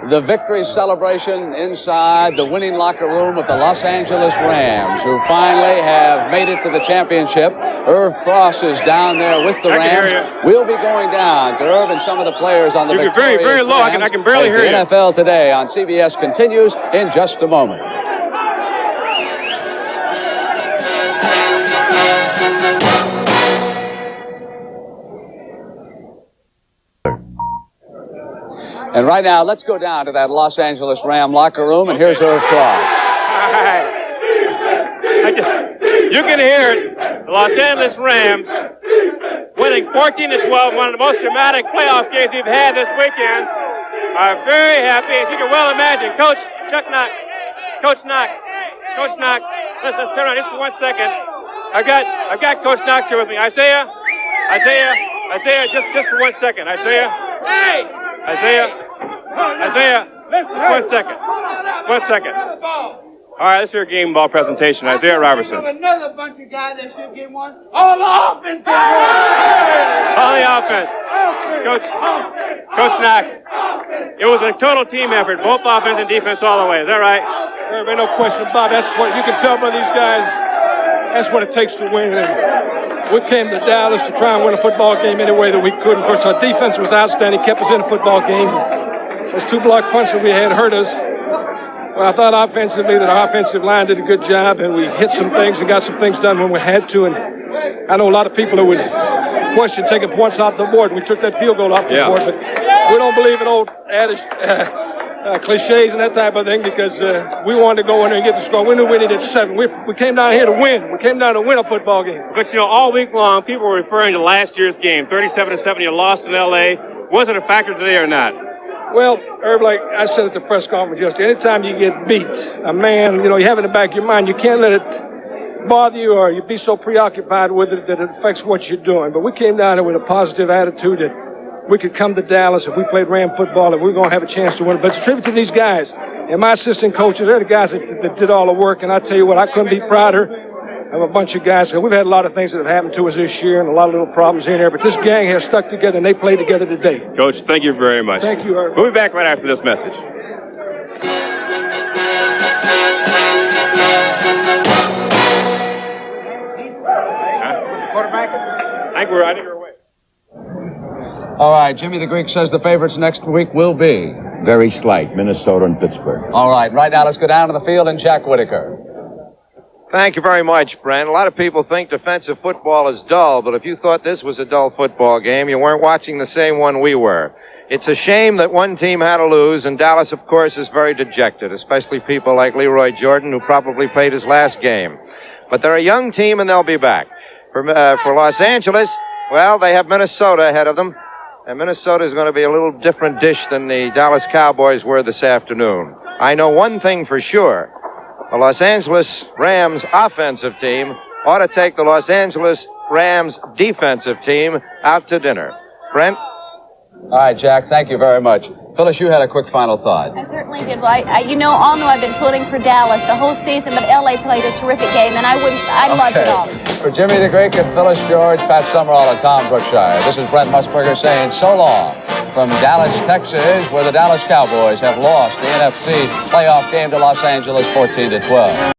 The victory celebration inside the winning locker room of the Los Angeles Rams, who finally have made it to the championship. Irv Cross is down there with the Rams. We'll be going down to Irv and some of the players on the victorious You're very, very low. I can barely hear you. The NFL Today on CBS continues in just a moment. And right now, let's go down to that Los Angeles Ram locker room, and here's Irv Cross. You can hear it. The Los Angeles Rams winning 14-12, one of the most dramatic playoff games we've had this weekend. Are very happy, as you can well imagine. Coach Knox. Let's turn around just for 1 second. I've got Coach Knox here with me. Isaiah, just for 1 second. Isaiah, 1 second. 1 second. All right, let's hear a game ball presentation. Isaiah Robertson. Another bunch of guys that should get one. All the offense. All the offense. Coach Knox. It was a total team effort, both offense and defense all the way. Is that right? There ain't no question about it. That's what you can tell by these guys. That's what it takes to win. And we came to Dallas to try and win a football game any way that we could. Of course, our defense was outstanding, kept us in a football game. Those 2 block punts that we had hurt us. Well, I thought offensively that our offensive line did a good job, and we hit some things and got some things done when we had to. And I know a lot of people that would question taking points off the board. We took that field goal off the board, but we don't believe in old adage, cliches and that type of thing because we wanted to go in there and get the score. We knew we needed 7. We came down here to win. We came down to win a football game. But, all week long, people were referring to last year's game, 37-7, you lost in L.A. Was it a factor today or not? Well, Herb, like I said at the press conference yesterday, anytime you get beat, a man, you have in the back of your mind, you can't let it bother you or you be so preoccupied with it that it affects what you're doing. But we came down there with a positive attitude that we could come to Dallas if we played Ram football and we're going to have a chance to win. But it's a tribute to these guys. And my assistant coaches, they're the guys that did all the work. And I tell you what, I couldn't be prouder of a bunch of guys. We've had a lot of things that have happened to us this year and a lot of little problems here and there. But this gang has stuck together and they played together today. Coach, thank you very much. Thank you, Herb. We'll be back right after this message. Quarterback? I think we're away. All right, Jimmy the Greek says the favorites next week will be. Very slight, Minnesota and Pittsburgh. All right, right now let's go down to the field and Jack Whitaker. Thank you very much, Brent. A lot of people think defensive football is dull, but if you thought this was a dull football game, you weren't watching the same one we were. It's a shame that one team had to lose, and Dallas, of course, is very dejected, especially people like Leroy Jordan, who probably played his last game. But they're a young team, and they'll be back. For Los Angeles, well, they have Minnesota ahead of them, and Minnesota is going to be a little different dish than the Dallas Cowboys were this afternoon. I know one thing for sure. The Los Angeles Rams offensive team ought to take the Los Angeles Rams defensive team out to dinner. Brent? All right, Jack, thank you very much. Phyllis, you had a quick final thought. I certainly did. Well, all know I've been pulling for Dallas the whole season, but L.A. played a terrific game, and I loved it all. For Jimmy the Greek and Phyllis George, Pat Summerall and Tom Brookshire, this is Brent Musburger saying so long from Dallas, Texas, where the Dallas Cowboys have lost the NFC playoff game to Los Angeles 14-12.